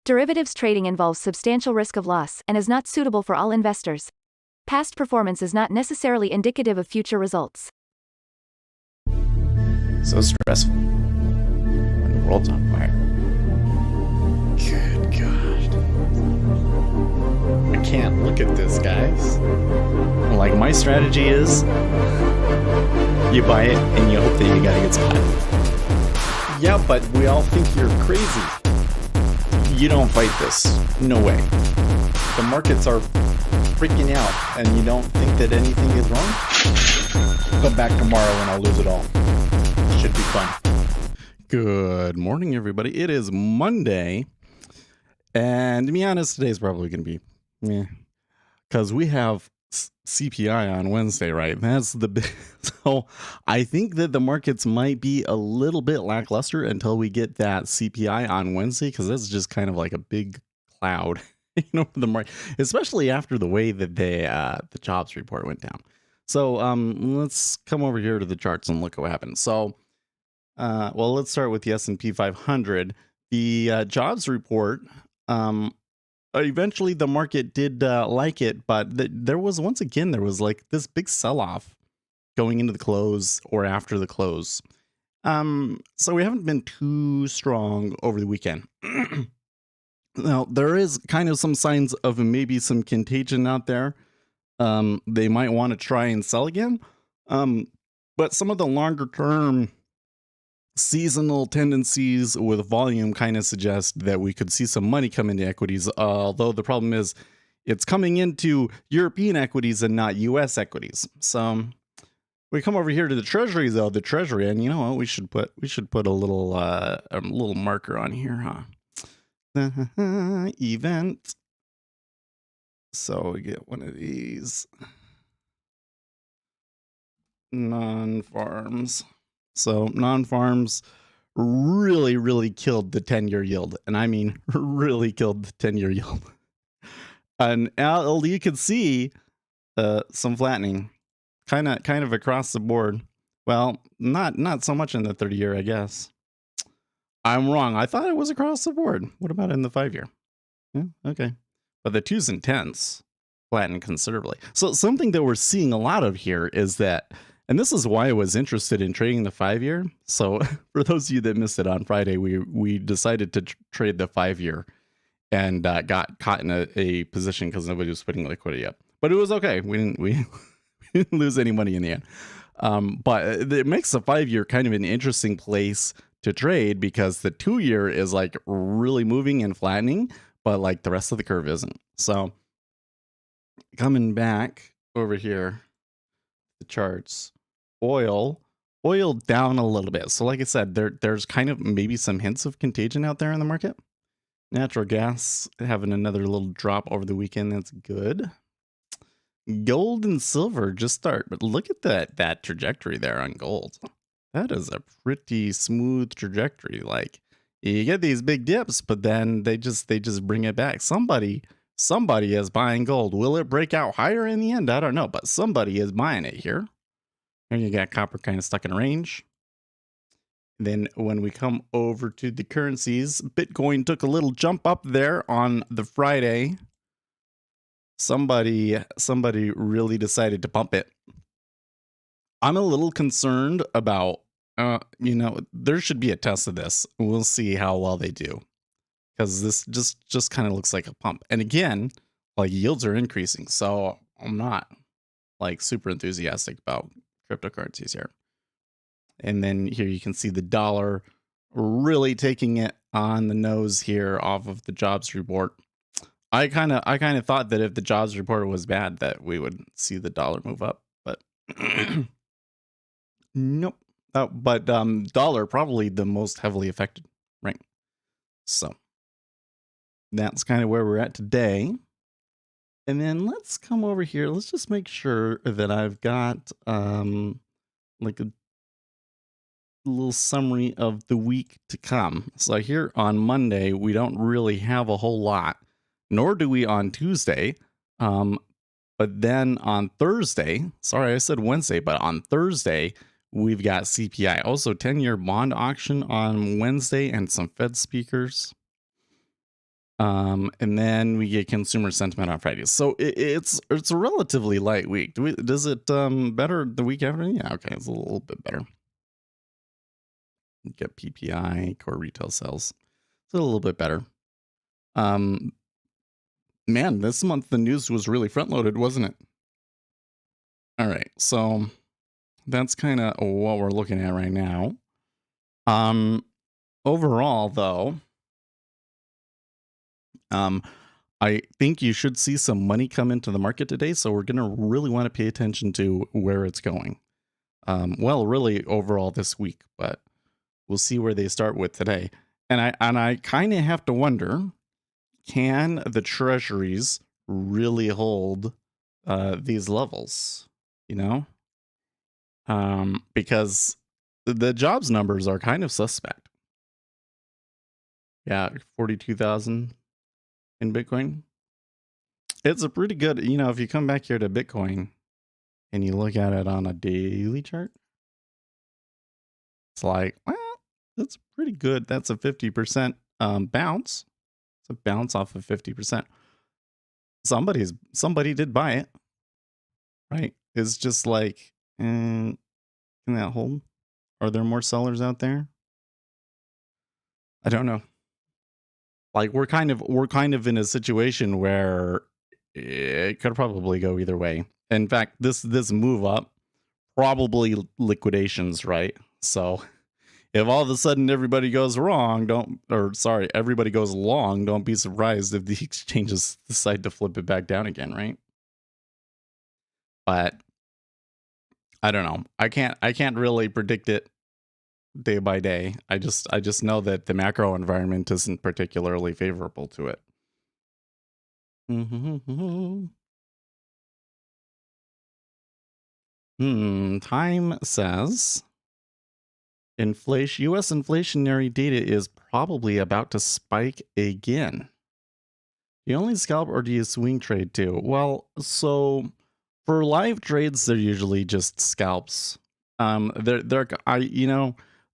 Derivatives trading involves substantial risk of loss and is not suitable for all investors. Past performance is not necessarily indicative of future results. So stressful when the world's on fire. Good God. I can't look at this, guys. Like, my strategy is you buy it and you hope that you got a good spot. Yeah, but we all think you're crazy. You don't fight this. No way. The markets are freaking out and you don't think that anything is wrong? Come back tomorrow and I'll lose it all. Should be fun. Good morning, everybody. It is Monday. And to be honest, today's probably going to be because we have CPI on Wednesday, right? That's the big. So I think that the markets might be a little bit lackluster until we get that CPI on Wednesday, because that's just kind of like a big cloud, for the market, especially after the way that the jobs report went down. So let's come over here to the charts and look at what happened. So, well, let's start with the S&P 500. The jobs report. Eventually the market did like it, but there was like this big sell-off going into the close or after the close. So we haven't been too strong over the weekend. Now, there is kind of some signs of maybe some contagion out there. They might want to try and sell again. But some of the longer term seasonal tendencies with volume kind of suggest that we could see some money come into equities, although the problem is it's coming into European equities and not US equities. So we come over here to the Treasury, though, the Treasury, and you know what, we should put a little marker on here, huh? Event. So we get one of these non-farms. So non-farms really, really killed the 10-year yield. And I mean, really killed the 10-year yield. And you can see some flattening kind of across the board. Well, not so much in the 30-year, I guess. I'm wrong. I thought it was across the board. What about in the 5-year? Yeah, okay. But the 2s and 10s flattened considerably. So something that we're seeing a lot of here is that, and this is why I was interested in trading the 5-year. So for those of you that missed it on Friday, we decided to trade the 5-year and got caught in a position because nobody was putting liquidity up. But it was okay. We didn't lose any money in the end. But it makes the 5-year kind of an interesting place to trade because the 2-year is like really moving and flattening, but like the rest of the curve isn't. So coming back over here, the charts. Oil down a little bit. So like I said, there's kind of maybe some hints of contagion out there in the market. Natural gas having another little drop over the weekend. That's good. Gold and silver just start, but look at that trajectory there on gold. That is a pretty smooth trajectory. Like, you get these big dips, but then they just bring it back. Somebody is buying gold. Will it break out higher in the end? I don't know, but somebody is buying it here. And you got copper kind of stuck in range. Then when we come over to the currencies, Bitcoin took a little jump up there on the Friday. Somebody really decided to pump it. I'm a little concerned about, there should be a test of this. We'll see how well they do. Because this just kind of looks like a pump. And again, like, yields are increasing. So I'm not like super enthusiastic about cryptocurrencies here. And then here you can see the dollar really taking it on the nose here off of the jobs report. I kind of thought that if the jobs report was bad that we would see the dollar move up, but nope. But dollar probably the most heavily affected, right? So that's kind of where we're at today. And then let's come over here. Let's just make sure that I've got like a little summary of the week to come. So here on Monday, we don't really have a whole lot, nor do we on Tuesday. But then on Thursday, sorry, I said Wednesday, but on Thursday, we've got CPI. Also 10-year bond auction on Wednesday and some Fed speakers. And then we get consumer sentiment on Friday. So it's a relatively light week. Does it better the week after? Yeah, okay, it's a little bit better. Get PPI, core retail sales. It's a little bit better. Man, this month the news was really front loaded, wasn't it? All right, so that's kind of what we're looking at right now. Overall, though, I think you should see some money come into the market today. So we're going to really want to pay attention to where it's going. Well, really overall this week, but we'll see where they start with today. And I kind of have to wonder, can the treasuries really hold these levels? You know, because the jobs numbers are kind of suspect. Yeah, 42,000 in Bitcoin. It's a pretty good, if you come back here to Bitcoin and you look at it on a daily chart, it's like, well, that's pretty good. That's a 50% bounce. It's a bounce off of 50%. Somebody did buy it, right? It's just like, can that hold? Are there more sellers out there? I don't know. Like we're kind of in a situation where it could probably go either way. In fact, this move up probably liquidations, right? So if all of a sudden everybody goes everybody goes long, don't be surprised if the exchanges decide to flip it back down again, right? But I don't know. I can't really predict it day by day. I just know that the macro environment isn't particularly favorable to it. Time says U.S. inflationary data is probably about to spike again. Do you only scalp or do you swing trade too? Well, so for live trades, they're usually just scalps.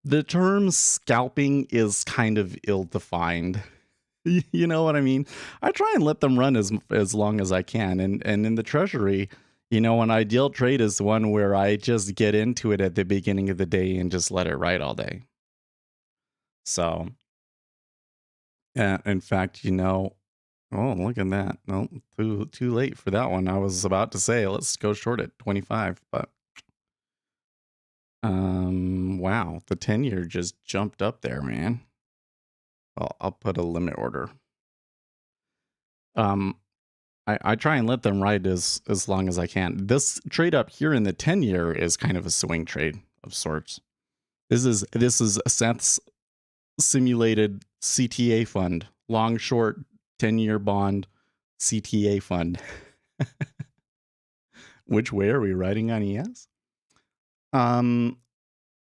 The term scalping is kind of ill-defined. You know what I mean? I try and let them run as long as I can. And in the treasury, an ideal trade is one where I just get into it at the beginning of the day and just let it ride all day. So, in fact, oh, look at that. No, too late for that one. I was about to say, let's go short at 25, but wow, the 10-year just jumped up there, man. I'll put a limit order. I try and let them ride as long as I can. This trade up here in the 10-year is kind of a swing trade of sorts. This is Seth's simulated CTA fund, long short 10-year bond CTA fund. Which way are we riding on ES?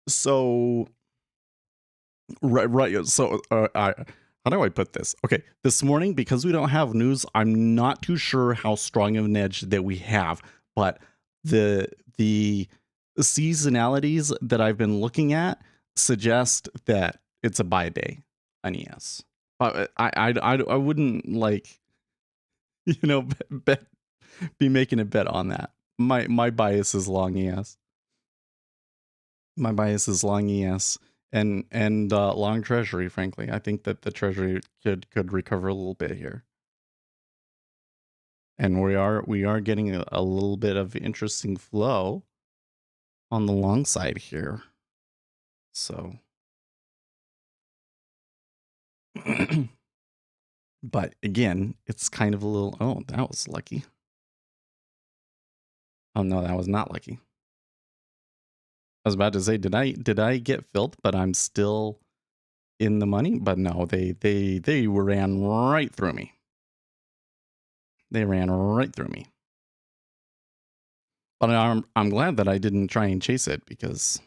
So right. So how do I put this? Okay, this morning, because we don't have news, I'm not too sure how strong of an edge that we have, but the seasonalities that I've been looking at suggest that it's a buy day on ES. But I wouldn't be making a bet on that. My bias is long ES. My bias is long ES. And long treasury, frankly. I think that the treasury could recover a little bit here. And we are getting a little bit of interesting flow on the long side here. So but again, it's kind of a little, oh, that was lucky. Oh no, that was not lucky. I was about to say, did I get filled, but I'm still in the money? But no, they ran right through me. They ran right through me. But I'm glad that I didn't try and chase it, because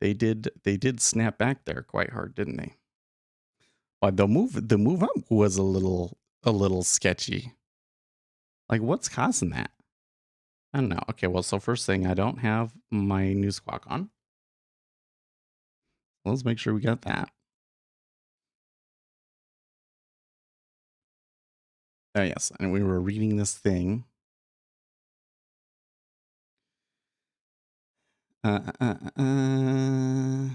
they did snap back there quite hard, didn't they? But the move up was a little sketchy. Like, what's causing that? I don't know. Okay, well, so first thing, I don't have my news clock on. Let's make sure we got that. Oh, yes. And we were reading this thing. Uh, uh, uh, uh.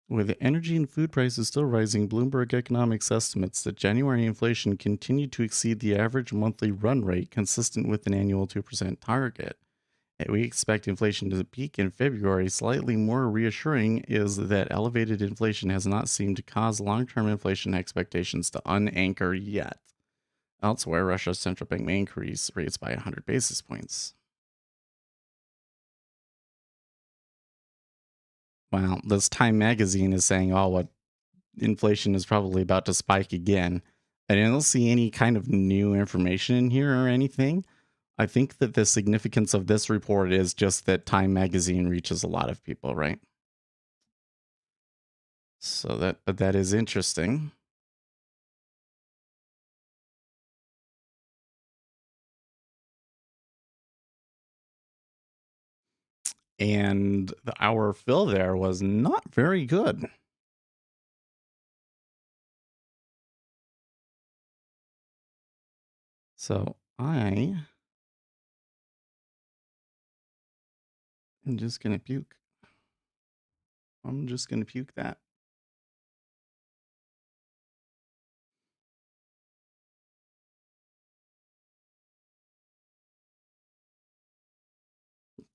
With energy and food prices still rising, Bloomberg Economics estimates that January inflation continued to exceed the average monthly run rate, consistent with an annual 2% target. We expect inflation to peak in February. Slightly more reassuring is that elevated inflation has not seemed to cause long term inflation expectations to unanchor yet. Elsewhere, Russia's central bank may increase rates by 100 basis points. Well, this Time magazine is saying, oh, what inflation is probably about to spike again. I don't see any kind of new information in here or anything. I think that the significance of this report is just that Time magazine reaches a lot of people, right? So that is interesting. And our fill there was not very good. So I am just gonna puke. I'm just gonna puke that.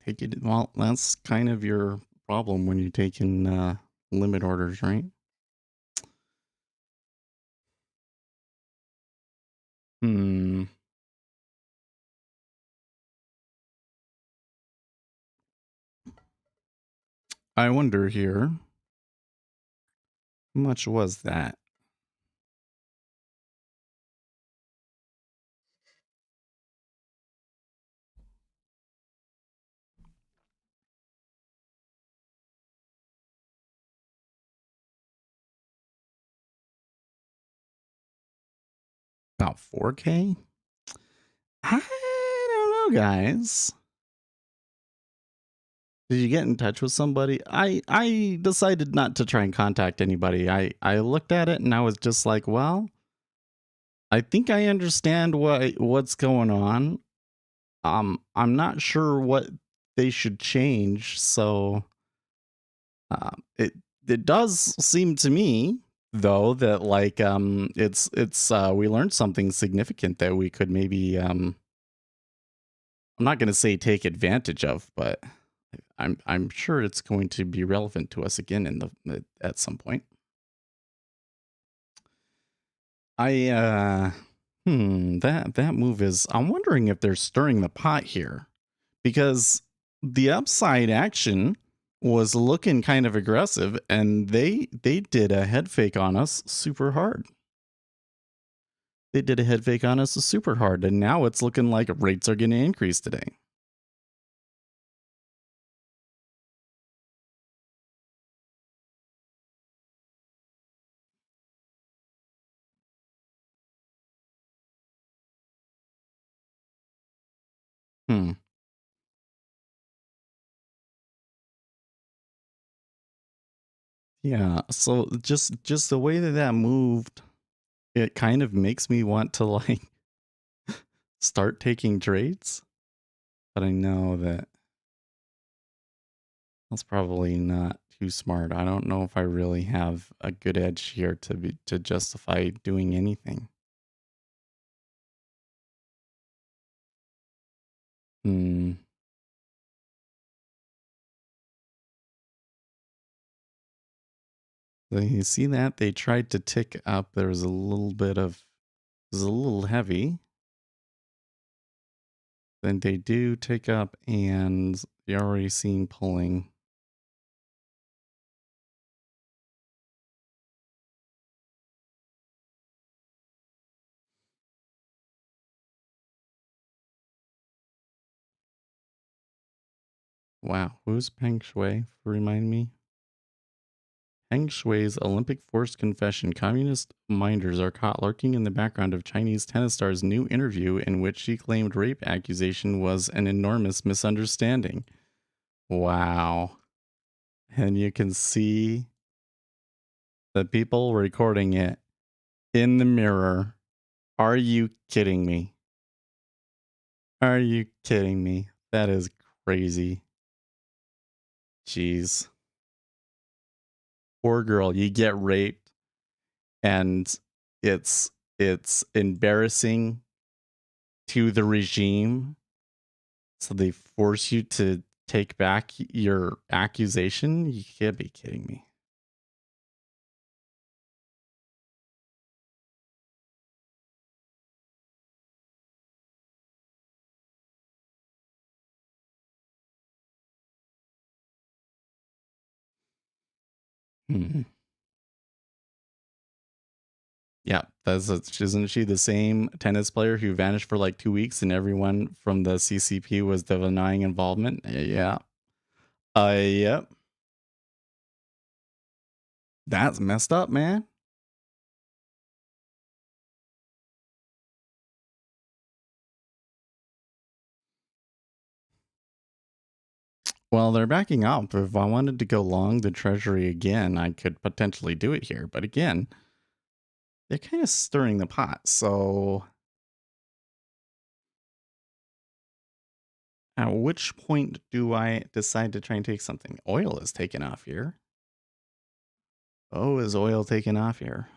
Take it. Well, that's kind of your problem when you're taking limit orders, right? Hmm. I wonder here, how much was that? About 4K? I don't know, guys. Did you get in touch with somebody? I decided not to try and contact anybody. I looked at it and I was just like, well, I think I understand what's going on. I'm not sure what they should change. So it does seem to me though that like it's we learned something significant that we could maybe I'm not going to say take advantage of, but I'm sure it's going to be relevant to us again in the at some point. I that move is I'm wondering if they're stirring the pot here because the upside action was looking kind of aggressive and they did a head fake on us super hard. They did a head fake on us super hard and now it's looking like rates are going to increase today. Hmm. Yeah, so just the way that that moved, it kind of makes me want to like start taking trades, but I know that that's probably not too smart. I don't know if I really have a good edge here to justify doing anything. Hmm. So you see that they tried to tick up. There was a little bit of it was a little heavy. Then they do tick up, and you're already seeing pulling. Wow, who's Peng Shui? Remind me. Peng Shui's Olympic forced confession. Communist minders are caught lurking in the background of Chinese tennis star's new interview in which she claimed rape accusation was an enormous misunderstanding. Wow. And you can see the people recording it in the mirror. Are you kidding me? Are you kidding me? That is crazy. Jeez. Poor girl, you get raped and it's embarrassing to the regime. So they force you to take back your accusation? You can't be kidding me. Yeah, isn't she the same tennis player who vanished for like 2 weeks and everyone from the CCP was denying involvement? Yeah. Yep. That's messed up, man. Well, they're backing up. If I wanted to go long the treasury again, I could potentially do it here. But again, they're kind of stirring the pot. So at which point do I decide to try and take something? Oil is taking off here. Oh, is oil taking off here?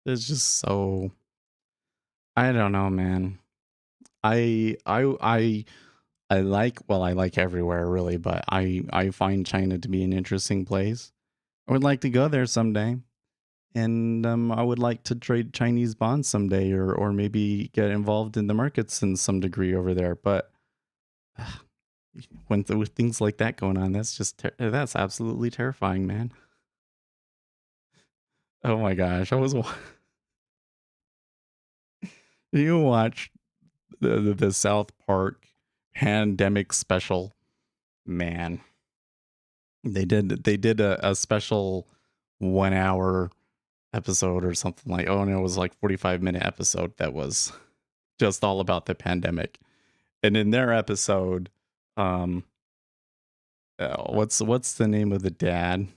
It's just so, I don't know, man. I like, well, I like everywhere really, but I find China to be an interesting place. I would like to go there someday. And I would like to trade Chinese bonds someday, or maybe get involved in the markets in some degree over there. But with things like that going on, that's just that's absolutely terrifying, man. Oh my gosh, you watch the South Park pandemic special, man. They did a special 1 hour episode or something like, oh no, it was like 45-minute episode that was just all about the pandemic. And in their episode, what's the name of the dad?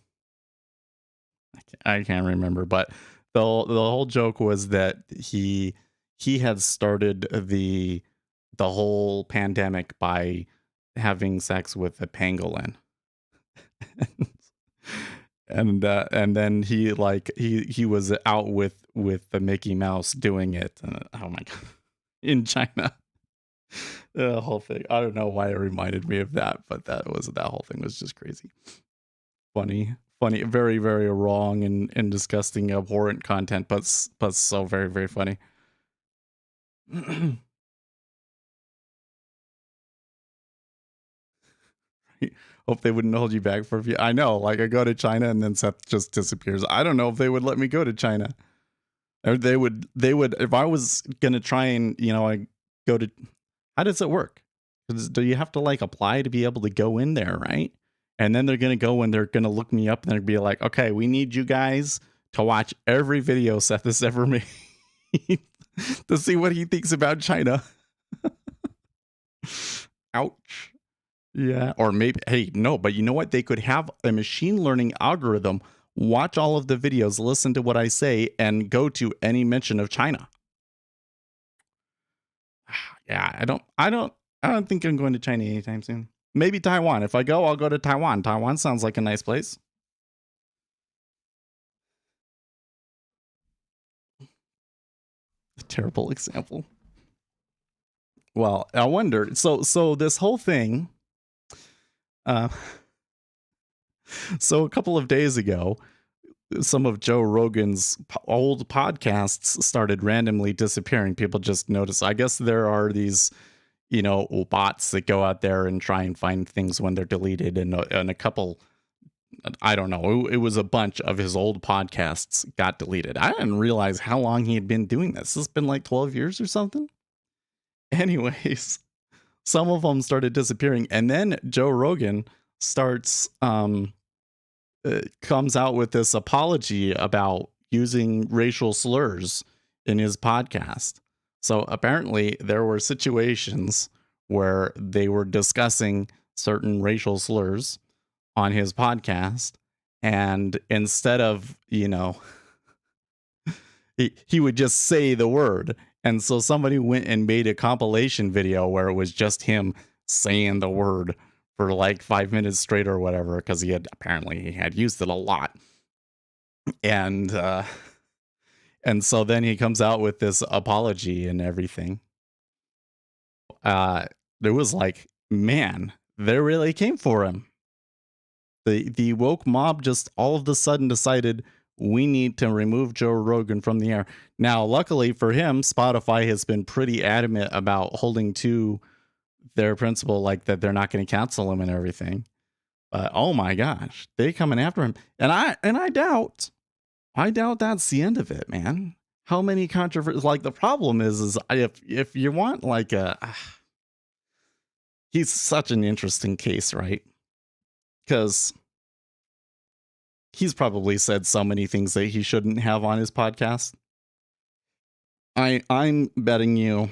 I can't remember, but the whole joke was that he had started the whole pandemic by having sex with a pangolin. And then he was out with the Mickey Mouse doing it. Oh my god. In China. The whole thing. I don't know why it reminded me of that, but that whole thing was just crazy. Funny, very, very wrong and disgusting, abhorrent content, but so very, very funny. Hope they wouldn't hold you back for a few. I know, like I go to China and then Seth just disappears. I don't know if they would let me go to China. Or they would if I was gonna try and I go to. How does it work? Do you have to like apply to be able to go in there, right? And then they're gonna go and they're gonna look me up and they're gonna be like, okay, we need you guys to watch every video Seth has ever made to see what he thinks about China. Ouch. Yeah. Or maybe, hey, no, but you know what? They could have a machine learning algorithm watch all of the videos, listen to what I say, and go to any mention of China. Yeah, I don't think I'm going to China anytime soon. Maybe Taiwan. If I go, I'll go to Taiwan. Taiwan sounds like a nice place. A terrible example. Well, I wonder. So this whole thing. So a couple of days ago, some of Joe Rogan's old podcasts started randomly disappearing. People just notice. I guess there are these, bots that go out there and try and find things when they're deleted, and a couple, I don't know, it was a bunch of his old podcasts got deleted. I didn't realize how long he had been doing this. It's been like 12 years or something. Anyways, some of them started disappearing, and then Joe Rogan starts comes out with this apology about using racial slurs in his podcast. So apparently there were situations where they were discussing certain racial slurs on his podcast, and instead of, he would just say the word. And so somebody went and made a compilation video where it was just him saying the word for like 5 minutes straight or whatever, because he had used it a lot. And so then he comes out with this apology and everything. There was like, man, they really came for him. The woke mob just all of a sudden decided we need to remove Joe Rogan from the air. Now, luckily for him, Spotify has been pretty adamant about holding to their principle, like that they're not going to cancel him and everything. But oh my gosh, they coming after him, and I doubt that's the end of it, man. How many controversies? Like, the problem is if you want like he's such an interesting case, right? Because he's probably said so many things that he shouldn't have on his podcast. I'm betting you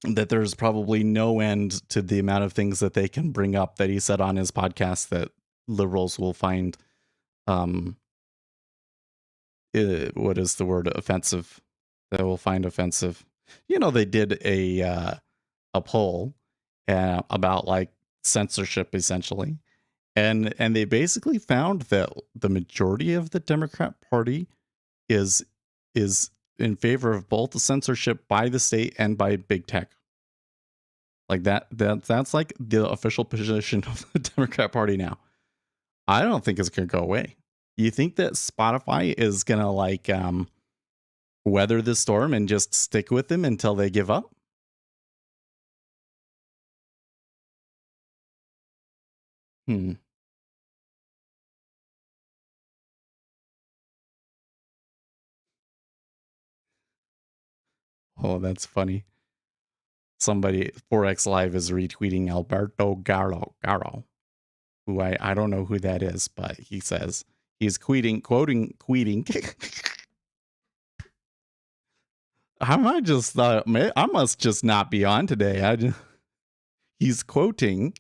that there's probably no end to the amount of things that they can bring up that he said on his podcast that liberals will find what is the word, offensive, that will find offensive. They did a poll about like censorship essentially, and they basically found that the majority of the Democrat Party is in favor of both the censorship by the state and by big tech. Like that's like the official position of the Democrat Party now. I don't think it's gonna go away. You think that Spotify is gonna like weather the storm and just stick with them until they give up? Oh, that's funny. Somebody 4X Live is retweeting Alberto Garo, who I don't know who that is, but he says he's quoting. I must just not be on today. He's quoting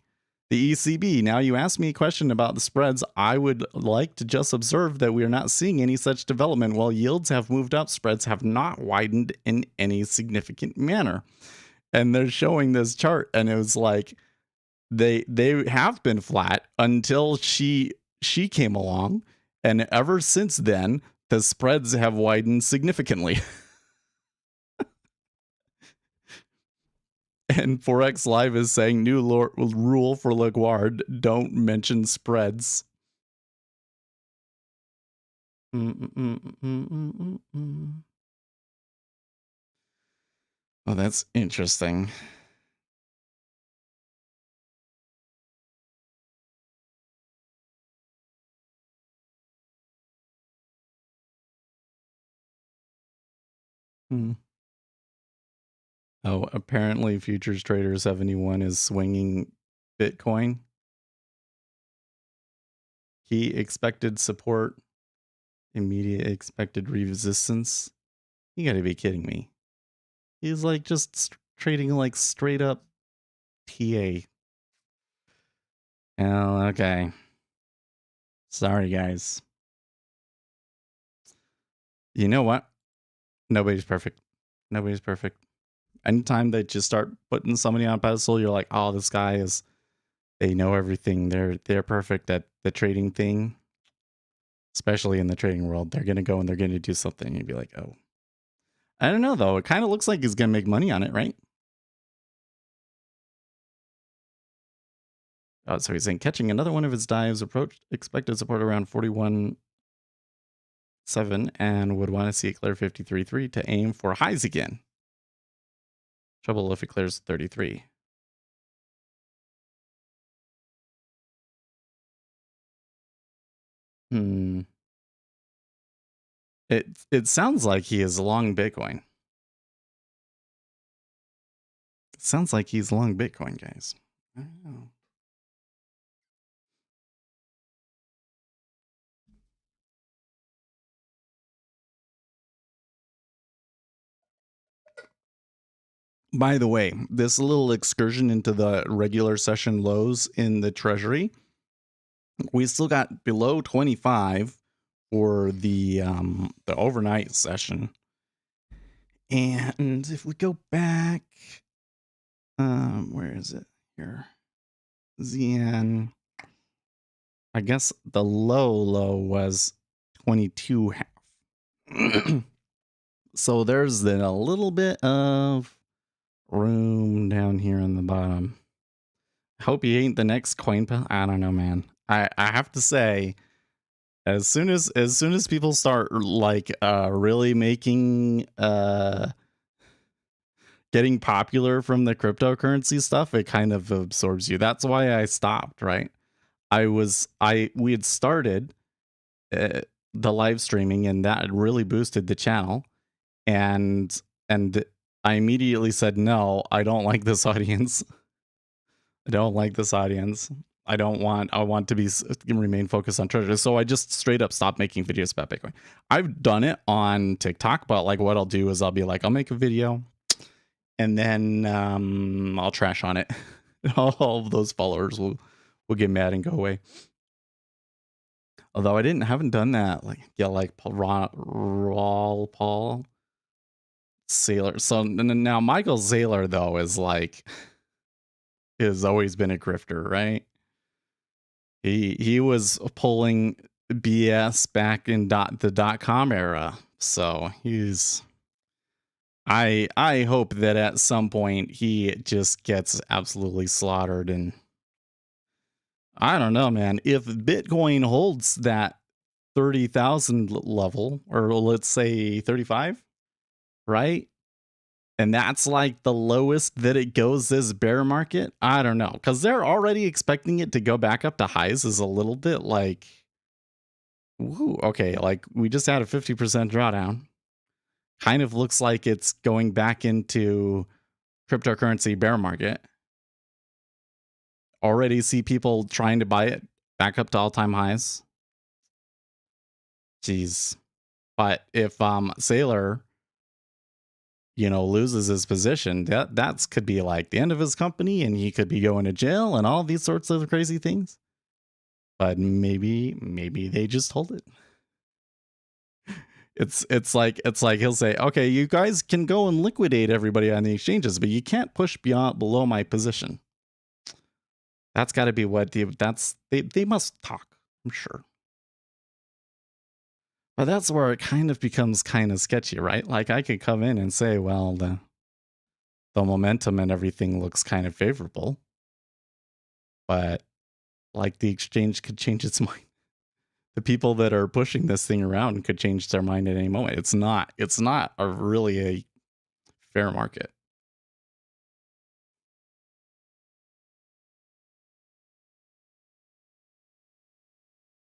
the ECB. Now, you asked me a question about the spreads. I would like to just observe that we are not seeing any such development. While yields have moved up, spreads have not widened in any significant manner. And they're showing this chart, and it was like they have been flat until she came along, and ever since then the spreads have widened significantly. And 4X Live is saying new rule for LaGuard: don't mention spreads. Oh, that's interesting. Oh, apparently Futures Trader 71 is swinging Bitcoin. He expected support, immediate expected resistance. You gotta be kidding me. He's like just trading like straight up TA. Oh, okay. Sorry, guys. You know what? Nobody's perfect. Nobody's perfect. Anytime they just start putting somebody on a pedestal, you're like, oh, this guy is, they know everything. They're perfect at the trading thing. Especially in the trading world. They're gonna go and they're gonna do something and you'd be like, oh. I don't know though. It kind of looks like he's gonna make money on it, right? Oh, so he's saying catching another one of his dives, approach expected support around 41 7 and would want to see it clear 53.3 to aim for highs again. Trouble if it clears 33. It sounds like he is long Bitcoin. It sounds like he's long Bitcoin, guys. I don't know. By the way, this little excursion into the regular session lows in the treasury, we still got below 25 for the overnight session. And if we go back, where is it here? ZN. I guess the low was 22.5. So there's then a little bit of room down here in the bottom. Hope he ain't the next coin pal. I don't know, man. I have to say, as soon as people start like really making getting popular from the cryptocurrency stuff, it kind of absorbs you. That's why I stopped, right? We had started the live streaming, and that really boosted the channel, and I immediately said, no, I don't like this audience. I don't like this audience. I want to remain focused on treasure. So I just straight up stopped making videos about Bitcoin. I've done it on TikTok, but like what I'll do is I'll be like, I'll make a video and then I'll trash on it. All of those followers will get mad and go away. Although I haven't done that like Paul Sailor. So now Michael Saylor though is like has always been a grifter, right? He was pulling BS back in the .com era. So I hope that at some point he just gets absolutely slaughtered. And I don't know, man, if Bitcoin holds that 30,000 level, or let's say 35, right? And that's like the lowest that it goes this bear market. I don't know, because they're already expecting it to go back up to highs is a little bit like, woo, okay, like we just had a 50% drawdown. Kind of looks like it's going back into cryptocurrency bear market. Already see people trying to buy it back up to all-time highs. Jeez. But if Saylor loses his position, that could be like the end of his company, and he could be going to jail and all these sorts of crazy things. But maybe they just hold it. It's like he'll say, okay, you guys can go and liquidate everybody on the exchanges, but you can't push below my position. That's got to be what they must talk, I'm sure. But that's where it kind of becomes kind of sketchy, right? Like I could come in and say, well, the momentum and everything looks kind of favorable, but like the exchange could change its mind. The people that are pushing this thing around could change their mind at any moment. It's not really a fair market.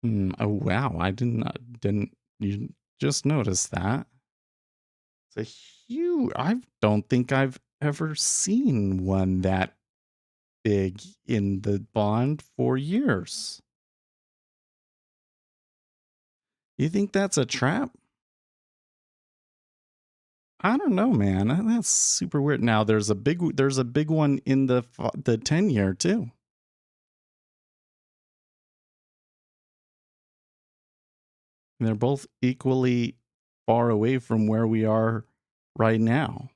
Oh wow, I didn't you just notice that? It's a huge. I don't think I've ever seen one that big in the bond for years. You think that's a trap? I don't know, man. That's super weird. Now there's a big one in the 10-year too. And they're both equally far away from where we are right now.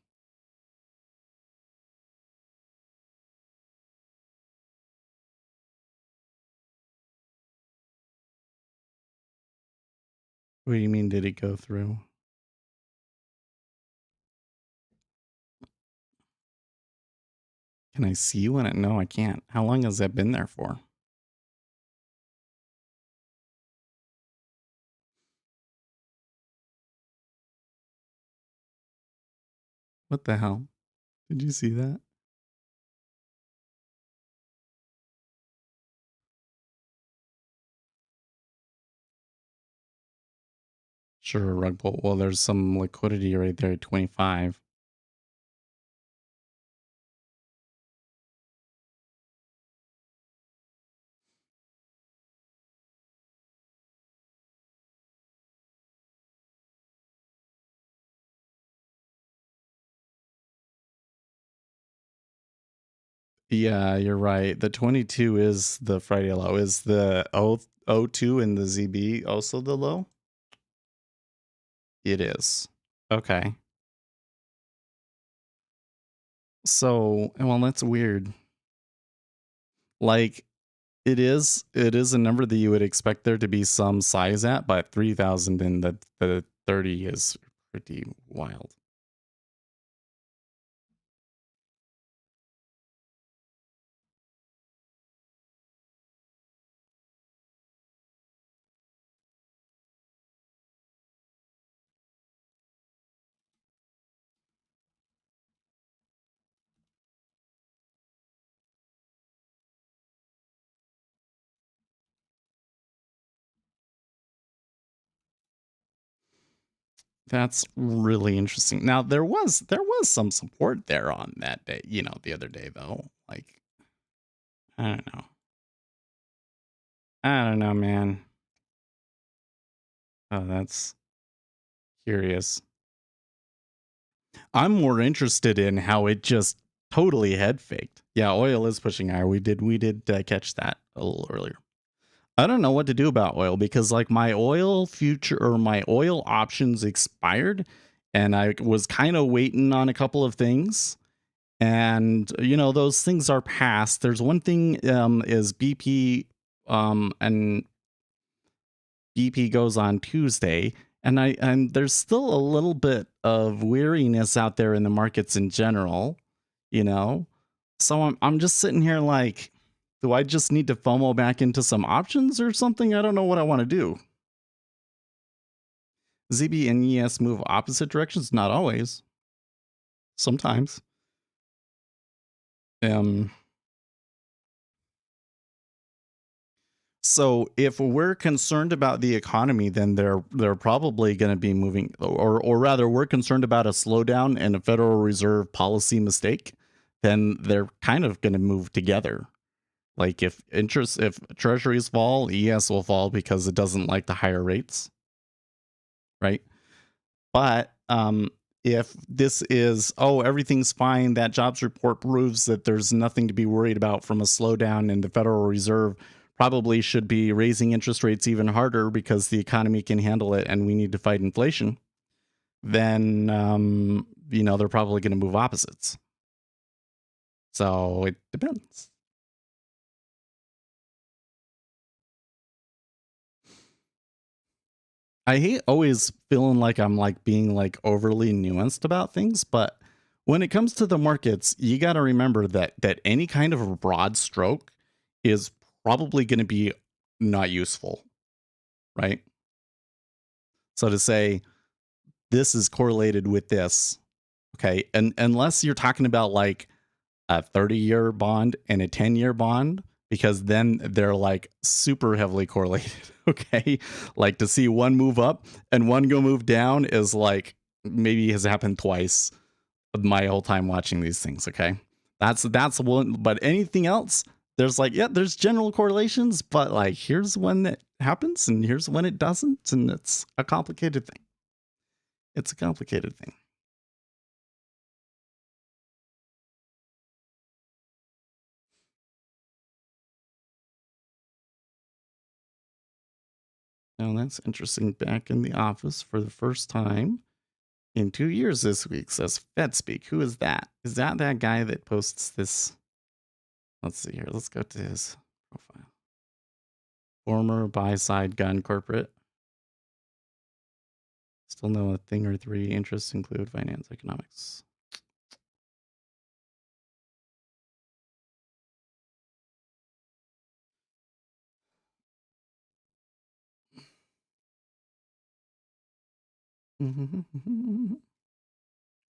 What do you mean, did it go through? Can I see when it? No, I can't. How long has that been there for? What the hell? Did you see that? Sure, rug pull. Well, there's some liquidity right there at 25. Yeah, you're right. The 22 is the Friday low. Is the 02 in the ZB also the low? It is. Okay. So, well, that's weird. Like, it is a number that you would expect there to be some size at, but 3,000 in the 30 is pretty wild. That's really interesting. Now there was some support there on that day, the other day though. Like, I don't know. I don't know, man. Oh, that's curious. I'm more interested in how it just totally head faked. Yeah, oil is pushing higher. We did catch that a little earlier. I don't know what to do about oil because like my oil future or my oil options expired and I was kind of waiting on a couple of things and those things are past. There's one thing is BP and BP goes on Tuesday, and there's still a little bit of weariness out there in the markets in general, you know. So I'm just sitting here like, do I just need to FOMO back into some options or something? I don't know what I want to do. ZB and ES move opposite directions, not always. Sometimes. Um So if we're concerned about the economy, then they're probably going to be moving, or rather, we're concerned about a slowdown and a Federal Reserve policy mistake. Then they're kind of going to move together. Like if treasuries fall, ES will fall because it doesn't like the higher rates, right? But if this is, oh, everything's fine, that jobs report proves that there's nothing to be worried about from a slowdown, and the Federal Reserve probably should be raising interest rates even harder because the economy can handle it and we need to fight inflation, then, they're probably going to move opposites. So it depends. I hate always feeling like I'm like being like overly nuanced about things, but when it comes to the markets, you got to remember that any kind of a broad stroke is probably going to be not useful, right? So to say this is correlated with this, okay, and unless you're talking about like a 30-year bond and a 10-year bond, because then they're like super heavily correlated. Okay. Like to see one move up and one go move down is like maybe has happened twice my whole time watching these things. Okay. That's one, but anything else, there's like, yeah, there's general correlations, but like here's when it happens and here's when it doesn't. And it's a complicated thing. It's a complicated thing. Now that's interesting. Back in the office for the first time in 2 years this week, says FedSpeak. Who is that? Is that guy that posts this? Let's see here. Let's go to his profile. Former buy side gun corporate. Still know a thing or three. Interests include finance, economics.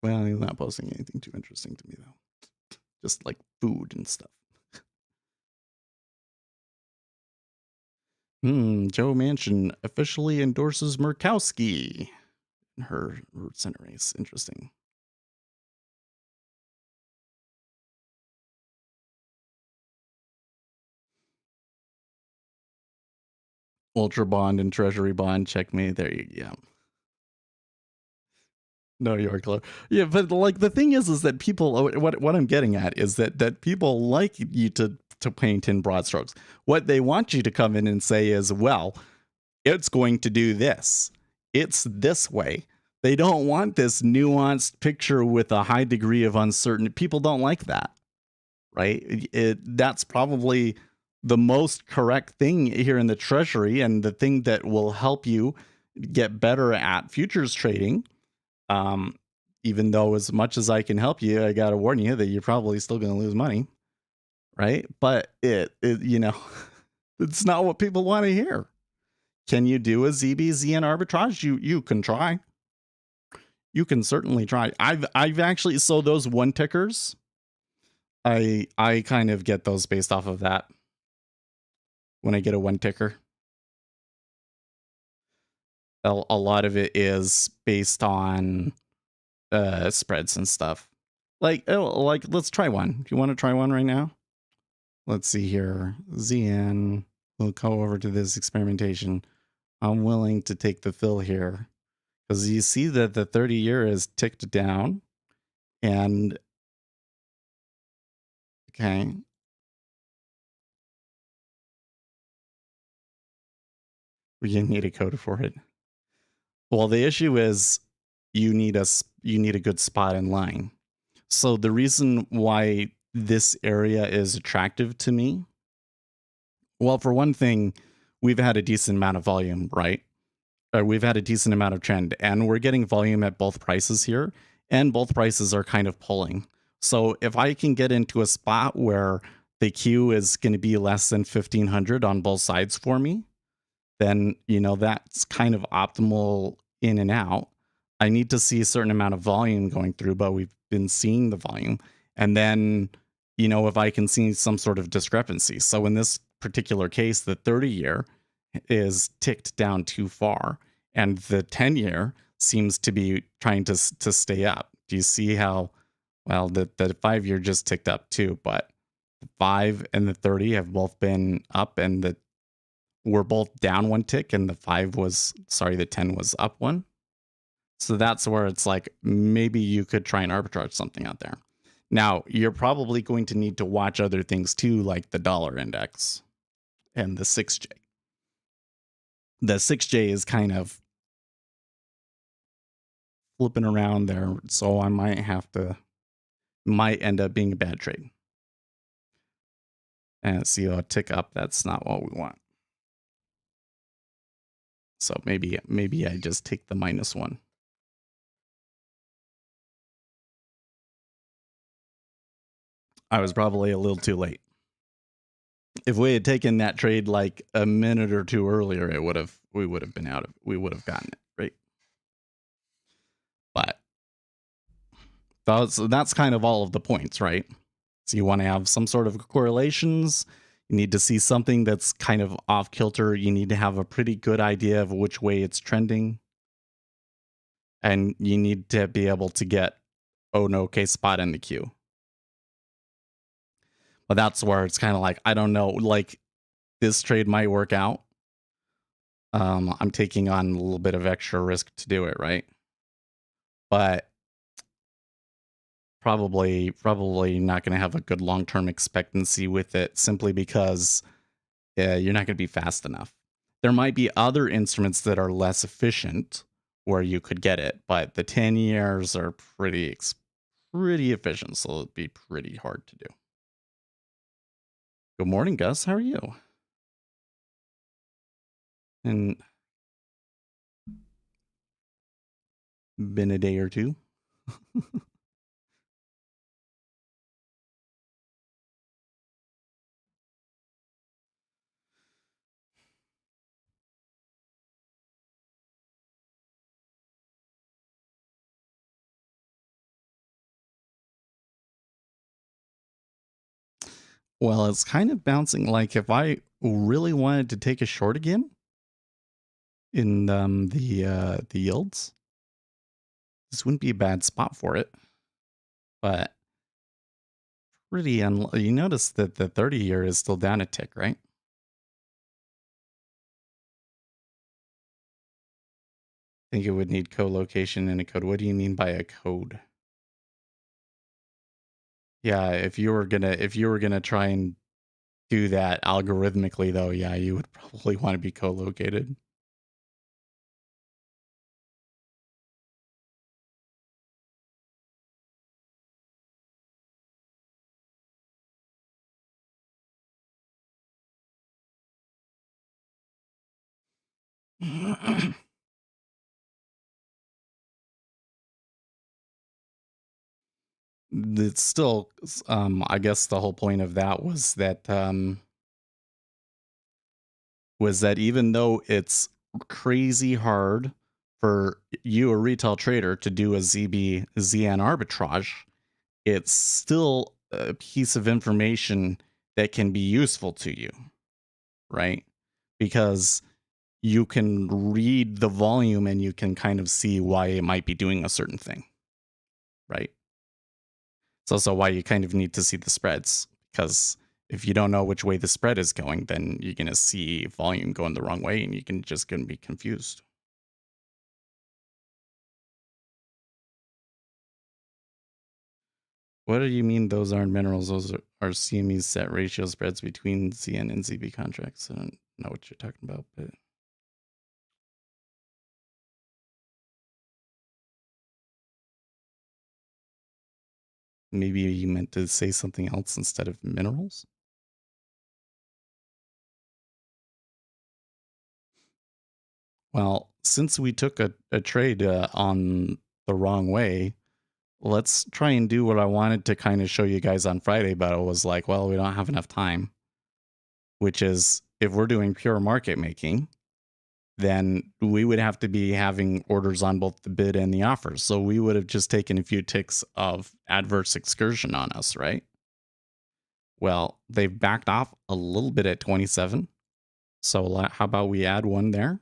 Well, he's not posting anything too interesting to me, though. Just like food and stuff. Joe Manchin officially endorses Murkowski in her Senate race. Interesting. Ultra bond and treasury bond checkmate. There you go. No, you are clever. Yeah, but like the thing is that people. What I'm getting at is that people like you to paint in broad strokes. What they want you to come in and say is, well, it's going to do this. It's this way. They don't want this nuanced picture with a high degree of uncertainty. People don't like that, right? That's probably the most correct thing here in the Treasury, and the thing that will help you get better at futures trading. Even though, as much as I can help you, I gotta warn you that you're probably still going to lose money, right? But it it's not what people want to hear. Can you do a ZBZN arbitrage? You can try. You can certainly try. I've actually, so those one tickers, I kind of get those based off of that. When I get a one ticker, a lot of it is based on spreads and stuff. Like let's try one. Do you want to try one right now? Let's see here. ZN. We'll go over to this experimentation. I'm willing to take the fill here, because you see that the 30-year is ticked down, and okay, we need a code for it. Well, the issue is you need a good spot in line. So the reason why this area is attractive to me, well, for one thing, we've had a decent amount of volume, right? We've had a decent amount of trend, and we're getting volume at both prices here, and both prices are kind of pulling. So if I can get into a spot where the Q is going to be less than 1500 on both sides for me, then that's kind of optimal in and out. I need to see a certain amount of volume going through, but we've been seeing the volume. And then, if I can see some sort of discrepancy. So in this particular case, the 30-year is ticked down too far, and the 10-year seems to be trying to stay up. Do you see how, well, the 5-year just ticked up too, but the 5 and the 30 have both been up, and we're both down one tick, and the 10 was up one. So that's where it's like, maybe you could try and arbitrage something out there. Now, you're probably going to need to watch other things too, like the dollar index and the 6J. The 6J is kind of flipping around there, so I might end up being a bad trade. And see a tick up, that's not what we want. So maybe I just take the -1. I was probably a little too late. If we had taken that trade like a minute or two earlier, we would have gotten it, right? But that's kind of all of the points, right? So you want to have some sort of correlations. You need to see something that's kind of off kilter. You need to have a pretty good idea of which way it's trending. And you need to be able to get an okay spot in the queue. But that's where it's kind of like, I don't know, like this trade might work out. I'm taking on a little bit of extra risk to do it, right? But probably not going to have a good long-term expectancy with it, simply because you're not going to be fast enough. There might be other instruments that are less efficient where you could get it, but the 10 years are pretty efficient, so it'd be pretty hard to do. Good morning, Gus. How are you? And been a day or two. Well, it's kind of bouncing. Like if I really wanted to take a short again in the yields, this wouldn't be a bad spot for it. But pretty you notice that the 30-year is still down a tick, right? I think it would need co-location in a code. What do you mean by a code? Yeah, if you were gonna try and do that algorithmically though, yeah, you would probably want to be co-located. It's still I guess the whole point of that was that even though it's crazy hard for you, a retail trader, to do a ZB ZN arbitrage, it's still a piece of information that can be useful to you, right? Because you can read the volume and you can kind of see why it might be doing a certain thing, right? It's also why you kind of need to see the spreads, because if you don't know which way the spread is going, then you're going to see volume going the wrong way and you can just going to be confused. What do you mean those aren't minerals? Those are CME set ratio spreads between ZN and ZB contracts. I don't know what you're talking about, but maybe you meant to say something else instead of minerals? Well, since we took a trade on the wrong way, let's try and do what I wanted to kind of show you guys on Friday, but I was like, well, we don't have enough time, which is if we're doing pure market making, then we would have to be having orders on both the bid and the offers. So we would have just taken a few ticks of adverse excursion on us, right? Well, they've backed off a little bit at 27. So how about we add one there?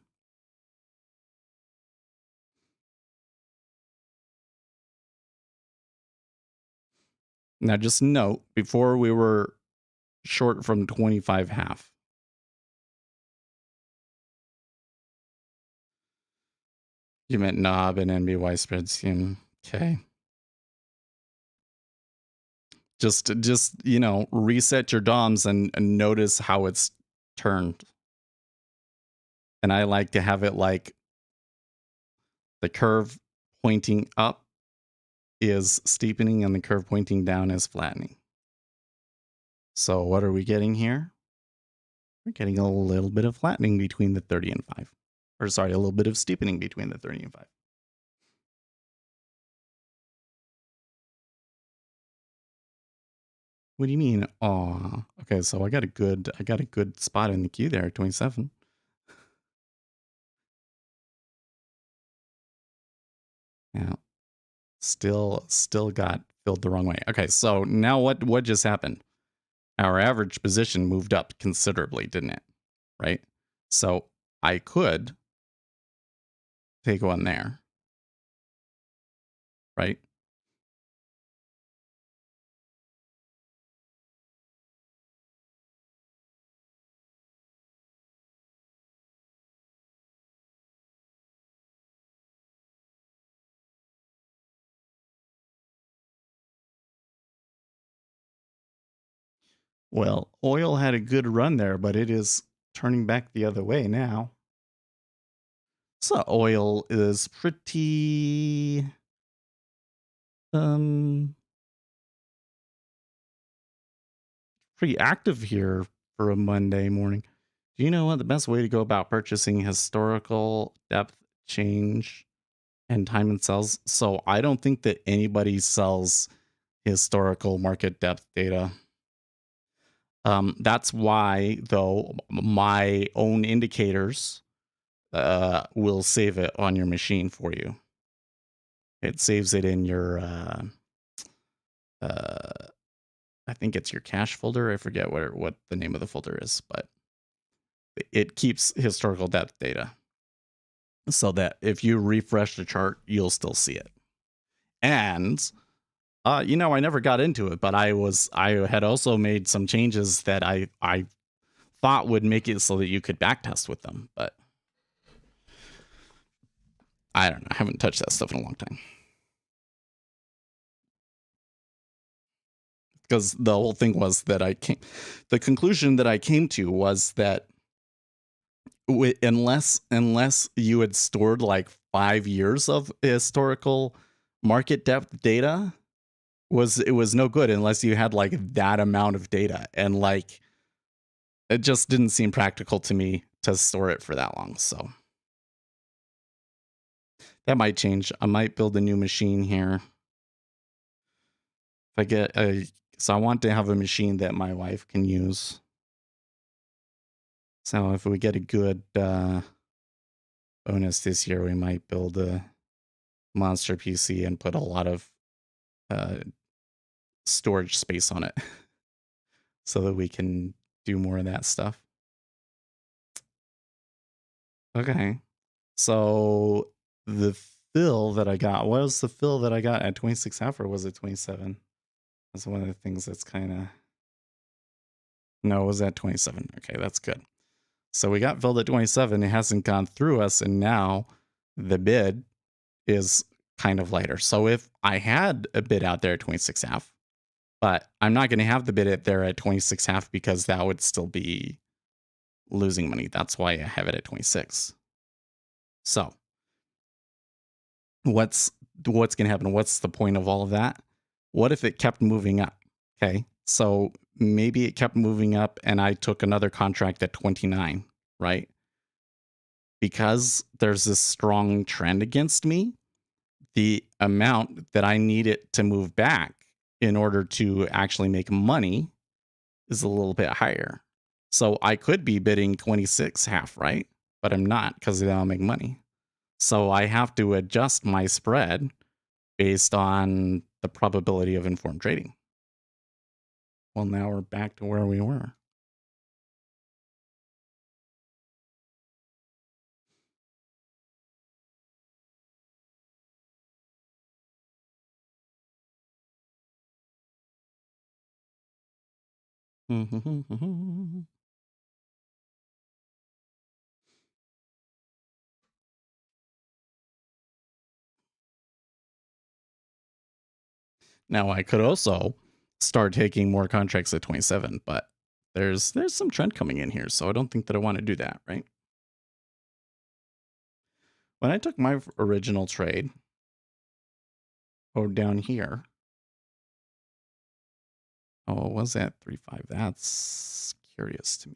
Now just note, before we were short from 25 half. You meant knob and NBY spread scheme. Okay. Just reset your DOMs and notice how it's turned. And I like to have it like the curve pointing up is steepening and the curve pointing down is flattening. So what are we getting here? We're getting a little bit of flattening between the 30 and 5. Or sorry, a little bit of steepening between the 30 and 5. What do you mean? Oh, okay. So I got a good spot in the queue there, 27. Yeah. Still got filled the wrong way. Okay, so now what just happened? Our average position moved up considerably, didn't it? Right? So I could take one there. Right? Well, oil had a good run there, but it is turning back the other way now. So oil is pretty pretty active here for a Monday morning. Do you know what the best way to go about purchasing historical depth change and time and sells? So I don't think that anybody sells historical market depth data. That's why, though, my own indicators will save it on your machine for you. It saves it in your I think it's your cache folder. I forget what the name of the folder is, but it keeps historical depth data so that if you refresh the chart, you'll still see it. And I never got into it, but I had also made some changes that I thought would make it so that you could backtest with them, but I don't know. I haven't touched that stuff in a long time. Because the whole thing was that the conclusion that I came to was that unless you had stored like 5 years of historical market depth data, it was no good unless you had like that amount of data, and like it just didn't seem practical to me to store it for that long. So that might change. I might build a new machine here. If I get so I want to have a machine that my wife can use. So if we get a good bonus this year, we might build a monster PC and put a lot of storage space on it so that we can do more of that stuff. Okay. So the fill that I got, what was the fill that I got at 26.5 or was it 27? That's one of the things that's kind of... No, it was at 27. Okay, that's good. So we got filled at 27. It hasn't gone through us, and now the bid is kind of lighter. So if I had a bid out there at 26.5, but I'm not going to have the bid there at 26.5 because that would still be losing money. That's why I have it at 26. So what's going to happen? What's the point of all of that? What if it kept moving up? Okay, so maybe it kept moving up and I took another contract at 29, right? Because there's this strong trend against me, the amount that I need it to move back in order to actually make money is a little bit higher. So I could be bidding 26.5, right? But I'm not, because then I'll make money. So I have to adjust my spread based on the probability of informed trading. Well, now we're back to where we were. Now I could also start taking more contracts at 27, but there's some trend coming in here, so I don't think that I want to do that, right? When I took my original trade, down here, it was at 3.5. That's curious to me.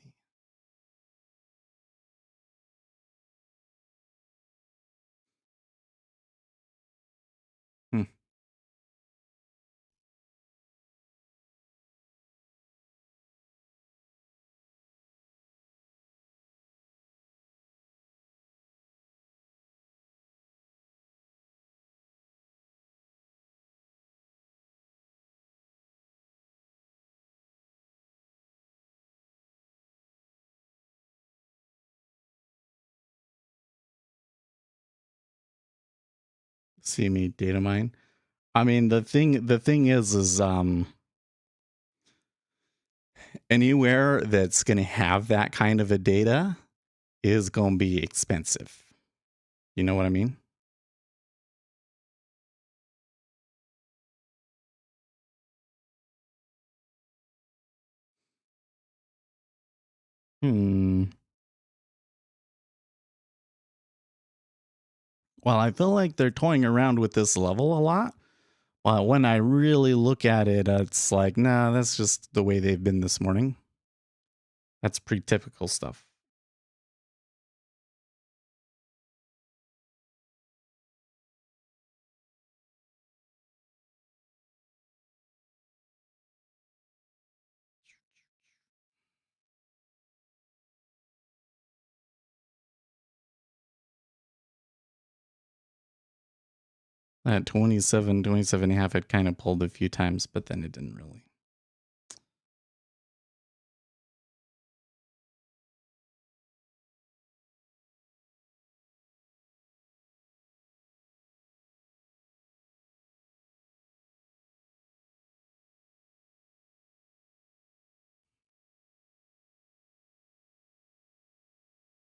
Hmm. See me data mine. I mean, the thing is anywhere that's going to have that kind of a data is going to be expensive. You know what I mean? Well, I feel like they're toying around with this level a lot. Well, when I really look at it, it's like, nah, that's just the way they've been this morning. That's pretty typical stuff. At 27 and a half, it kind of pulled a few times, but then it didn't really.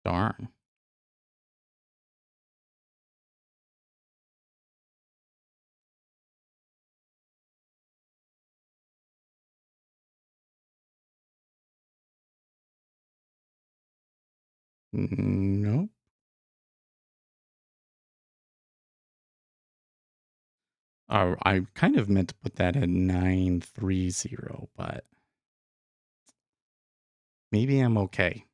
Darn. Nope. I kind of meant to put that at 930, but maybe I'm okay.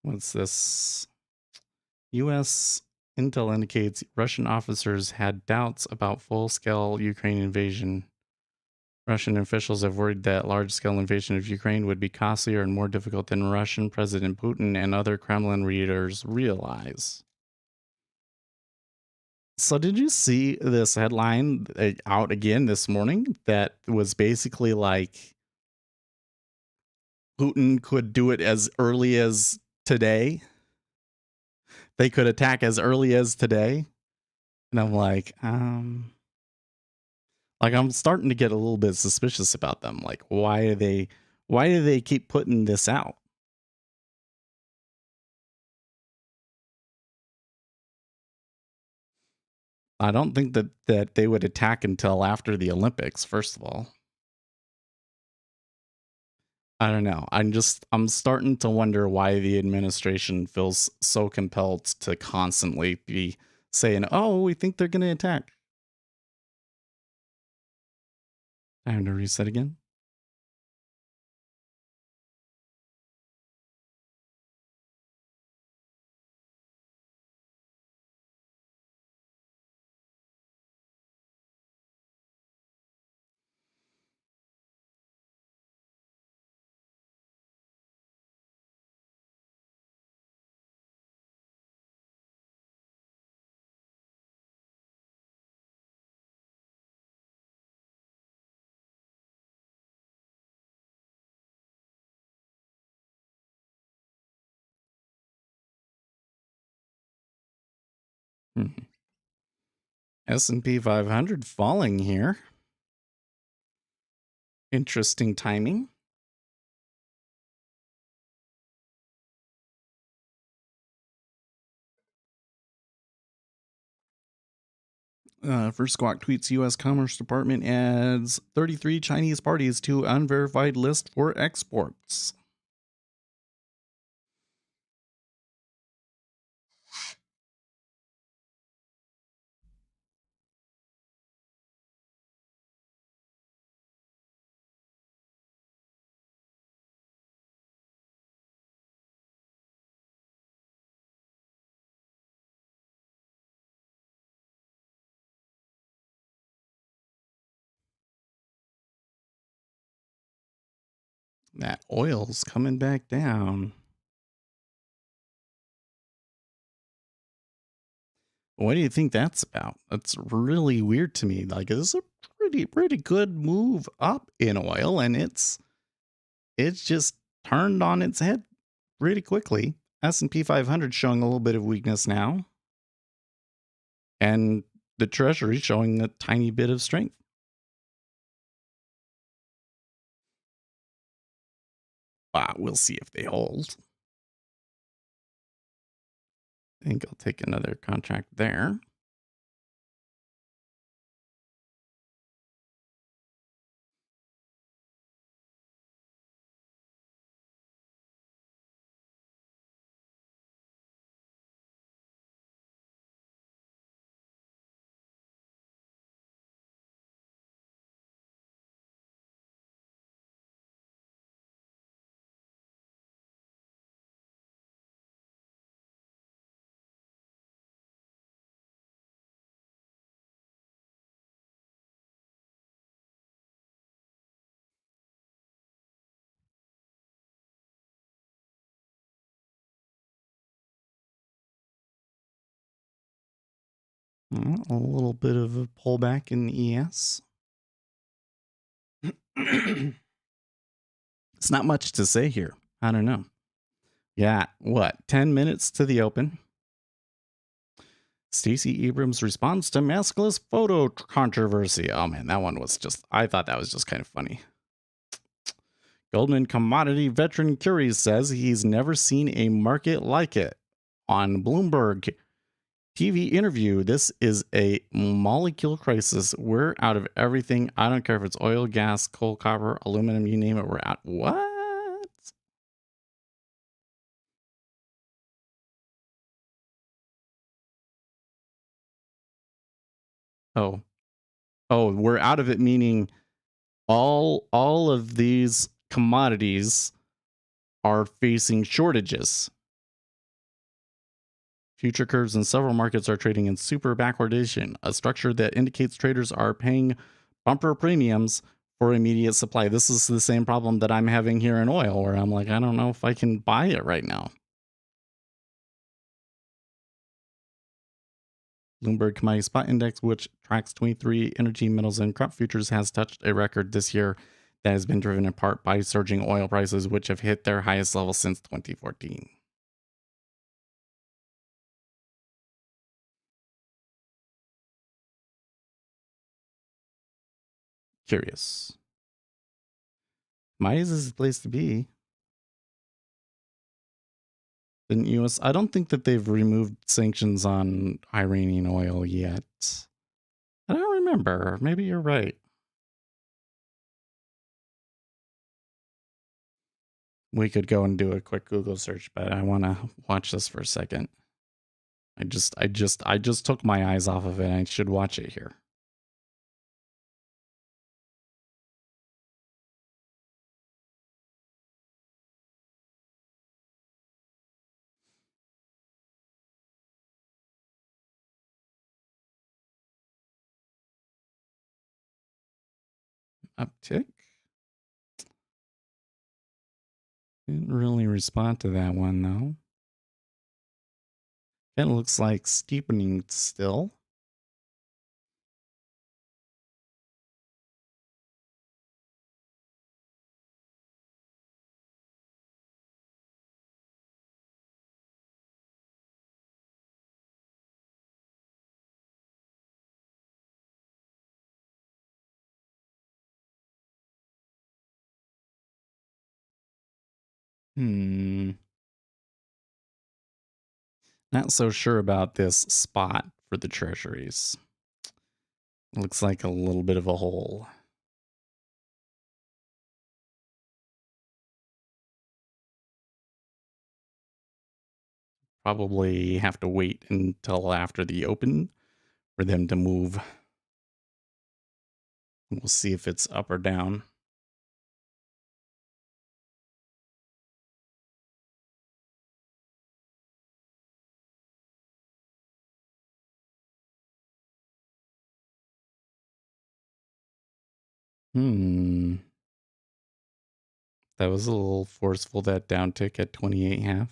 What's this? U.S. intel indicates Russian officers had doubts about full-scale Ukraine invasion. Russian officials have worried that large-scale invasion of Ukraine would be costlier and more difficult than Russian President Putin and other Kremlin leaders realize. So did you see this headline out again this morning that was basically like Putin could do it as early as today? They could attack as early as today? And I'm like I'm starting to get a little bit suspicious about them. Like why do they keep putting this out? I don't think that they would attack until after the Olympics, first of all. I don't know. I'm starting to wonder why the administration feels so compelled to constantly be saying, "Oh, we think they're going to attack." Time to reset again. Mhm. S&P 500 falling here. Interesting timing. First Squawk tweets U.S. Commerce Department adds 33 Chinese parties to unverified list for exports. That oil's coming back down. What do you think that's about? That's really weird to me. Like, it's a pretty good move up in oil, and it's just turned on its head pretty quickly. S&P 500 showing a little bit of weakness now, and the Treasury showing a tiny bit of strength. We'll see if they hold. I think I'll take another contract there. A little bit of a pullback in the ES. It's not much to say here. I don't know. Yeah, what? 10 minutes to the open. Stacey Abrams responds to maskless photo controversy. Oh man, that one was just, I thought that was just kind of funny. Goldman commodity veteran Curie says he's never seen a market like it. On Bloomberg TV interview, this is a molecule crisis. We're out of everything. I don't care if it's oil, gas, coal, copper, aluminum, you name it, we're out. What? Oh. Oh, we're out of it, meaning all of these commodities are facing shortages. Future curves in several markets are trading in super backwardation, a structure that indicates traders are paying bumper premiums for immediate supply. This is the same problem that I'm having here in oil, where I'm like, I don't know if I can buy it right now. Bloomberg Commodity Spot Index, which tracks 23 energy, metals, and crop futures, has touched a record this year that has been driven in part by surging oil prices, which have hit their highest level since 2014. Curious. Maya's is the place to be. The US, I don't think that they've removed sanctions on Iranian oil yet. I don't remember. Maybe you're right. We could go and do a quick Google search, but I want to watch this for a second. I just took my eyes off of it. I should watch it here. Uptick. Didn't really respond to that one though. It looks like steepening still. Not so sure about this spot for the treasuries. Looks like a little bit of a hole. Probably have to wait until after the open for them to move. We'll see if it's up or down. That was a little forceful, that downtick at 28.5.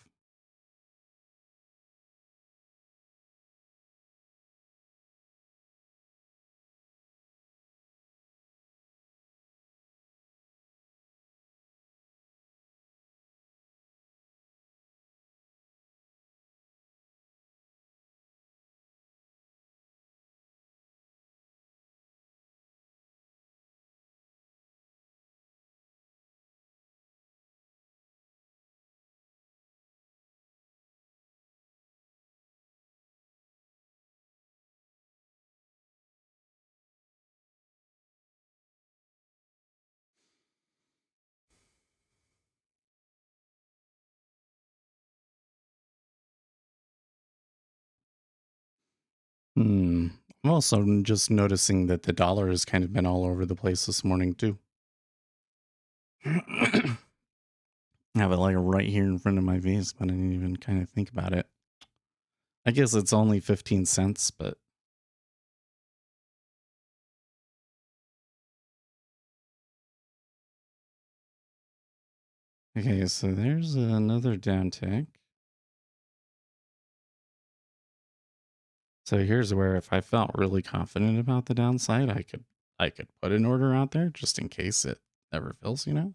I'm also just noticing that the dollar has kind of been all over the place this morning too. I have it like right here in front of my face, but I didn't even kind of think about it. I guess it's only 15 cents, but okay, so there's another downtick. So here's where if I felt really confident about the downside, I could put an order out there just in case it never fills, you know?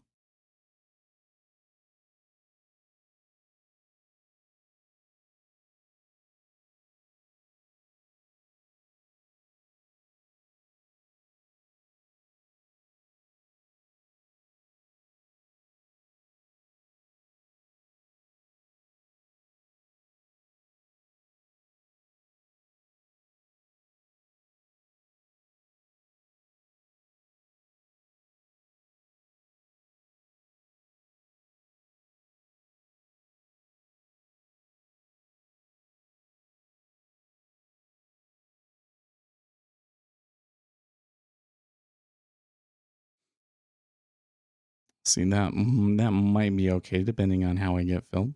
See, that might be okay depending on how I get filled.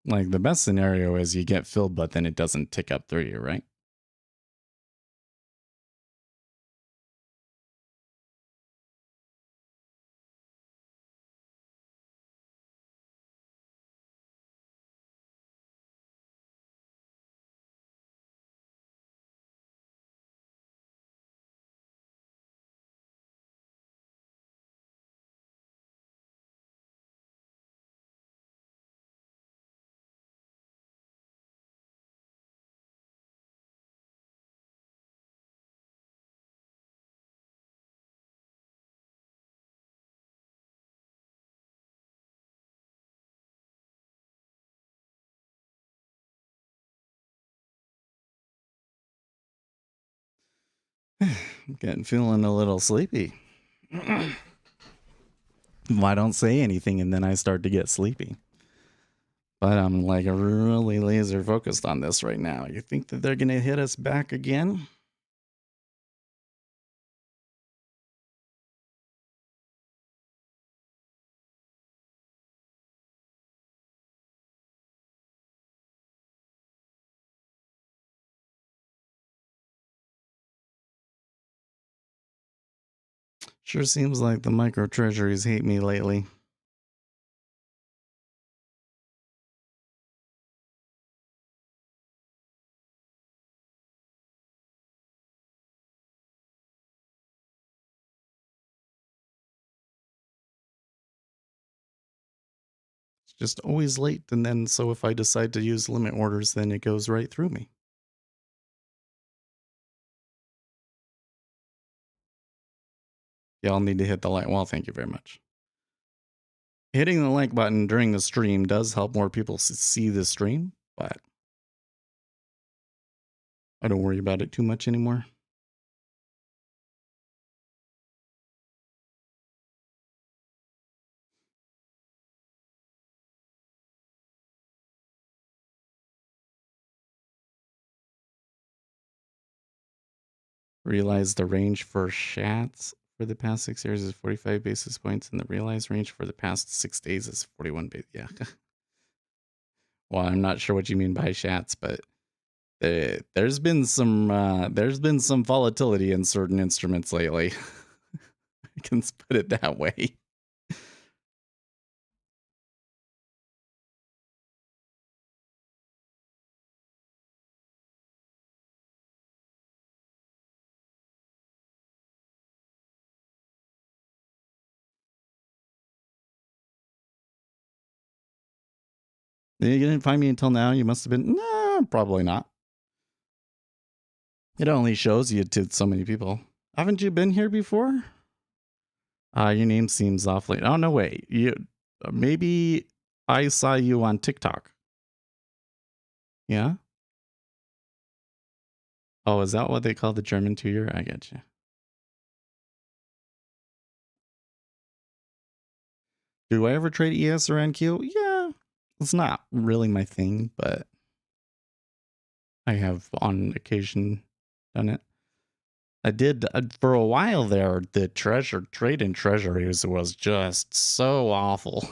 Like, the best scenario is you get filled, but then it doesn't tick up through you, right? I'm feeling a little sleepy. I don't say anything and then I start to get sleepy. But I'm like really laser focused on this right now. You think that they're going to hit us back again? Sure seems like the micro treasuries hate me lately. It's just always late, and then so if I decide to use limit orders, then it goes right through me. Y'all need to hit the like. Well, thank you very much. Hitting the like button during the stream does help more people see the stream, but I don't worry about it too much anymore. Realize the range for shats for the past 6 years is 45 basis points, and the realized range for the past 6 days is 41 basis. Yeah. Well, I'm not sure what you mean by shats, but there's been some volatility in certain instruments lately. I can put it that way. You didn't find me until now. You must have been. Nah, probably not. It only shows you to so many people. Haven't you been here before? Your name seems awfully. Oh no, wait. You maybe I saw you on TikTok. Yeah. Oh, is that what they call the German tutor? I get you. Do I ever trade ES or NQ? Yeah, it's not really my thing, but I have on occasion done it. I did for a while there. The trade in treasuries was just so awful.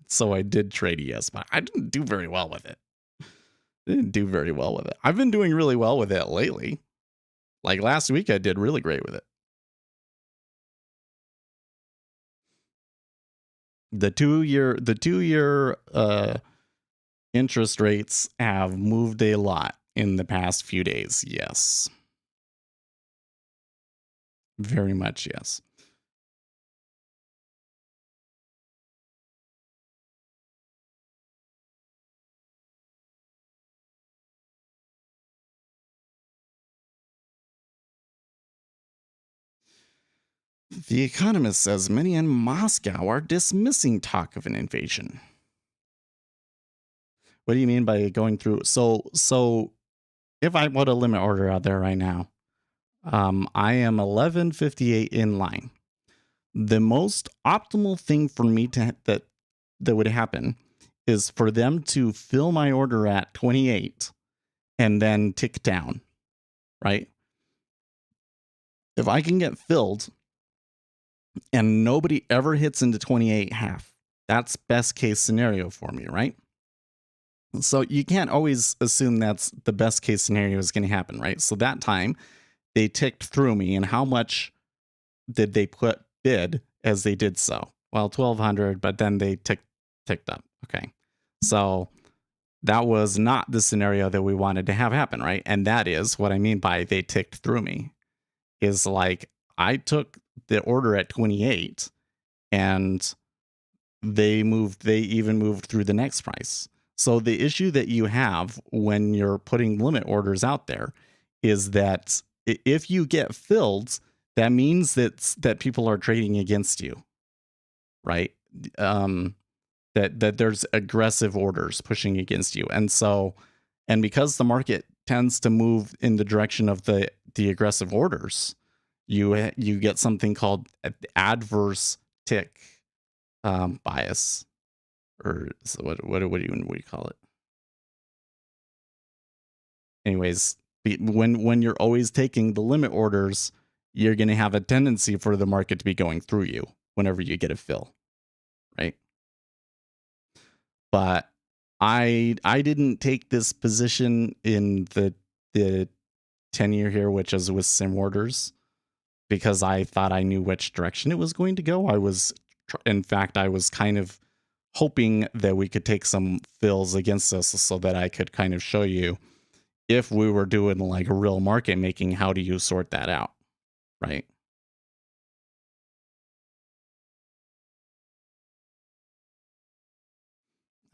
So I did trade ES, but I didn't do very well with it. I've been doing really well with it lately. Like last week, I did really great with it. The 2-year interest rates have moved a lot in the past few days. Yes. Very much, yes. The Economist says many in Moscow are dismissing talk of an invasion. What do you mean by going through? So if I put a limit order out there right now, I am 1158 in line. The most optimal thing for me that would happen is for them to fill my order at 28 and then tick down, right? If I can get filled and nobody ever hits into 28.5. That's best case scenario for me, right? So you can't always assume that's the best case scenario is going to happen, right? So that time they ticked through me, and how much did they put bid as they did so? Well, 1,200, but then they ticked up. Okay. So that was not the scenario that we wanted to have happen, right? And that is what I mean by they ticked through me, is like I took the order at 28 and they even moved through the next price. So the issue that you have when you're putting limit orders out there is that if you get filled, that means that people are trading against you, right? That there's aggressive orders pushing against you, and because the market tends to move in the direction of the aggressive orders, you get something called adverse tick bias, or what do you call it? Anyways, when you're always taking the limit orders, you're going to have a tendency for the market to be going through you whenever you get a fill, right? But I didn't take this position in the 10-year here, which is with sim orders, because I thought I knew which direction it was going to go. In fact, I was kind of hoping that we could take some fills against us so that I could kind of show you, if we were doing like real market making, how do you sort that out, right?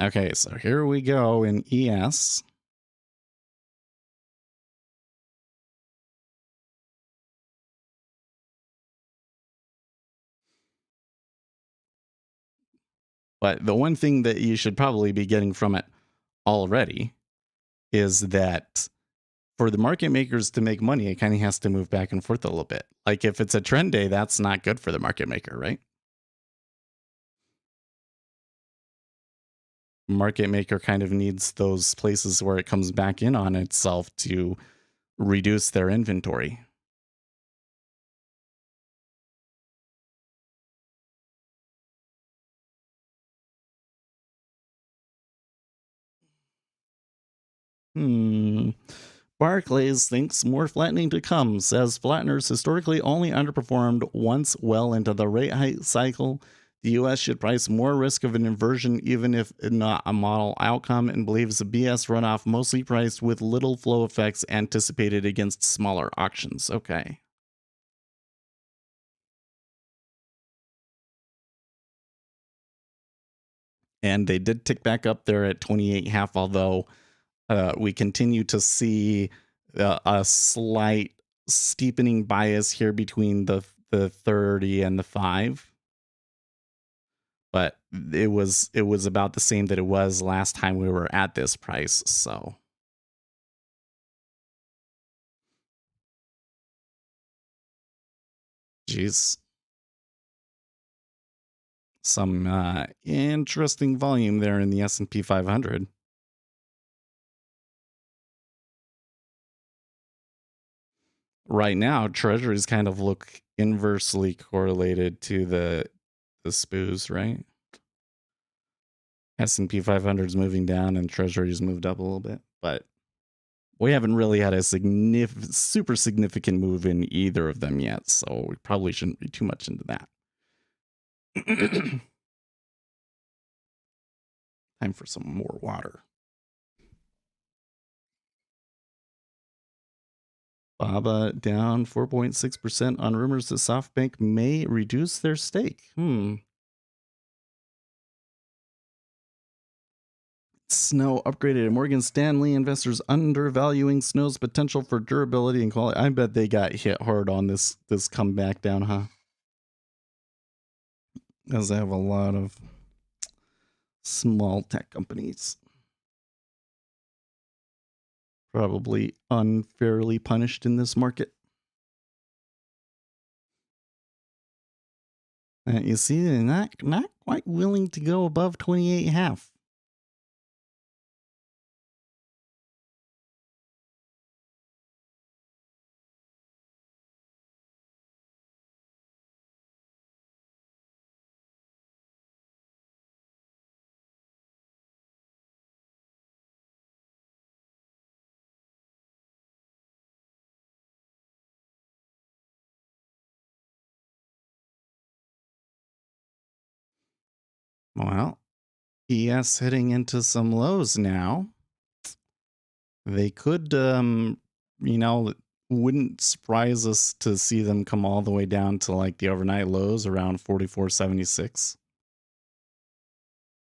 Okay, so here we go in ES. But the one thing that you should probably be getting from it already is that for the market makers to make money, it kind of has to move back and forth a little bit. Like if it's a trend day, that's not good for the market maker, right? Market maker kind of needs those places where it comes back in on itself to reduce their inventory. Barclays thinks more flattening to come, says flatteners historically only underperformed once well into the rate hike cycle. The U.S. should price more risk of an inversion, even if not a model outcome, and believes the BS runoff mostly priced with little flow effects anticipated against smaller auctions. Okay. And they did tick back up there at 28.5, although we continue to see a slight steepening bias here between the 30 and the 5. But it was about the same that it was last time we were at this price. So geez, some interesting volume there in the S&P 500. Right now, treasuries kind of look inversely correlated to the SPOOs, right? S&P 500 is moving down and treasuries moved up a little bit, but we haven't really had a super significant move in either of them yet, so we probably shouldn't read too much into that. Time for some more water. BABA down 4.6% on rumors that SoftBank may reduce their stake. Snow upgraded at Morgan Stanley. Investors undervaluing Snow's potential for durability and quality. I bet they got hit hard on this comeback down, huh? As I have a lot of small tech companies probably unfairly punished in this market. You see, they're not quite willing to go above 28.5. Well, ES hitting into some lows now. They could, you know, wouldn't surprise us to see them come all the way down to like the overnight lows around 44.76.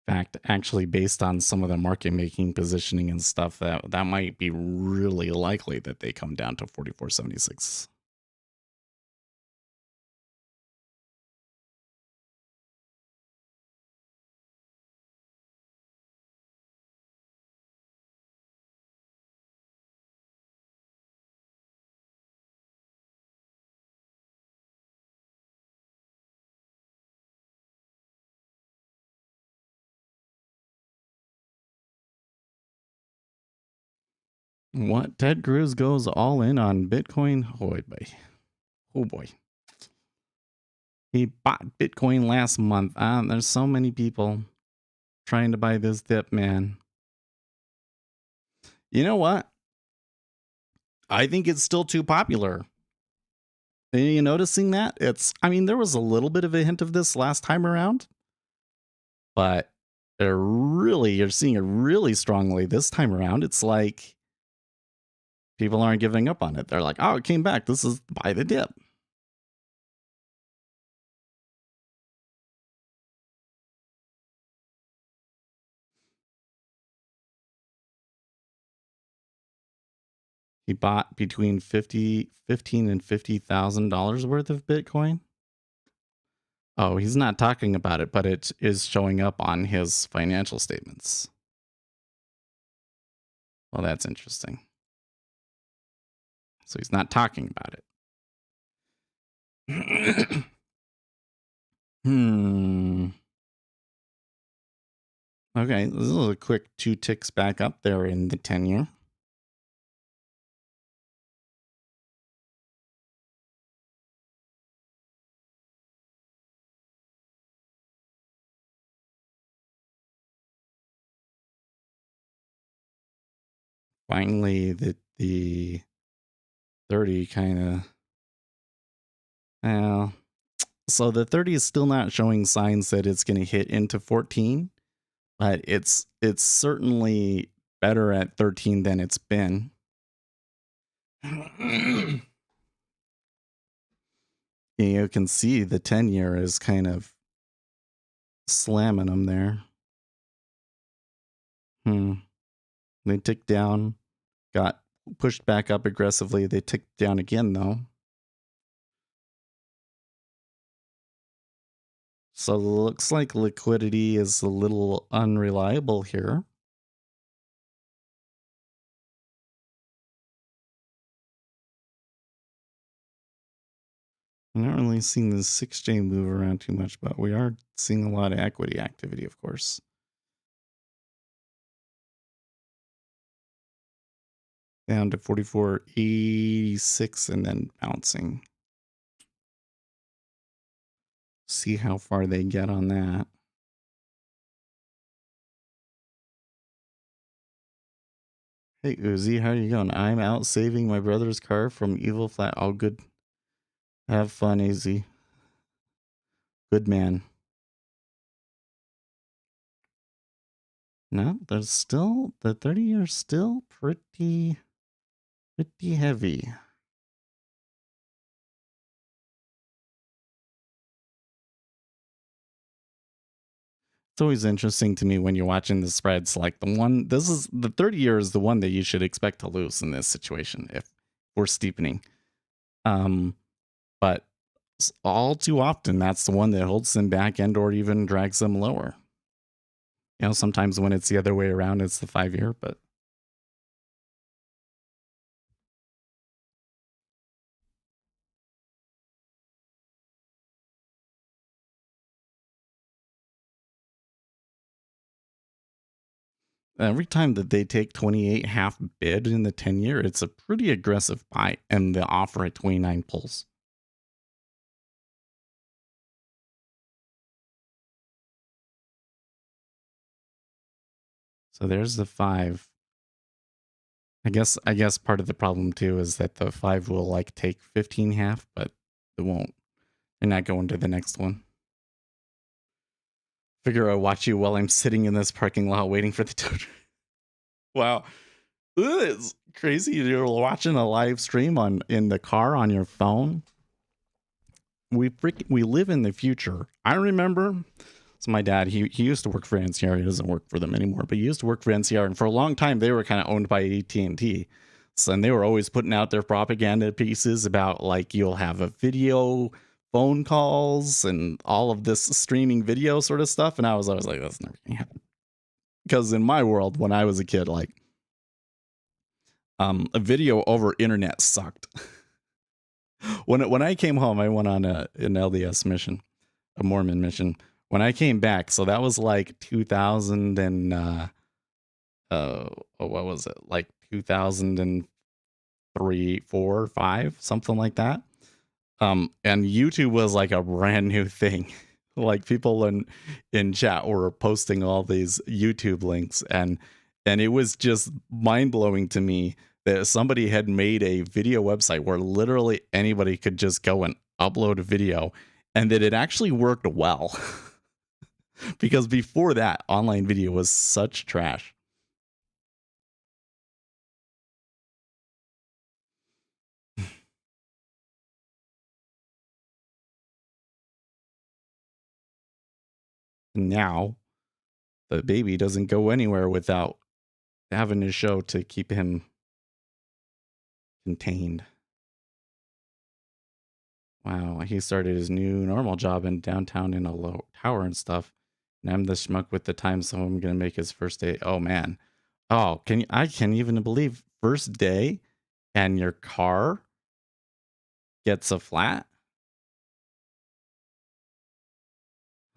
In fact, actually, based on some of the market making positioning and stuff, that might be really likely that they come down to 44.76. What? Ted Cruz goes all in on Bitcoin? Oh boy. Oh boy. He bought Bitcoin last month. There's so many people trying to buy this dip, man. You know what? I think it's still too popular. Are you noticing that? I mean, there was a little bit of a hint of this last time around, but you're seeing it really strongly this time around. It's like people aren't giving up on it. They're like, oh, it came back. This is buy the dip. He bought between $15 and $50,000 worth of Bitcoin. Oh, he's not talking about it, but it is showing up on his financial statements. Well, that's interesting. So he's not talking about it. Okay, this is a quick 2 ticks back up there in the 10-year. Finally, the 30 kind of... Well, so the 30 is still not showing signs that it's going to hit into 14, but it's certainly better at 13 than it's been. You can see the 10-year is kind of slamming them there. They ticked down, got pushed back up aggressively. They ticked down again, though. So it looks like liquidity is a little unreliable here. I'm not really seeing the 6J move around too much, but we are seeing a lot of equity activity, of course. Down to 44.86 and then bouncing. See how far they get on that. Hey Uzi, how are you going? I'm out saving my brother's car from evil flat. Oh, good. Have fun, Uzi. Good man. No, there's still the 30-year still pretty heavy. It's always interesting to me when you're watching the spreads. Like the 30-year is the one that you should expect to lose in this situation if we're steepening. But all too often, that's the one that holds them back and or even drags them lower. You know, sometimes when it's the other way around, it's the 5-year, but every time that they take 28 half bid in the 10-year, it's a pretty aggressive buy, and the offer at 29 pulls. So there's the 5. I guess part of the problem too is that the 5 will like take 15 half, but it won't. They're not going to the next one. Figure I'll watch you while I'm sitting in this parking lot waiting for the tow truck. Wow. It's crazy. You're watching a live stream in the car on your phone. We live in the future. I remember. So my dad, he used to work for NCR. He doesn't work for them anymore, but he used to work for NCR, and for a long time they were kind of owned by AT&T. So and they were always putting out their propaganda pieces about like you'll have a video phone calls and all of this streaming video sort of stuff. And I was always like, that's never gonna happen. Because in my world, when I was a kid, like a video over internet sucked. When I came home, I went on an LDS mission, a Mormon mission. When I came back, so that was like 2000 and what was it? Like 2003, 4, 5, something like that. And YouTube was like a brand new thing. Like people in chat were posting all these YouTube links, and it was just mind-blowing to me that somebody had made a video website where literally anybody could just go and upload a video, and that it actually worked well. Because before that, online video was such trash. Now, the baby doesn't go anywhere without having a show to keep him contained. Wow, he started his new normal job in downtown in a low tower and stuff. And I'm the schmuck with the time, so I'm gonna make his first day. Oh man. Oh, I can't even believe first day and your car gets a flat?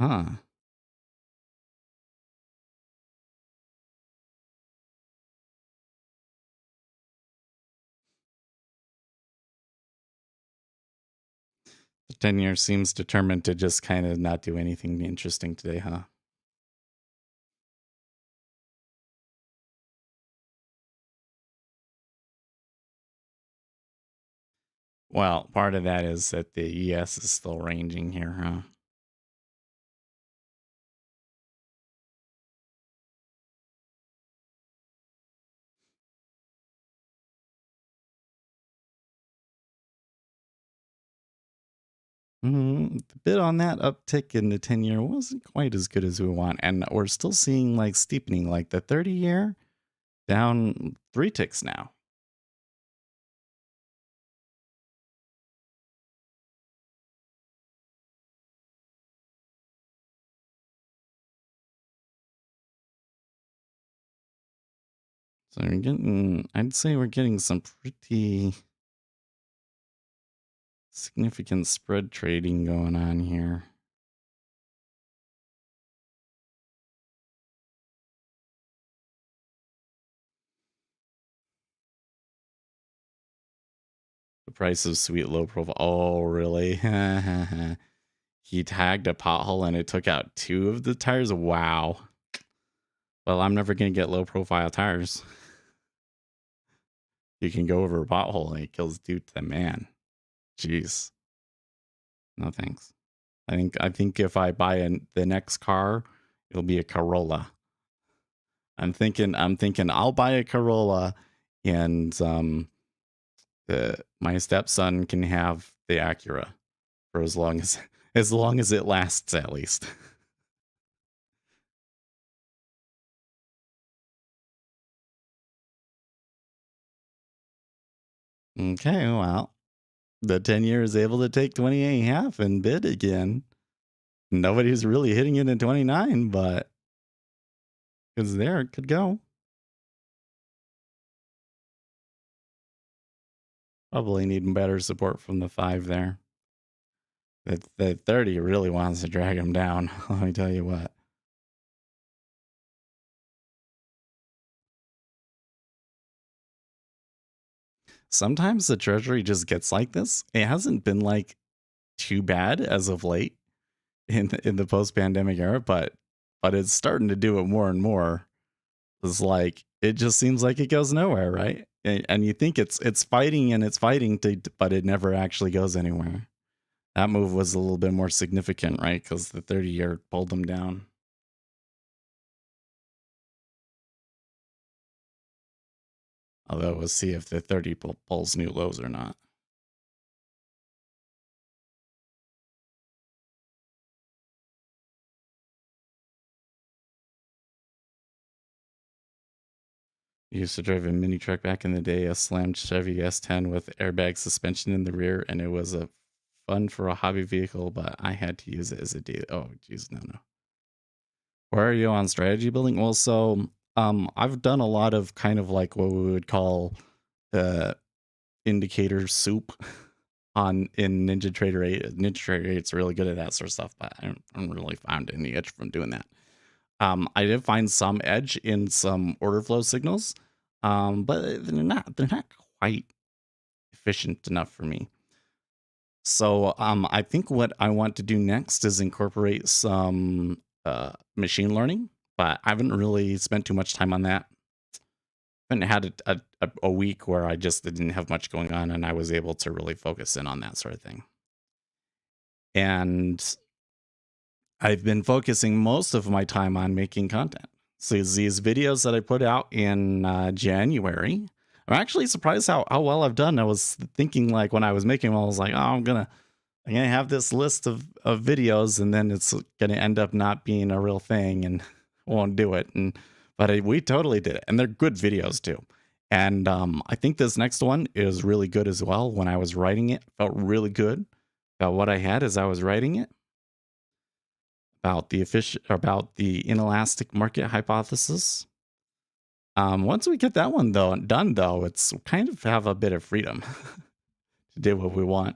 Huh. The 10 years seems determined to just kind of not do anything interesting today, huh? Well, part of that is that the ES is still ranging here, huh? The bid on that uptick in the 10-year wasn't quite as good as we want, and we're still seeing like steepening, like the 30-year down 3 ticks now. So we're getting, I'd say we're getting some pretty significant spread trading going on here. The price of sweet low profile. Oh, really? He tagged a pothole and it took out 2 of the tires. Wow. Well, I'm never going to get low profile tires. You can go over a pothole and it kills dude to the man. Jeez. No thanks. I think if I buy the next car, it'll be a Corolla. I'm thinking I'll buy a Corolla, and my stepson can have the Acura for as long as it lasts, at least. Okay, well, the 10-year is able to take 28.5 and bid again. Nobody's really hitting it in 29, but it's there. It could go. Probably need better support from the 5 there. The 30 really wants to drag him down. Let me tell you what. Sometimes the treasury just gets like this. It hasn't been like too bad as of late in the post-pandemic era, but it's starting to do it more and more. It's like it just seems like it goes nowhere, right? And you think it's fighting and it's fighting but it never actually goes anywhere. That move was a little bit more significant, right? Because the 30-year pulled them down. Although we'll see if the 30 pulls new lows or not. Used to drive a mini truck back in the day, a slammed Chevy S10 with airbag suspension in the rear, and it was a fun for a hobby vehicle, but I had to use it as a daily. Oh, geez, no. Where are you on strategy building? Well, so I've done a lot of kind of like what we would call the indicator soup on in Ninja Trader 8. Ninja Trader 8's really good at that sort of stuff, but I haven't really found any edge from doing that. I did find some edge in some order flow signals, but they're not quite efficient enough for me. So I think what I want to do next is incorporate some machine learning, but I haven't really spent too much time on that. I haven't had a week where I just didn't have much going on and I was able to really focus in on that sort of thing. And I've been focusing most of my time on making content. So these videos that I put out in January, I'm actually surprised how well I've done. I was thinking like when I was making them, I was like, oh, I'm gonna have this list of videos, and then it's gonna end up not being a real thing, and won't do it. But we totally did it, and they're good videos too. And I think this next one is really good as well. When I was writing it, felt really good about what I had as I was writing it. About the inelastic market hypothesis. Once we get that one done, it's kind of have a bit of freedom to do what we want.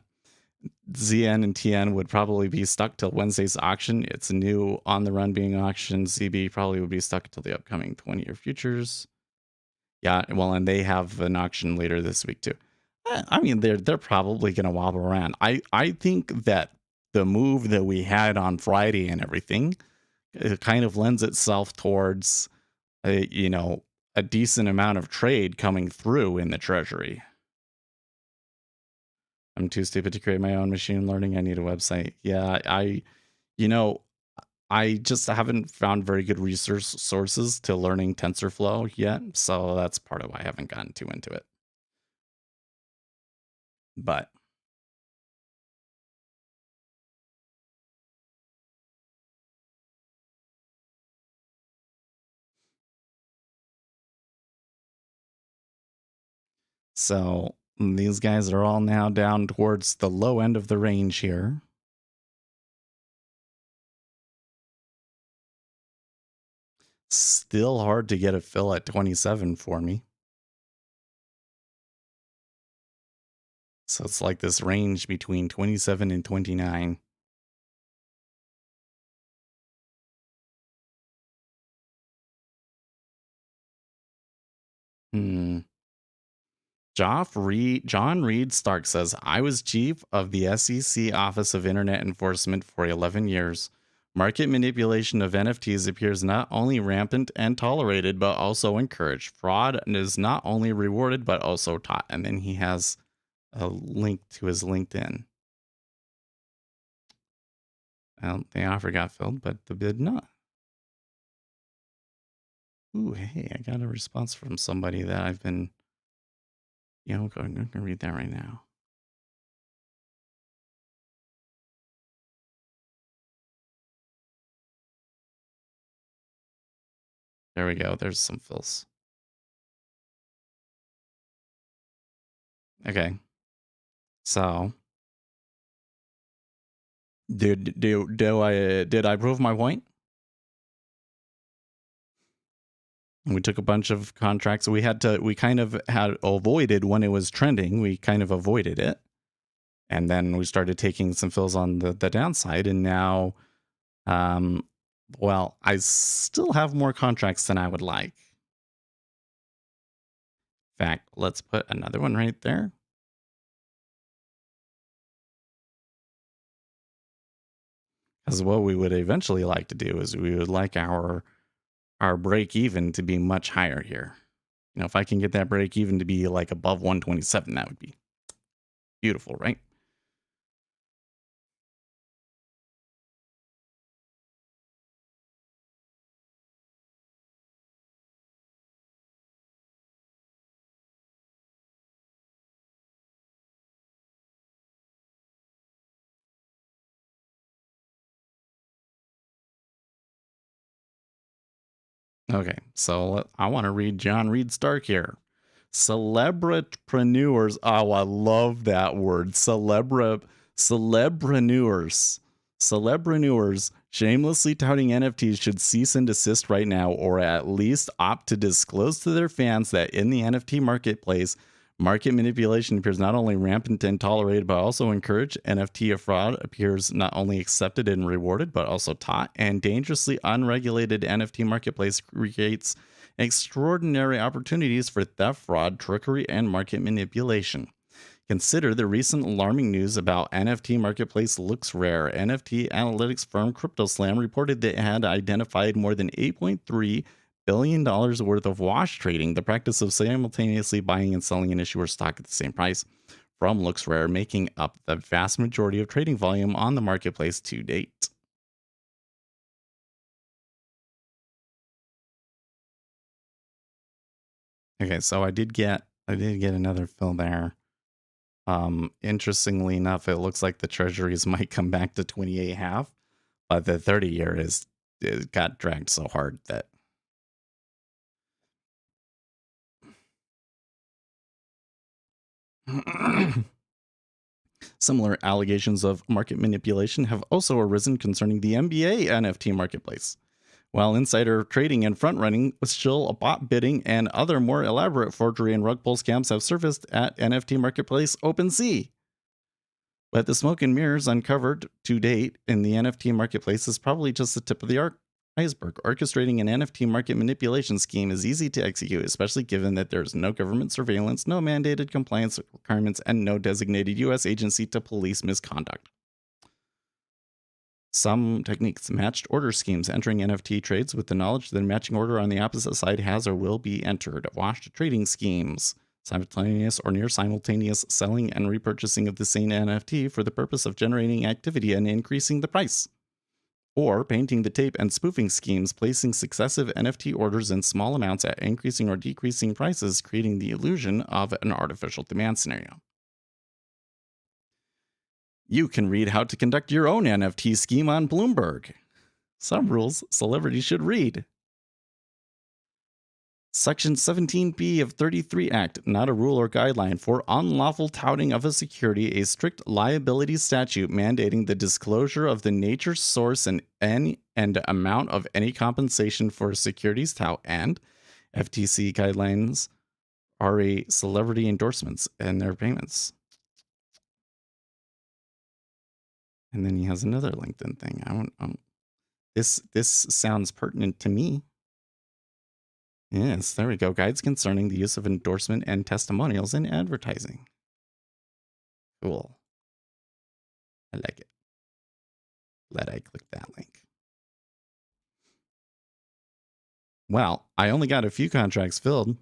ZN and TN would probably be stuck till Wednesday's auction. It's a new on the run being auctioned. ZB probably would be stuck until the upcoming 20-year futures. Yeah, well, and they have an auction later this week too. I mean, they're probably going to wobble around. I think that the move that we had on Friday and everything, it kind of lends itself towards a decent amount of trade coming through in the treasury. I'm too stupid to create my own machine learning. I need a website. Yeah, I just haven't found very good research sources to learning TensorFlow yet, so that's part of why I haven't gotten too into it. But so these guys are all now down towards the low end of the range here. Still hard to get a fill at 27 for me. So it's like this range between 27 and 29. John Reed Stark says, I was chief of the SEC Office of Internet Enforcement for 11 years. Market manipulation of NFTs appears not only rampant and tolerated, but also encouraged. Fraud is not only rewarded, but also taught. And then he has a link to his LinkedIn. Well, the offer got filled, but the bid not. Ooh, hey, I got a response from somebody that I've been, I'm going to read that right now. There we go. There's some fills. Okay. So, did I prove my point? We took a bunch of contracts. We kind of had avoided when it was trending. We kind of avoided it. And then we started taking some fills on the downside. And now, well, I still have more contracts than I would like. In fact, let's put another one right there. Because what we would eventually like to do is we would like our break even to be much higher here. If I can get that break even to be like above 127, that would be beautiful, right? Okay, so I want to read John Reed Stark here. Celebropreneurs. Oh, I love that word. Celebreneurs. Celebreneurs shamelessly touting NFTs should cease and desist right now, or at least opt to disclose to their fans that in the NFT marketplace, market manipulation appears not only rampant and tolerated, but also encouraged. NFT fraud appears not only accepted and rewarded, but also taught. And dangerously unregulated NFT marketplace creates extraordinary opportunities for theft, fraud, trickery, and market manipulation. Consider the recent alarming news about NFT marketplace Looks Rare. NFT analytics firm CryptoSlam reported that it had identified more than $8.3 billion worth of wash trading, the practice of simultaneously buying and selling an issuer's stock at the same price, from Looks Rare, making up the vast majority of trading volume on the marketplace to date. Okay, so I did get another fill there. Interestingly enough, it looks like the treasuries might come back to 28.5, but the 30-year it got dragged so hard that similar allegations of market manipulation have also arisen concerning the NBA NFT marketplace. While insider trading and front running with shill bot bidding and other more elaborate forgery and rug pull scams have surfaced at NFT marketplace OpenSea. But the smoke and mirrors uncovered to date in the NFT marketplace is probably just the tip of the iceberg. Orchestrating an NFT market manipulation scheme is easy to execute, especially given that there's no government surveillance, no mandated compliance requirements, and no designated U.S. agency to police misconduct. Some techniques: matched order schemes, entering NFT trades with the knowledge that a matching order on the opposite side has or will be entered. Washed trading schemes: simultaneous or near simultaneous selling and repurchasing of the same NFT for the purpose of generating activity and increasing the price. Or painting the tape and spoofing schemes, placing successive NFT orders in small amounts at increasing or decreasing prices, creating the illusion of an artificial demand scenario. You can read how to conduct your own NFT scheme on Bloomberg. Some rules celebrities should read. Section 17B of 33 Act, not a rule or guideline for unlawful touting of a security, a strict liability statute mandating the disclosure of the nature, source, and amount of any compensation for a securities tout, and FTC guidelines are a celebrity endorsements and their payments. And then he has another LinkedIn thing. This sounds pertinent to me. Yes, there we go. Guides concerning the use of endorsement and testimonials in advertising. Cool. I like it. Glad I clicked that link. Well, I only got a few contracts filled,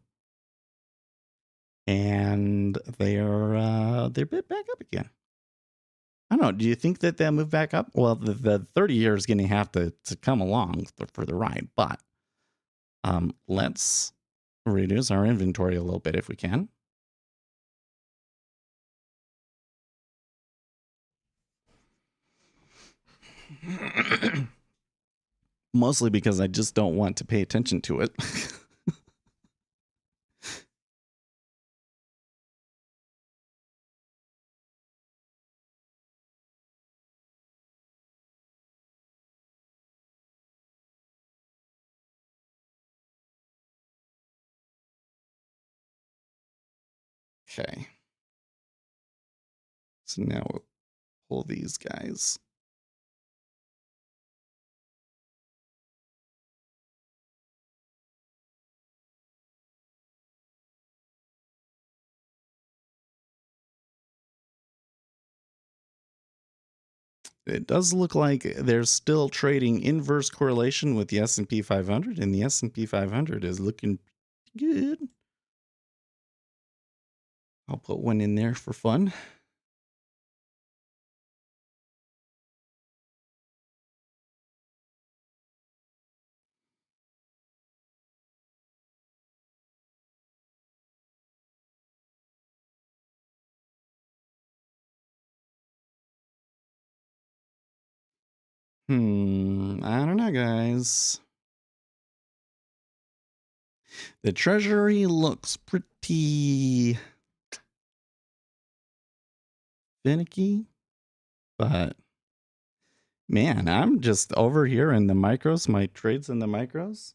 and they're bit back up again. I don't know. Do you think that they'll move back up? Well, the 30 year is going to have to come along for the ride, but let's reduce our inventory a little bit if we can. Mostly because I just don't want to pay attention to it. Okay. So now we'll pull these guys. It does look like there's still trading inverse correlation with the S&P 500, and the S&P 500 is looking good. I'll put one in there for fun. I don't know, guys. The treasury looks pretty finicky, but man, I'm just over here in the micros, my trades in the micros.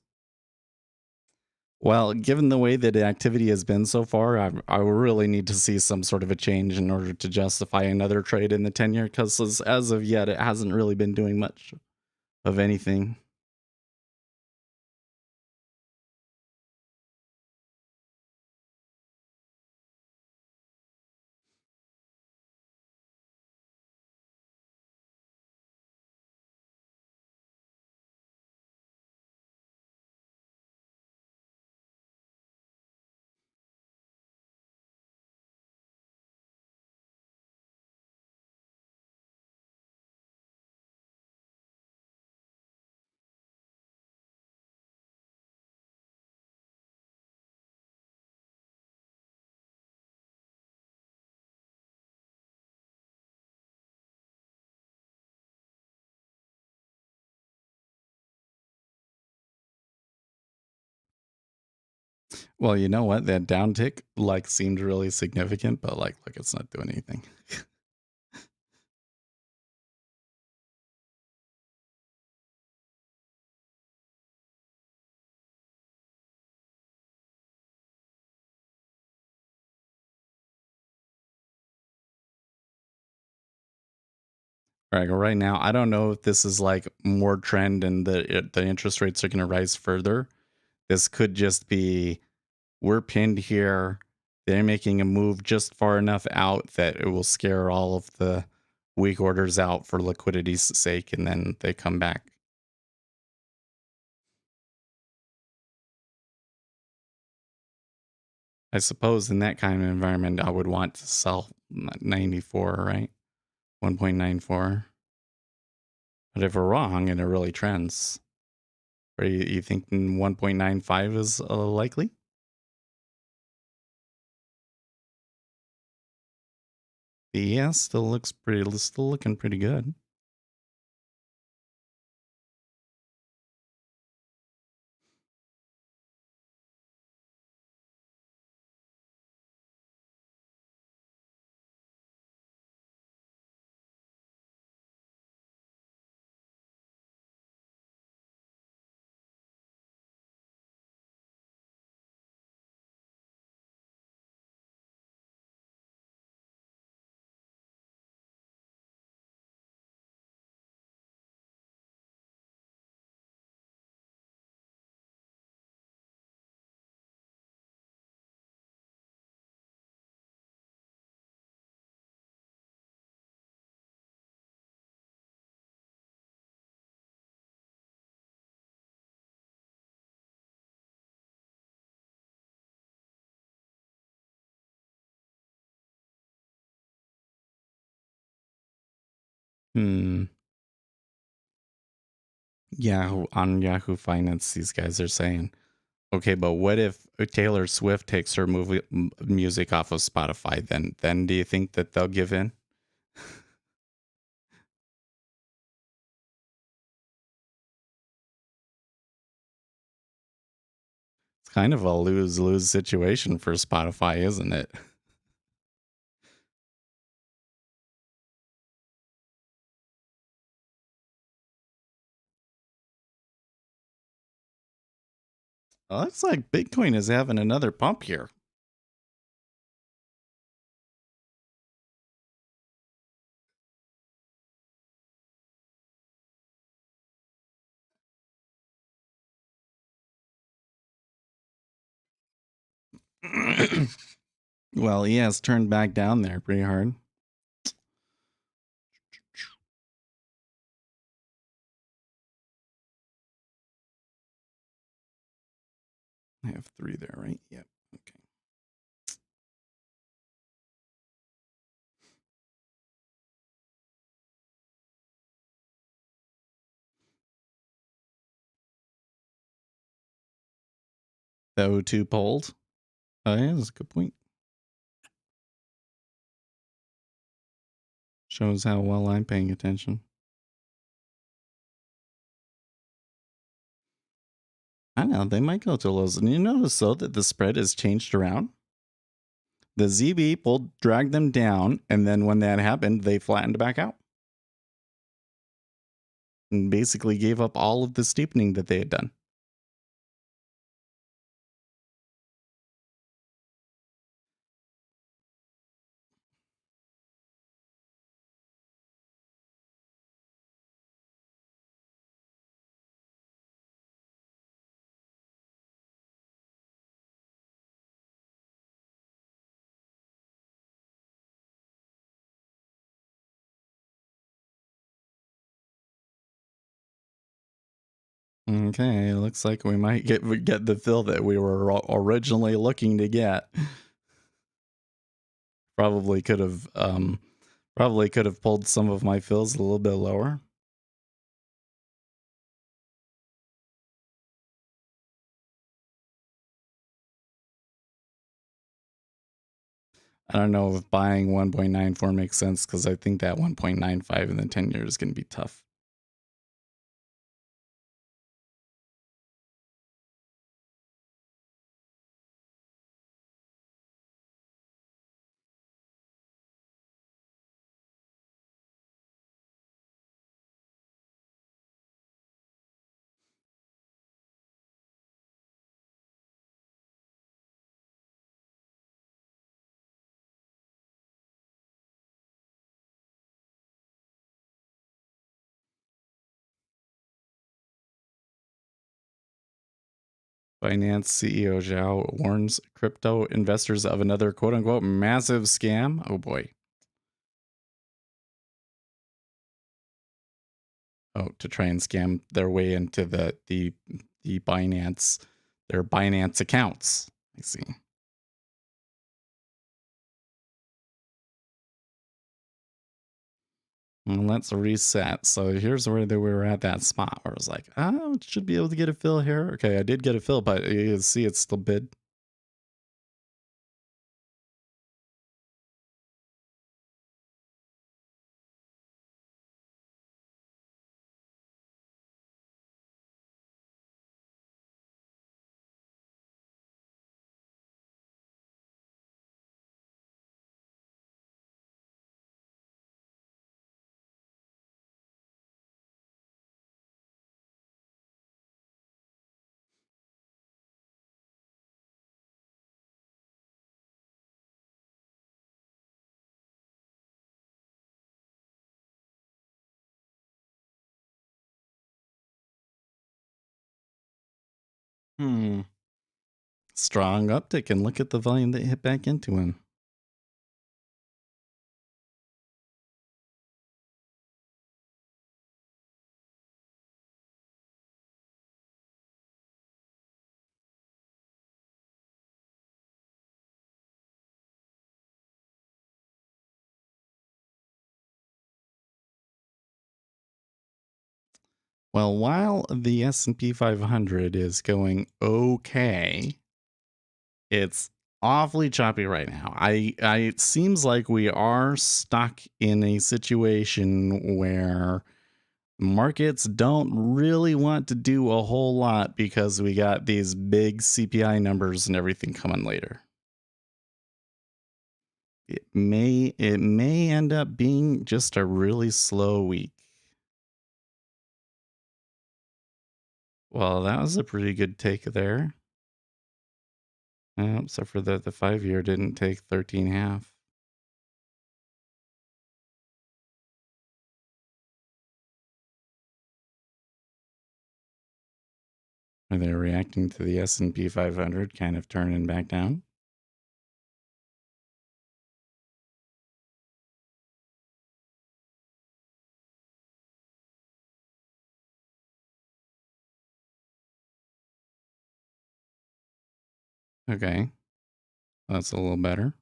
Well, given the way that the activity has been so far, I really need to see some sort of a change in order to justify another trade in the 10-year, because as of yet, it hasn't really been doing much of anything. Well, you know what? That downtick like seemed really significant, but like, look, it's not doing anything. Right now, I don't know if this is like more trend and the interest rates are going to rise further. This could just be we're pinned here. They're making a move just far enough out that it will scare all of the weak orders out for liquidity's sake, and then they come back. I suppose in that kind of environment, I would want to sell 94, right? 1.94. But if we're wrong and it really trends, or you think 1.95 is likely? Yeah, still looking pretty good. Hmm. Yahoo on Yahoo Finance, these guys are saying, okay, but what if Taylor Swift takes her music off of Spotify? Then do you think that they'll give in? It's kind of a lose-lose situation for Spotify, isn't it? Well, looks like Bitcoin is having another pump here. Well, he has turned back down there pretty hard. I have 3 there, right? Yep. Okay. The O2 pulled. Oh, yeah, that's a good point. Shows how well I'm paying attention. I don't know, they might go to lows. And you notice though that the spread has changed around. The ZB pulled, dragged them down, and then when that happened, they flattened back out and basically gave up all of the steepening that they had done. Okay, looks like we might get the fill that we were originally looking to get. Probably could have pulled some of my fills a little bit lower. I don't know if buying 1.94 makes sense because I think that 1.95 in the 10 years is going to be tough. Binance CEO Zhao warns crypto investors of another quote unquote massive scam. Oh boy. Oh, to try and scam their way into the Binance, their Binance accounts. I see. And let's reset. So here's where we were at that spot where I was like, oh, should be able to get a fill here. Okay, I did get a fill, but you can see it's still bid. Strong uptick, and look at the volume that hit back into him. Well, while the S&P 500 is going okay, it's awfully choppy right now. It seems like we are stuck in a situation where markets don't really want to do a whole lot because we got these big CPI numbers and everything coming later. It may end up being just a really slow week. Well, that was a pretty good take there. Except for the 5-year didn't take 13.5. Are they reacting to the S&P 500 kind of turning back down? Okay, that's a little better.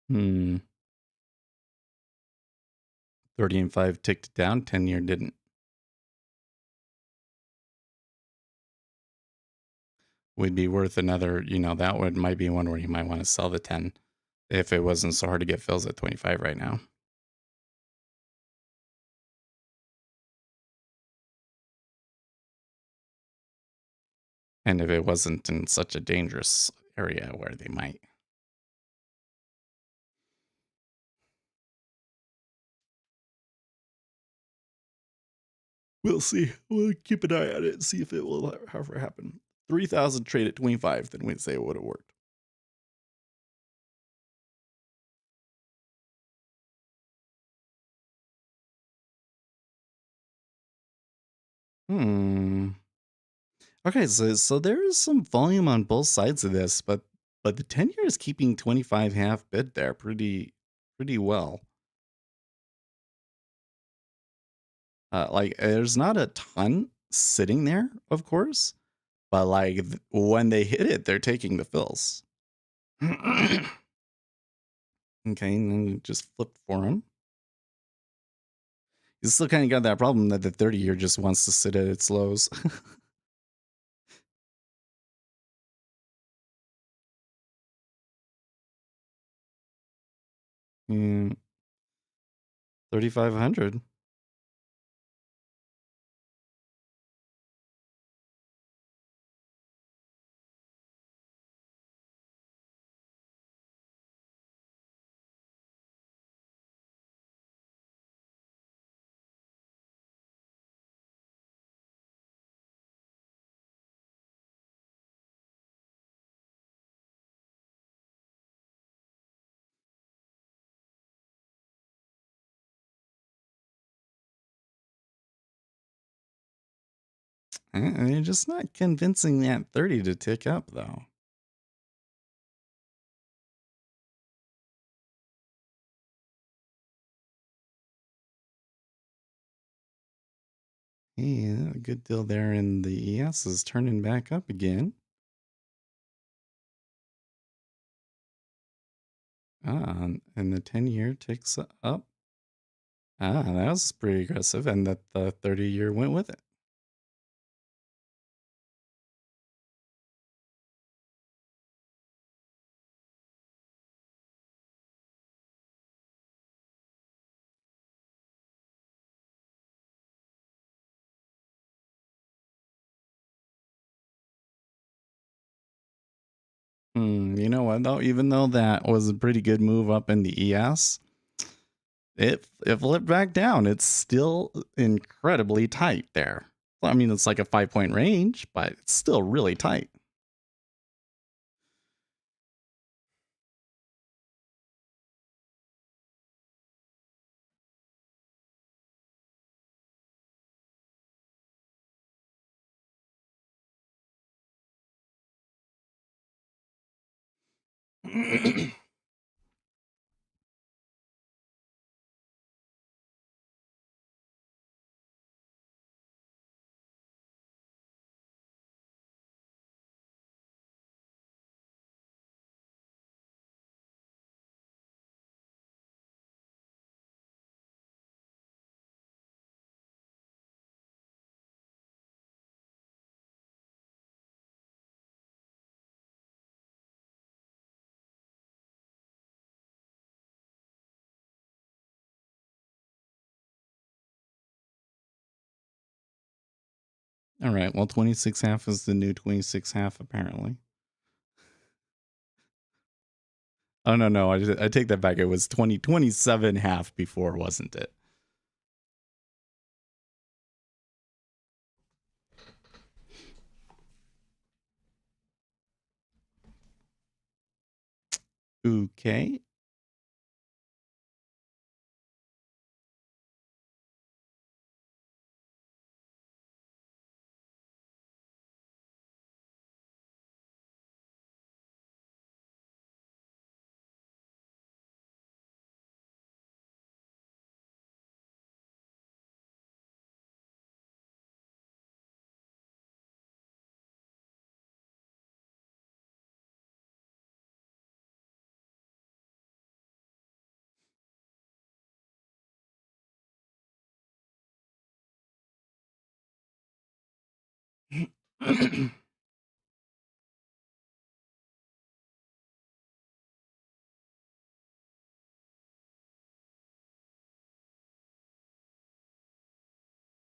Hmm. 30 and 5 ticked down, 10-year didn't. would be worth another, that would might be one where you might want to sell the 10 if it wasn't so hard to get fills at 25 right now. And if it wasn't in such a dangerous area where they might. We'll see. We'll keep an eye on it and see if it will ever happen. 3,000 trade at 25, then we'd say it would have worked. Okay, so there is some volume on both sides of this, but the 10-year is keeping 25 half bid there pretty well. Like there's not a ton sitting there, of course, but like when they hit it, they're taking the fills. Okay, and then just flipped for him. You still kind of got that problem that the 30-year just wants to sit at its lows. Yeah, 3,500. You're just not convincing that 30 to tick up, though. Yeah, a good deal there, and the ES is turning back up again. And the 10-year ticks up. That was pretty aggressive, and that the 30-year went with it. You know what though? Even though that was a pretty good move up in the ES, it flipped back down. It's still incredibly tight there. Well, I mean, it's like a 5-point range, but it's still really tight. All right. Well, 26 half is the new 26 half, apparently. Oh, no. I take that back. It was 27 half before, wasn't it? Okay.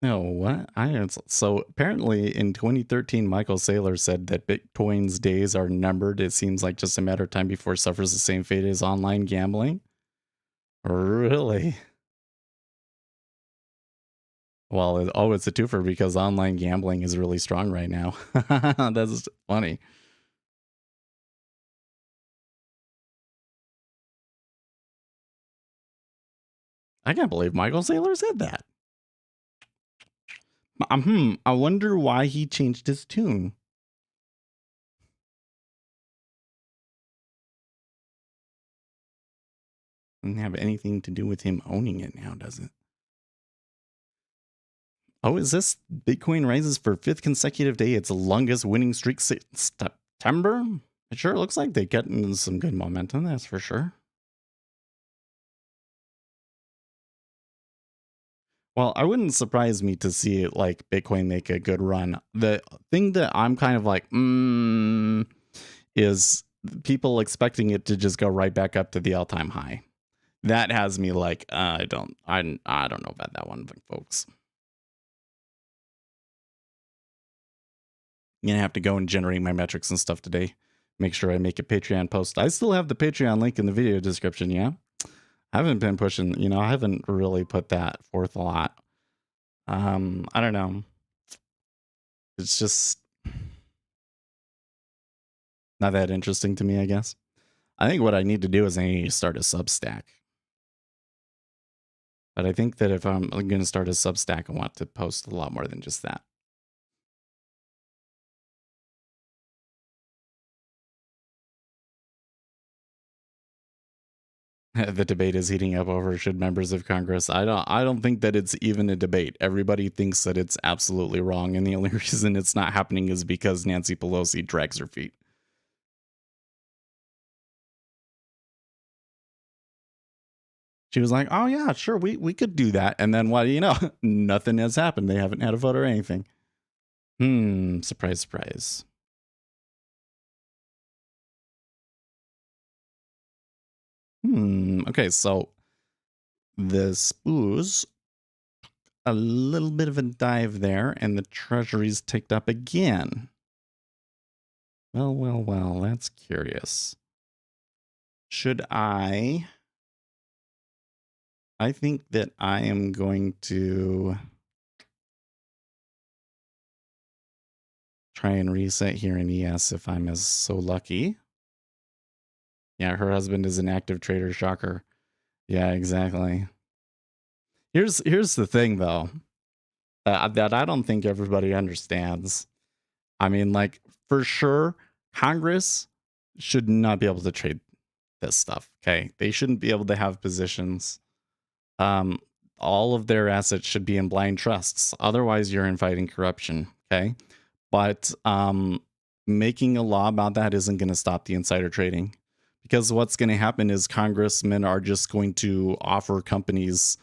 No, what? So apparently in 2013, Michael Saylor said that Bitcoin's days are numbered. It seems like just a matter of time before it suffers the same fate as online gambling. Really? Well, it's a twofer because online gambling is really strong right now. That's funny. I can't believe Michael Saylor said that. I wonder why he changed his tune. Doesn't have anything to do with him owning it now, does it? Oh, is this Bitcoin rises for fifth consecutive day? Its longest winning streak since September? It sure looks like they get into some good momentum, that's for sure. Well, I wouldn't surprise me to see it like Bitcoin make a good run. The thing that I'm kind of like, is people expecting it to just go right back up to the all-time high. That has me like, I don't know about that one, folks. I'm gonna have to go and generate my metrics and stuff today. Make sure I make a Patreon post. I still have the Patreon link in the video description. Yeah, I haven't been pushing. I haven't really put that forth a lot. I don't know. It's just not that interesting to me, I guess. I think what I need to do is I need to start a Substack. But I think that if I'm going to start a Substack, I want to post a lot more than just that. The debate is heating up over should members of Congress. I don't think that it's even a debate. Everybody thinks that it's absolutely wrong, and the only reason it's not happening is because Nancy Pelosi drags her feet. She was like, "Oh yeah, sure, we could do that," and then what do you know? Nothing has happened. They haven't had a vote or anything. Surprise, surprise. Okay, so the SPOOs, a little bit of a dive there, and the treasuries ticked up again. Well, that's curious. Should I think that I am going to try and reset here in ES if I'm so lucky. Yeah, her husband is an active trader, shocker. Yeah, exactly. Here's the thing though, that I don't think everybody understands. I mean, like, for sure, Congress should not be able to trade this stuff. Okay, they shouldn't be able to have positions. All of their assets should be in blind trusts. Otherwise, you're inviting corruption. Okay, but making a law about that isn't going to stop the insider trading, because what's going to happen is congressmen are just going to offer companies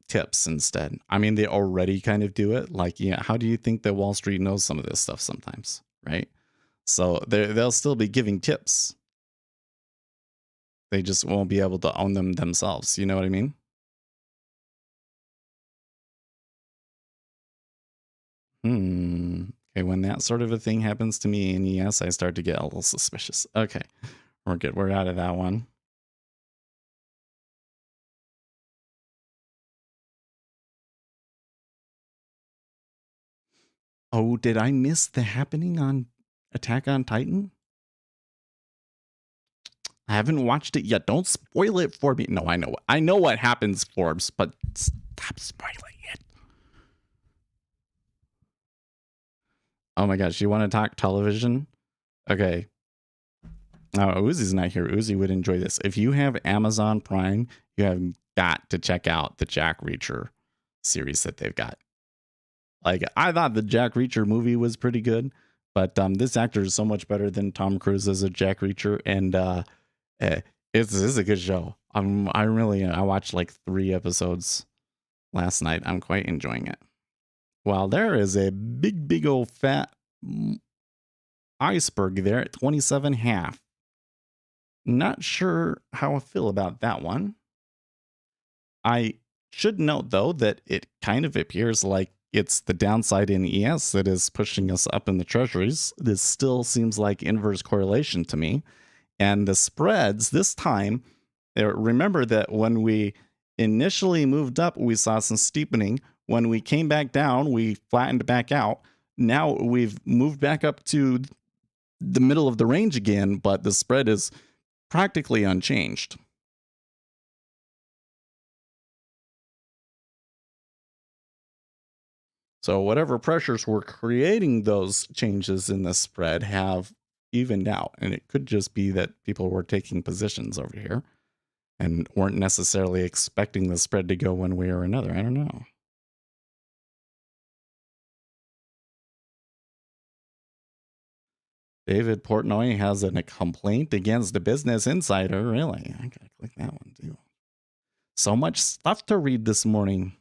tips instead. I mean, they already kind of do it. Like, how do you think that Wall Street knows some of this stuff sometimes, right? So they'll still be giving tips. They just won't be able to own them themselves. You know what I mean? Okay, when that sort of a thing happens to me in ES, I start to get a little suspicious. Okay, we're good. We're out of that one. Oh, did I miss the happening on Attack on Titan? I haven't watched it yet. Don't spoil it for me. No, I know what happens, Forbes, but stop spoiling it. Oh my gosh, you want to talk television? Okay. Oh, Uzi's not here. Uzi would enjoy this. If you have Amazon Prime, you have got to check out the Jack Reacher series that they've got. Like, I thought the Jack Reacher movie was pretty good, but this actor is so much better than Tom Cruise as a Jack Reacher, and it's a good show. I watched like 3 episodes last night. I'm quite enjoying it. Well, there is a big old fat iceberg there at 27.5. Not sure how I feel about that one. I should note, though, that it kind of appears like it's the downside in ES that is pushing us up in the treasuries. This still seems like inverse correlation to me. And the spreads this time, remember that when we initially moved up, we saw some steepening. When we came back down, we flattened back out. Now we've moved back up to the middle of the range again, but the spread is practically unchanged. So whatever pressures were creating those changes in the spread have evened out. And it could just be that people were taking positions over here and weren't necessarily expecting the spread to go one way or another. I don't know. David Portnoy has a complaint against the Business Insider. Really? I gotta click that one too. So much stuff to read this morning.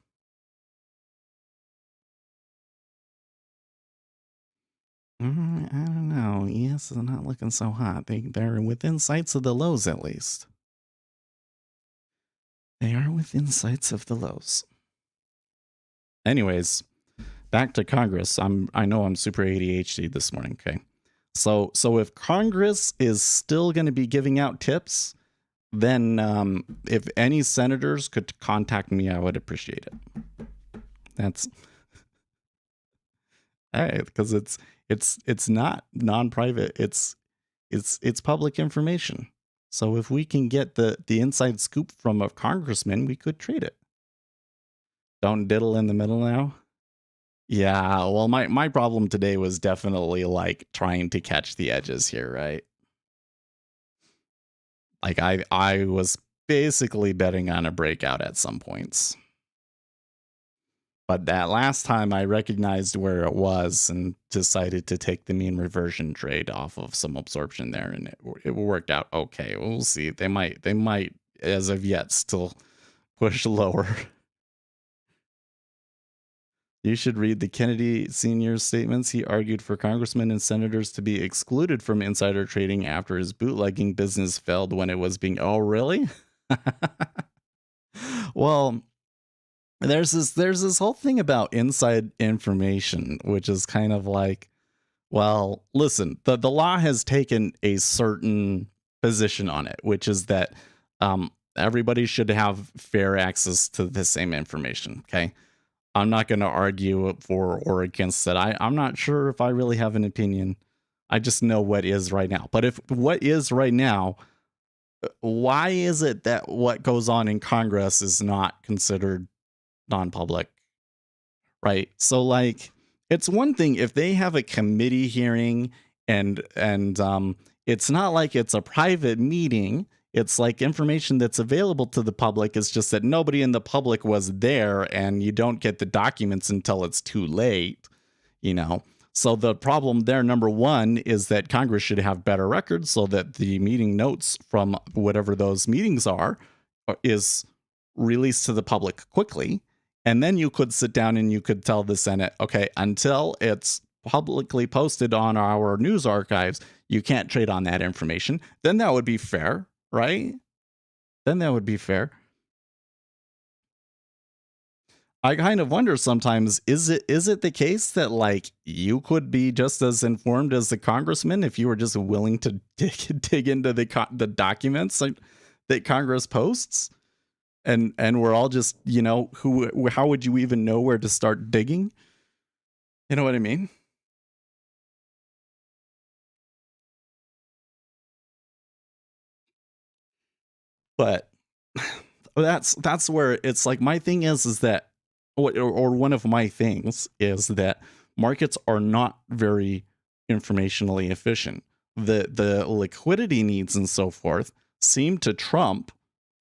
I don't know. ES is not looking so hot. They're within sights of the lows, at least. They are within sights of the lows. Anyways, back to Congress. I know I'm super ADHD this morning. Okay, so if Congress is still going to be giving out tips, then if any senators could contact me, I would appreciate it. That's because it's not non-private. It's public information. So if we can get the inside scoop from a congressman, we could trade it. Don't diddle in the middle now. Yeah, well, my problem today was definitely like trying to catch the edges here, right? Like I was basically betting on a breakout at some points. But that last time I recognized where it was and decided to take the mean reversion trade off of some absorption there, and it worked out okay. We'll see. They might as of yet still push lower. You should read the Kennedy Sr.'s statements. He argued for congressmen and senators to be excluded from insider trading after his bootlegging business failed when it was being... Oh, really? Well, there's this whole thing about inside information, which is kind of like, well, listen, the law has taken a certain position on it, which is that everybody should have fair access to the same information. Okay. I'm not going to argue for or against it. I'm not sure if I really have an opinion. I just know what is right now. But if what is right now, why is it that what goes on in Congress is not considered non-public? Right? So like, it's one thing if they have a committee hearing and it's not like it's a private meeting. It's like information that's available to the public. It's just that nobody in the public was there and you don't get the documents until it's too late, you know? So the problem there, number one, is that Congress should have better records so that the meeting notes from whatever those meetings are is released to the public quickly. And then you could sit down and you could tell the Senate, okay, until it's publicly posted on our news archives, you can't trade on that information. Then that would be fair. Right? Then that would be fair. I kind of wonder sometimes, is it the case that like you could be just as informed as the congressman if you were just willing to dig into the documents that Congress posts? And we're all just, you know, how would you even know where to start digging? You know what I mean? But that's where it's like my thing is that, or one of my things is that markets are not very informationally efficient. The liquidity needs and so forth seem to trump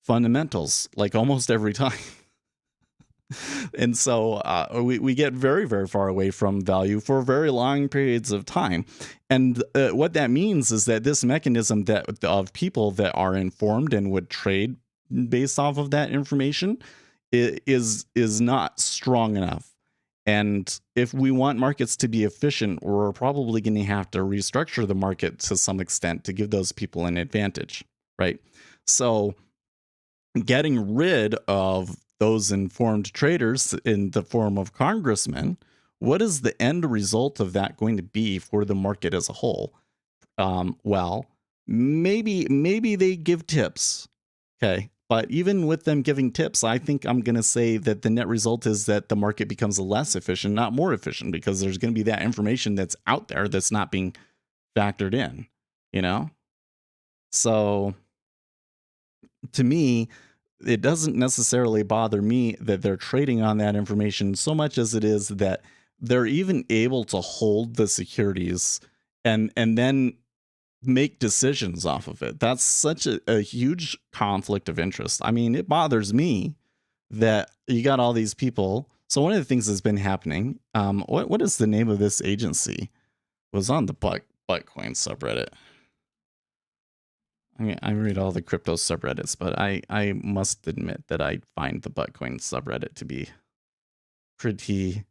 fundamentals like almost every time. And so we get very, very far away from value for very long periods of time. And what that means is that this mechanism of people that are informed and would trade based off of that information is not strong enough. And if we want markets to be efficient, we're probably going to have to restructure the market to some extent to give those people an advantage, right? So getting rid of those informed traders in the form of congressmen, what is the end result of that going to be for the market as a whole? Well, maybe they give tips. Okay. But even with them giving tips, I think I'm going to say that the net result is that the market becomes less efficient, not more efficient, because there's going to be that information that's out there that's not being factored in, you know? So to me, it doesn't necessarily bother me that they're trading on that information so much as it is that they're even able to hold the securities and then make decisions off of it. That's such a huge conflict of interest. I mean, it bothers me that you got all these people. So one of the things that's been happening, what is the name of this agency? It was on the Bitcoin subreddit. I mean, I read all the crypto subreddits, but I must admit that I find the Bitcoin subreddit to be pretty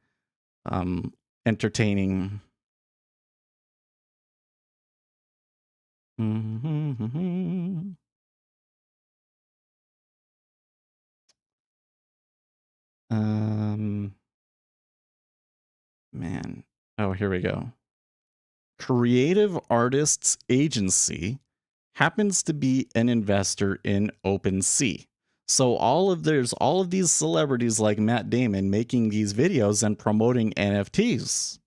entertaining. Man. Oh, here we go. Creative Artists Agency happens to be an investor in OpenSea. So there's all of these celebrities like Matt Damon making these videos and promoting NFTs.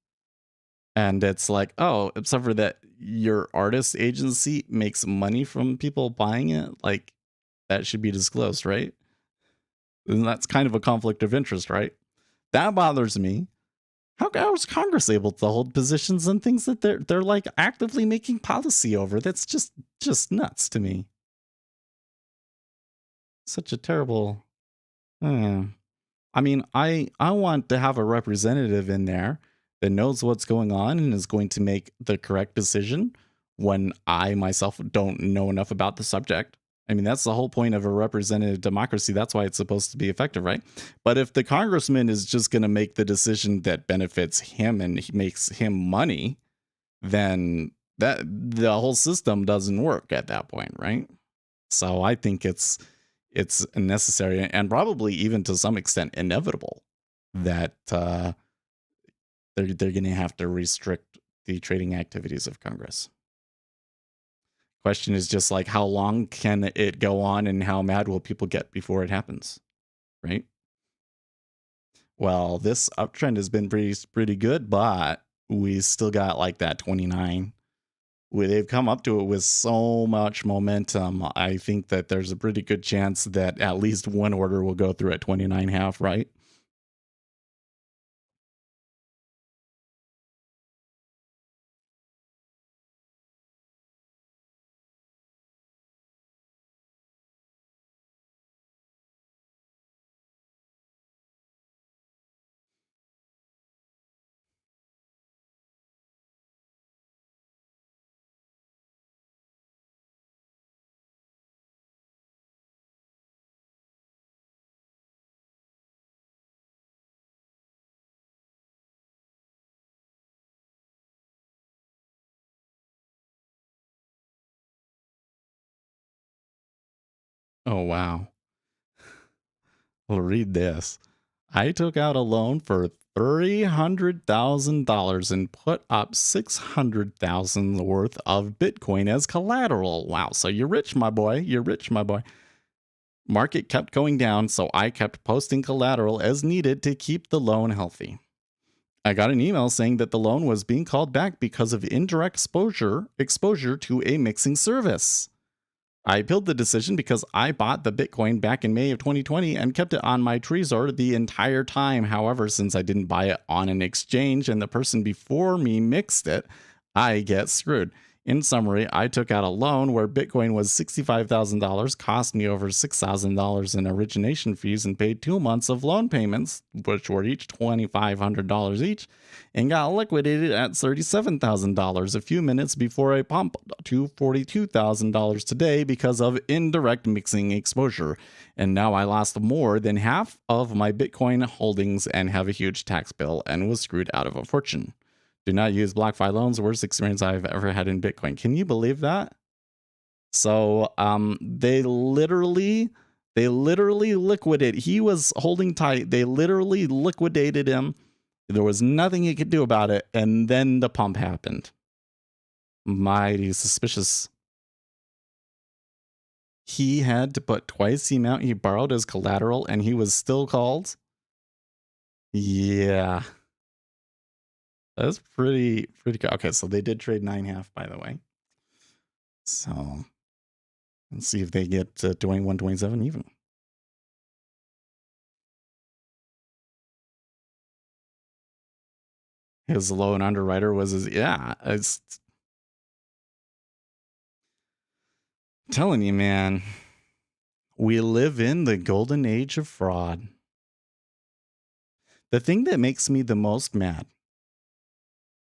And it's like, oh, except for that your artist agency makes money from people buying it, like that should be disclosed, right? And that's kind of a conflict of interest, right? That bothers me. How is Congress able to hold positions on things that they're like actively making policy over? That's just nuts to me. Such a terrible. I mean, I want to have a representative in there that knows what's going on and is going to make the correct decision when I myself don't know enough about the subject. I mean, that's the whole point of a representative democracy. That's why it's supposed to be effective, right? But if the congressman is just going to make the decision that benefits him and he makes him money, then that the whole system doesn't work at that point, right? So I think it's necessary and probably even to some extent inevitable that they're going to have to restrict the trading activities of Congress. Question is just like, how long can it go on and how mad will people get before it happens, right? Well, this uptrend has been pretty good, but we still got like that 29. They've come up to it with so much momentum. I think that there's a pretty good chance that at least one order will go through at 29.5, right? Oh, wow. Well, read this. I took out a loan for $300,000 and put up $600,000 worth of Bitcoin as collateral. Wow. So you're rich, my boy. You're rich, my boy. Market kept going down, so I kept posting collateral as needed to keep the loan healthy. I got an email saying that the loan was being called back because of indirect exposure to a mixing service. I appealed the decision because I bought the Bitcoin back in May of 2020 and kept it on my Trezor the entire time. However, since I didn't buy it on an exchange and the person before me mixed it, I get screwed. In summary, I took out a loan where Bitcoin was $65,000, cost me over $6,000 in origination fees, and paid 2 months of loan payments, which were each $2,500 each, and got liquidated at $37,000 a few minutes before I pumped to $42,000 today because of indirect mixing exposure. And now I lost more than half of my Bitcoin holdings and have a huge tax bill and was screwed out of a fortune. Do not use BlockFi loans. Worst experience I've ever had in Bitcoin. Can you believe that? So they literally They literally liquidated. He was holding tight. They literally liquidated him. There was nothing he could do about it. And then the pump happened. Mighty suspicious. He had to put twice the amount he borrowed as collateral, and he was still called. Yeah. That's pretty good. Okay, so they did trade 9.5, by the way. So let's see if they get 21-27 even. His loan underwriter was his, yeah. It's I'm telling you, man. We live in the golden age of fraud. The thing that makes me the most mad,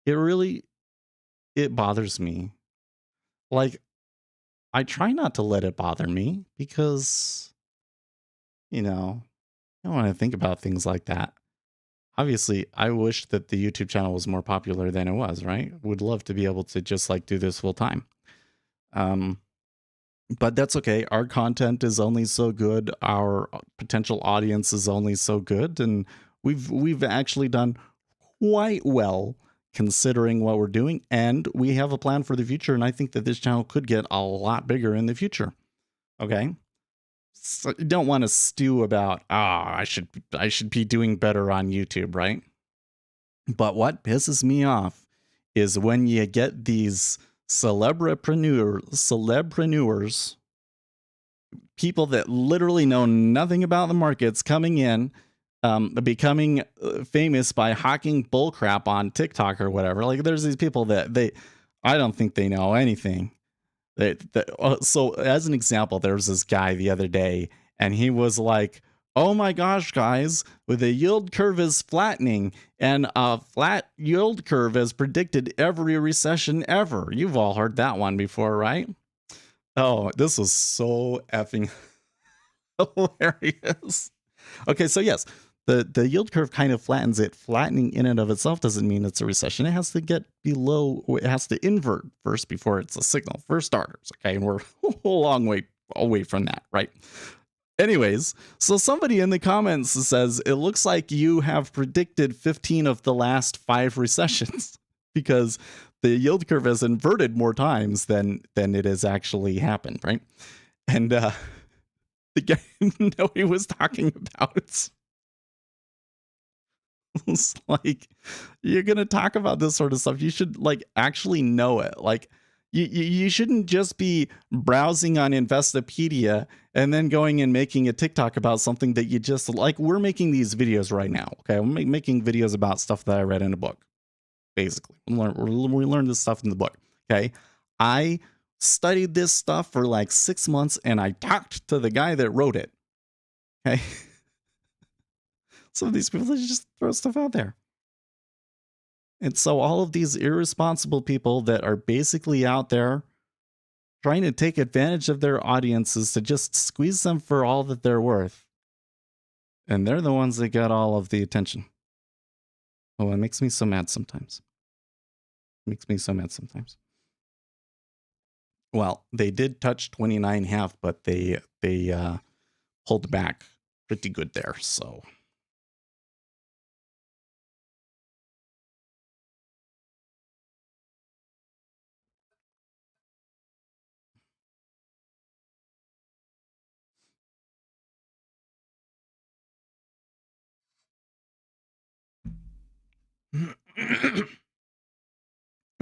it bothers me. Like, I try not to let it bother me because, I don't want to think about things like that. Obviously, I wish that the YouTube channel was more popular than it was, right? Would love to be able to just like do this full time. But that's okay. Our content is only so good. Our potential audience is only so good. And we've actually done quite well considering what we're doing. And we have a plan for the future. And I think that this channel could get a lot bigger in the future. Okay. So you don't want to stew about, I should be doing better on YouTube, right? But what pisses me off is when you get these celebpreneurs, people that literally know nothing about the markets coming in, becoming famous by hawking bullcrap on TikTok or whatever. Like there's these people that I don't think they know anything. So as an example, there was this guy the other day, and he was like, "Oh my gosh, guys, the yield curve is flattening, and a flat yield curve has predicted every recession ever." You've all heard that one before, right? Oh, this was so effing hilarious. Okay, so yes, the yield curve kind of flattens it. Flattening in and of itself doesn't mean it's a recession. It has to get below, it has to invert first before it's a signal for starters. Okay, and we're a long way away from that, right? Anyways, so somebody in the comments says, "It looks like you have predicted 15 of the last 5 recessions because the yield curve has inverted more times than it has actually happened," right? And the guy didn't know he was talking about. It's like, you're gonna talk about this sort of stuff, you should like actually know it. Like you shouldn't just be browsing on Investopedia and then going and making a TikTok about something that you just like. We're making these videos right now. Okay, we're making videos about stuff that I read in a book. Basically, we learned this stuff in the book. Okay, I studied this stuff for like 6 months, and I talked to the guy that wrote it. Okay. Some of these people, they just throw stuff out there. And so all of these irresponsible people that are basically out there trying to take advantage of their audiences to just squeeze them for all that they're worth. And they're the ones that get all of the attention. Oh, it makes me so mad sometimes. It makes me so mad sometimes. Well, they did touch 29.5, but they pulled back pretty good there, so...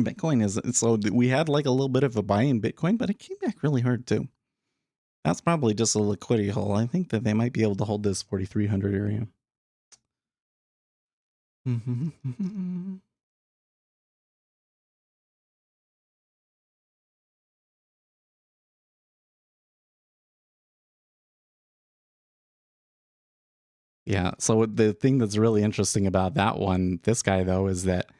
Bitcoin is, so we had like a little bit of a buy in Bitcoin, but it came back really hard too. That's probably just a liquidity hole. I think that they might be able to hold this 4,300 area. Yeah, so the thing that's really interesting about that one, this guy though, is that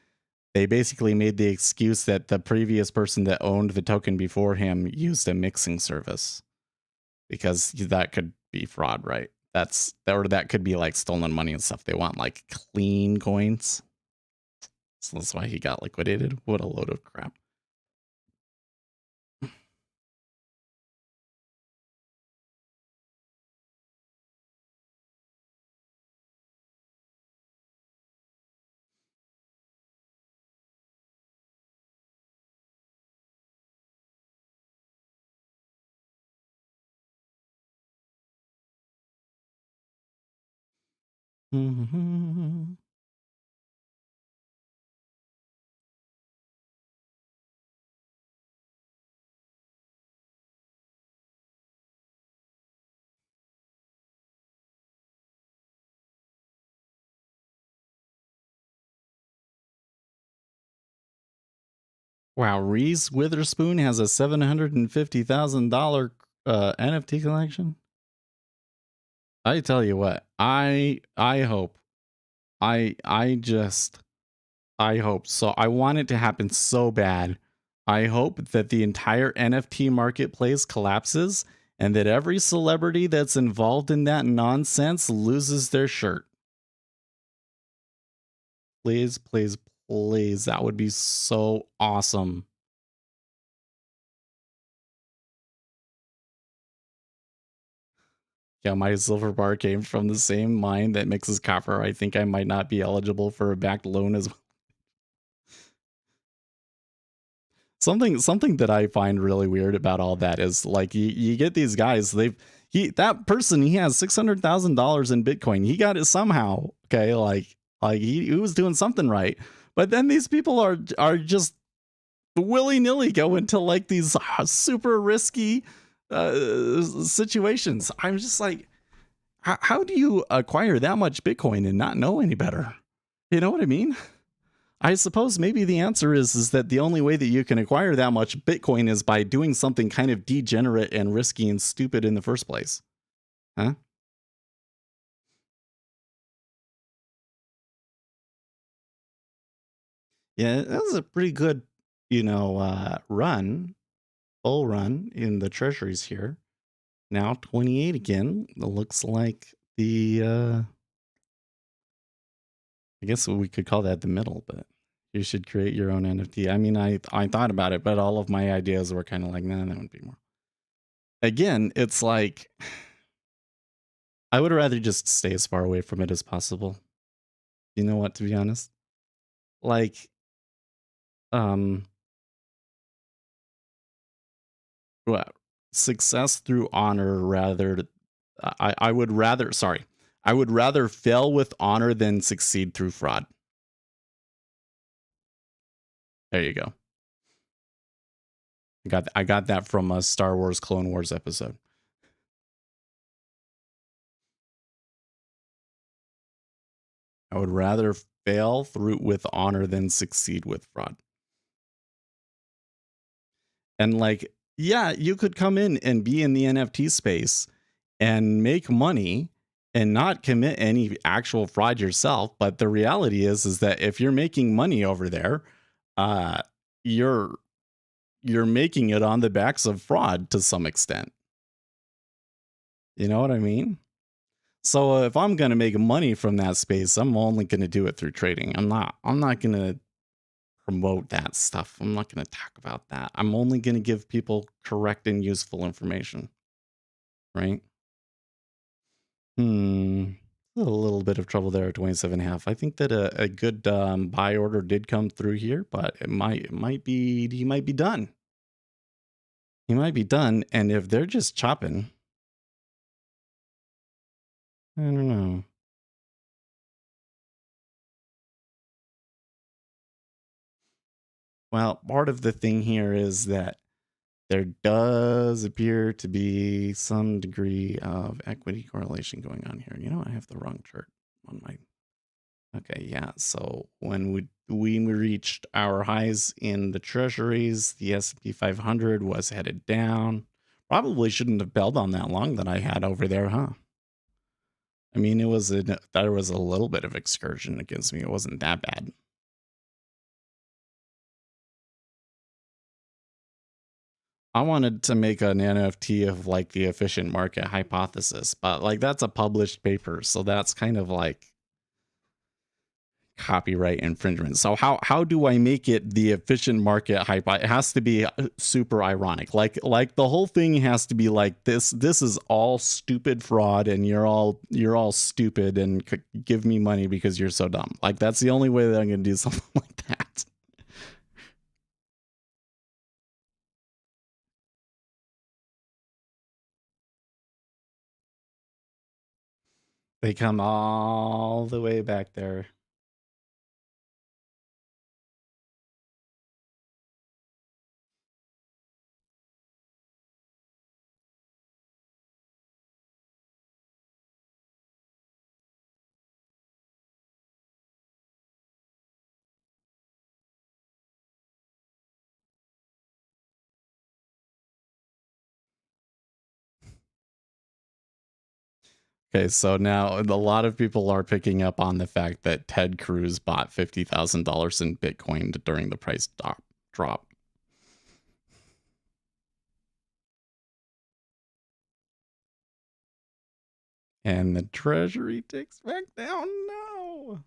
they basically made the excuse that the previous person that owned the token before him used a mixing service, because that could be fraud, right? That could be like stolen money and stuff. They want like clean coins. So that's why he got liquidated. What a load of crap. Wow, Reese Witherspoon has a $750,000 NFT collection. I tell you what, I hope, I just I hope so. I want it to happen so bad. I hope that the entire NFT marketplace collapses and that every celebrity that's involved in that nonsense loses their shirt. Please, please, please. That would be so awesome. Yeah, my silver bar came from the same mine that mixes copper. I think I might not be eligible for a backed loan as well. Something that I find really weird about all that is like you get these guys, that person, he has $600,000 in Bitcoin. He got it somehow. Okay, like he was doing something right. But then these people are just willy-nilly go into like these super risky situations. I'm just like, how do you acquire that much Bitcoin and not know any better? You know what I mean? I suppose maybe the answer is that the only way that you can acquire that much Bitcoin is by doing something kind of degenerate and risky and stupid in the first place. Huh? Yeah, that was a pretty good, run, bull run in the treasuries here. Now 28 again. It looks like I guess we could call that the middle, but you should create your own NFT. I mean, I thought about it, but all of my ideas were kind of like, nah, that would be more. Again, it's like I would rather just stay as far away from it as possible. You know what, to be honest? Like, um, well, success through honor rather I would rather sorry. I would rather fail with honor than succeed through fraud. There you go. I got that from a Star Wars Clone Wars episode. I would rather fail through with honor than succeed with fraud. And like, yeah, you could come in and be in the NFT space and make money and not commit any actual fraud yourself. But the reality is that if you're making money over there, uh, you're you're making it on the backs of fraud to some extent. You know what I mean? So if I'm going to make money from that space, I'm only going to do it through trading. I'm not going to promote that stuff. I'm not going to talk about that. I'm only going to give people correct and useful information, right? Hmm. A little bit of trouble there at 27.5. I think that a good buy order did come through here, but it might be he might be done. He might be done, and if they're just chopping, I don't know. Well, part of the thing here is that there does appear to be some degree of equity correlation going on here. You know, I have the wrong chart on my. Okay, yeah. So when we reached our highs in the treasuries, the S&P 500 was headed down. Probably shouldn't have held on that long that I had over there, huh? I mean, there was a little bit of excursion against me. It wasn't that bad. I wanted to make an NFT of like the efficient market hypothesis, but like that's a published paper, so that's kind of like copyright infringement. So how do I make it the efficient market hype? It has to be super ironic. Like the whole thing has to be like this is all stupid fraud and you're all stupid and give me money because you're so dumb. Like that's the only way that I'm going to do something like that. They come all the way back there. Okay, so now a lot of people are picking up on the fact that Ted Cruz bought $50,000 in Bitcoin during the price drop. And the treasury ticks back down. No.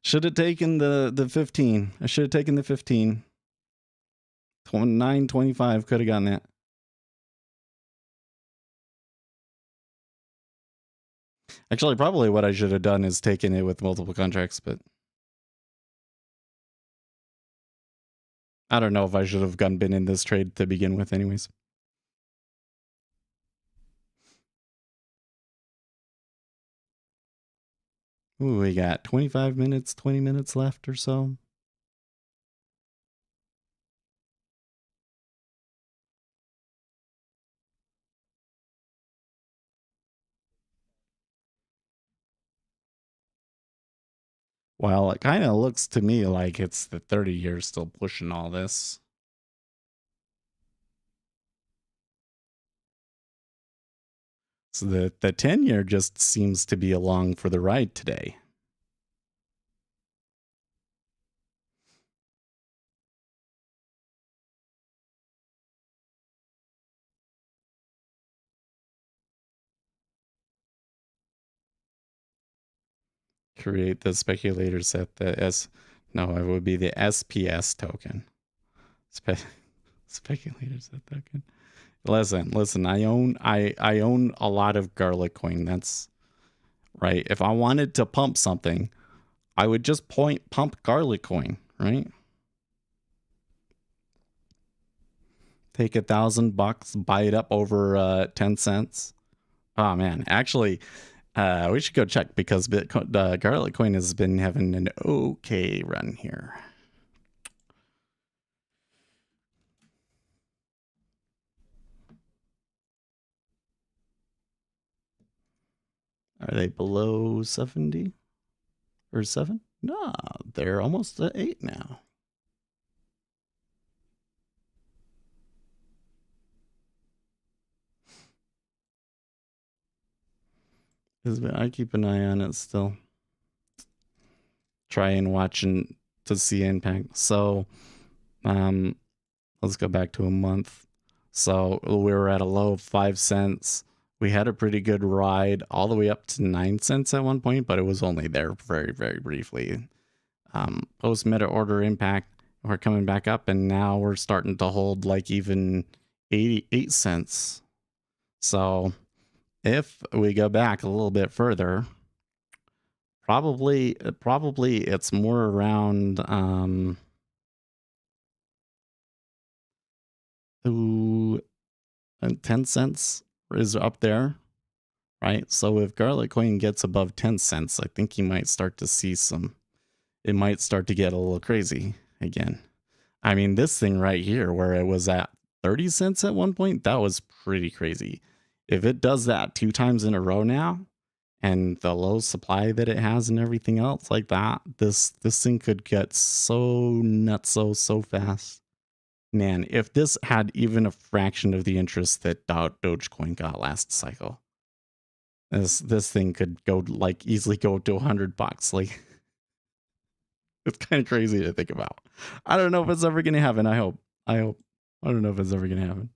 Should have taken the 15. I should have taken the 15. 9.25 could have gotten that. Actually, probably what I should have done is taken it with multiple contracts, but I don't know if I should have been in this trade to begin with anyways. Ooh, we got 25 minutes, 20 minutes left or so. Well, it kind of looks to me like it's the 30 years still pushing all this. So the 10-year just seems to be along for the ride today. Create the speculator set, no, it would be the SPS token. Speculator set token. Listen, I own a lot of garlic coin. That's right. If I wanted to pump something, I would just pump garlic coin, right? Take $1,000, buy it up over 10 cents. Oh man, actually, we should go check because Bitcoin, garlic coin has been having an okay run here. Are they below 70 or 7? No, they're almost at 8 now. I keep an eye on it still. Try and watching to see impact. So, let's go back to a month. So we were at a low of 5 cents. We had a pretty good ride all the way up to 9 cents at one point, but it was only there very, very briefly. Post meta order impact, we're coming back up, and now we're starting to hold like even 88 cents. So if we go back a little bit further, probably it's more around 10 cents is up there, right? So if garlic coin gets above 10 cents, I think you might start to see it might start to get a little crazy again. I mean, this thing right here where it was at 30 cents at one point, that was pretty crazy. If it does that 2 times in a row now, and the low supply that it has and everything else like that, this thing could get so nuts so fast. Man, if this had even a fraction of the interest that Dogecoin got last cycle, this thing could go like easily go to $100. Like, it's kind of crazy to think about. I don't know if it's ever gonna happen. I hope. I don't know if it's ever gonna happen.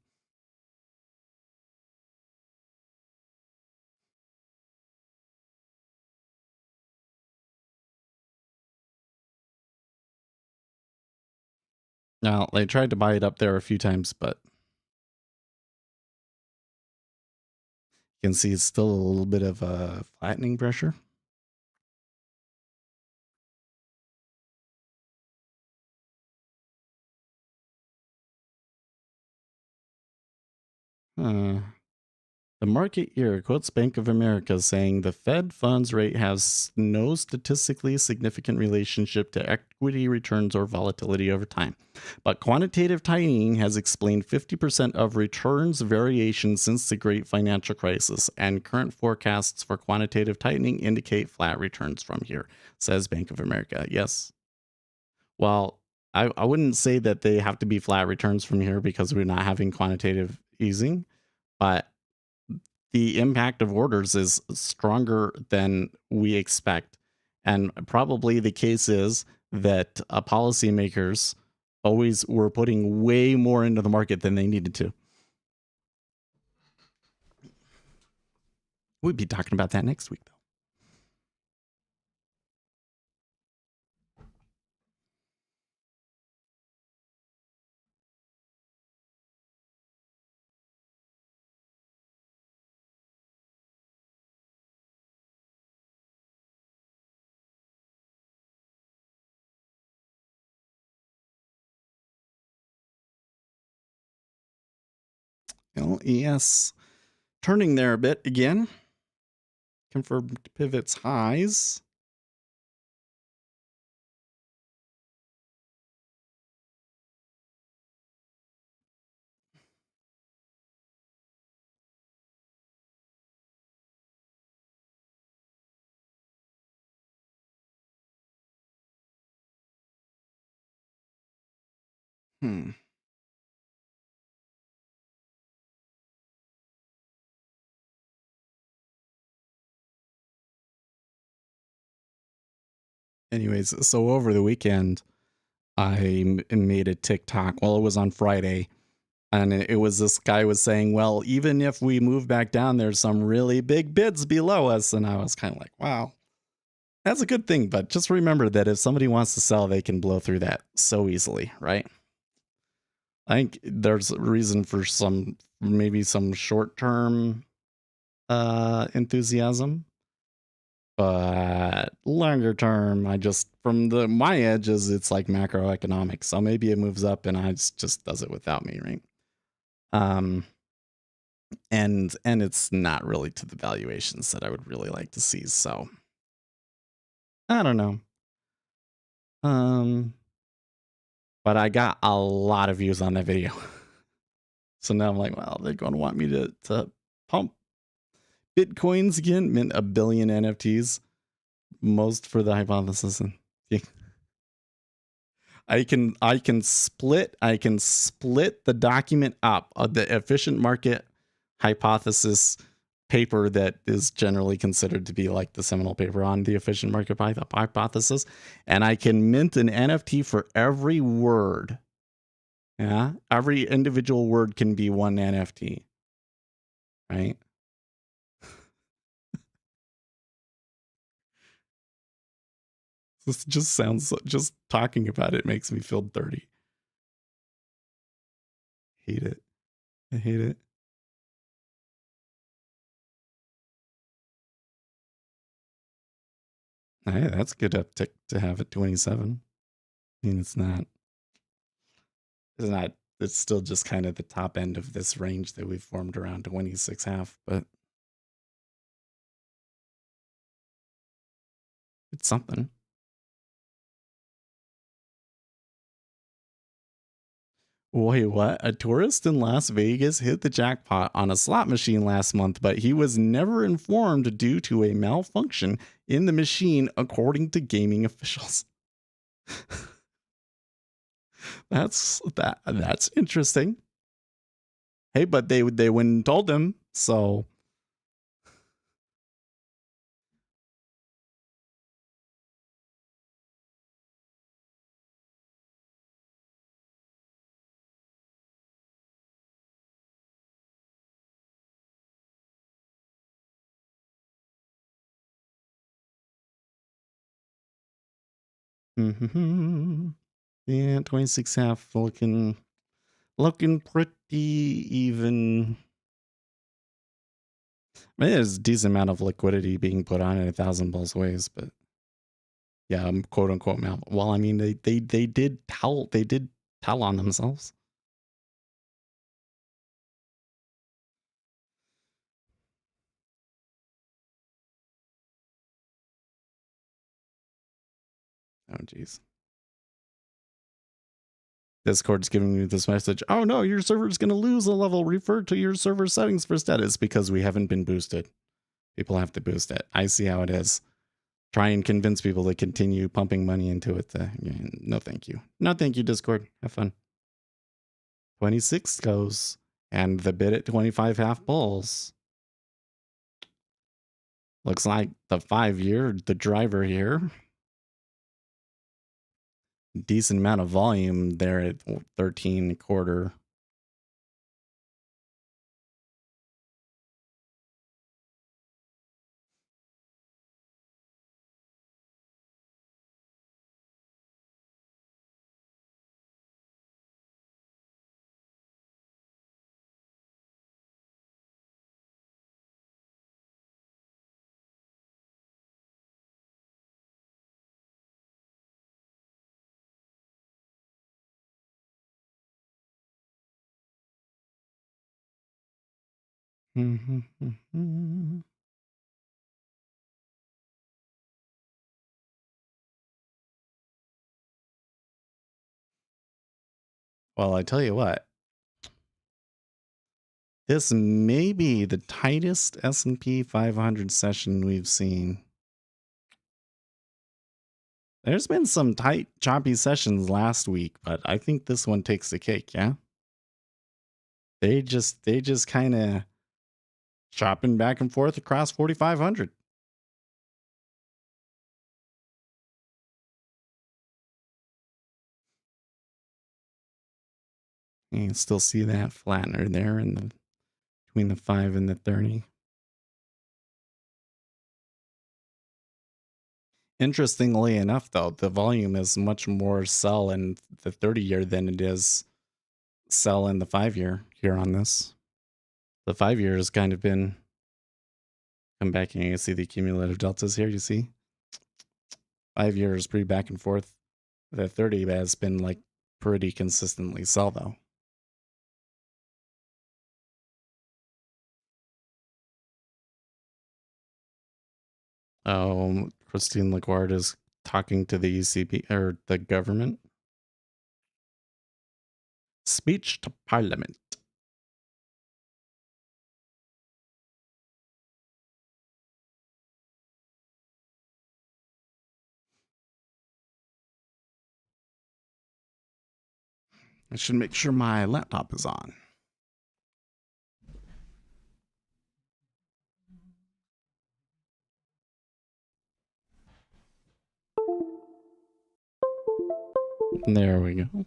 Now they tried to buy it up there a few times, but you can see it's still a little bit of a flattening pressure. The market here quotes Bank of America saying the Fed funds rate has no statistically significant relationship to equity returns or volatility over time. But quantitative tightening has explained 50% of returns variation since the great financial crisis, and current forecasts for quantitative tightening indicate flat returns from here, says Bank of America. Yes. Well, I wouldn't say that they have to be flat returns from here because we're not having quantitative easing, but the impact of orders is stronger than we expect. And probably the case is that policymakers always were putting way more into the market than they needed to. We'd be talking about that next week, though. LES turning there a bit again. Confirmed pivots highs. Anyways, so over the weekend, I made a TikTok. Well, it was on Friday. And it was this guy was saying, well, even if we move back down, there's some really big bids below us. And I was kind of like, wow, that's a good thing. But just remember that if somebody wants to sell, they can blow through that so easily, right? I think there's a reason for maybe some short-term enthusiasm. But longer term, from my edges, it's like macroeconomics. So maybe it moves up and I just does it without me, right? And it's not really to the valuations that I would really like to see. So I don't know. But I got a lot of views on that video. So now I'm like, well, they're going to want me to pump Bitcoins again, mint 1 billion NFTs, most for the hypothesis. And I can split the document up of the efficient market hypothesis paper that is generally considered to be like the seminal paper on the efficient market hypothesis, and I can mint an NFT for every word. Yeah, every individual word can be one NFT, right? This just sounds, just talking about it makes me feel dirty. Hate it. I hate it. Hey, that's a good uptick to have at 27. I mean, it's still just kind of the top end of this range that we've formed around 26.5, but it's something. Wait, what? A tourist in Las Vegas hit the jackpot on a slot machine last month, but he was never informed due to a malfunction in the machine, according to gaming officials. That's interesting. Hey, but they went and told him, so yeah, 26.5 looking pretty even. I mean, there's a decent amount of liquidity being put on it 1,000 both ways, but yeah, I'm quote unquote mal. Well, I mean, they did tell on themselves. Oh, geez. Discord's giving me this message. Oh no, your server's going to lose a level. Refer to your server settings for status because we haven't been boosted. People have to boost it. I see how it is. Try and convince people to continue pumping money into it. No, thank you. No, thank you, Discord. Have fun. 26 goes. And the bid at 25 half bulls. Looks like the 5-year, the driver here. Decent amount of volume there at 13 quarter. Well, I tell you what. This may be the tightest S&P 500 session we've seen. There's been some tight, choppy sessions last week, but I think this one takes the cake, yeah? They just kind of chopping back and forth across 4,500. You can still see that flattener there in between the 5 and the 30. Interestingly enough, though, the volume is much more sell in the 30-year than it is sell in the 5-year here on this. The 5-year has kind of been come back and you can see the cumulative deltas here. You see 5 years pretty back and forth. The 30 has been like pretty consistently sell though. Christine Lagarde is talking to the ECB or the government. Speech to Parliament. I should make sure my laptop is on. There we go.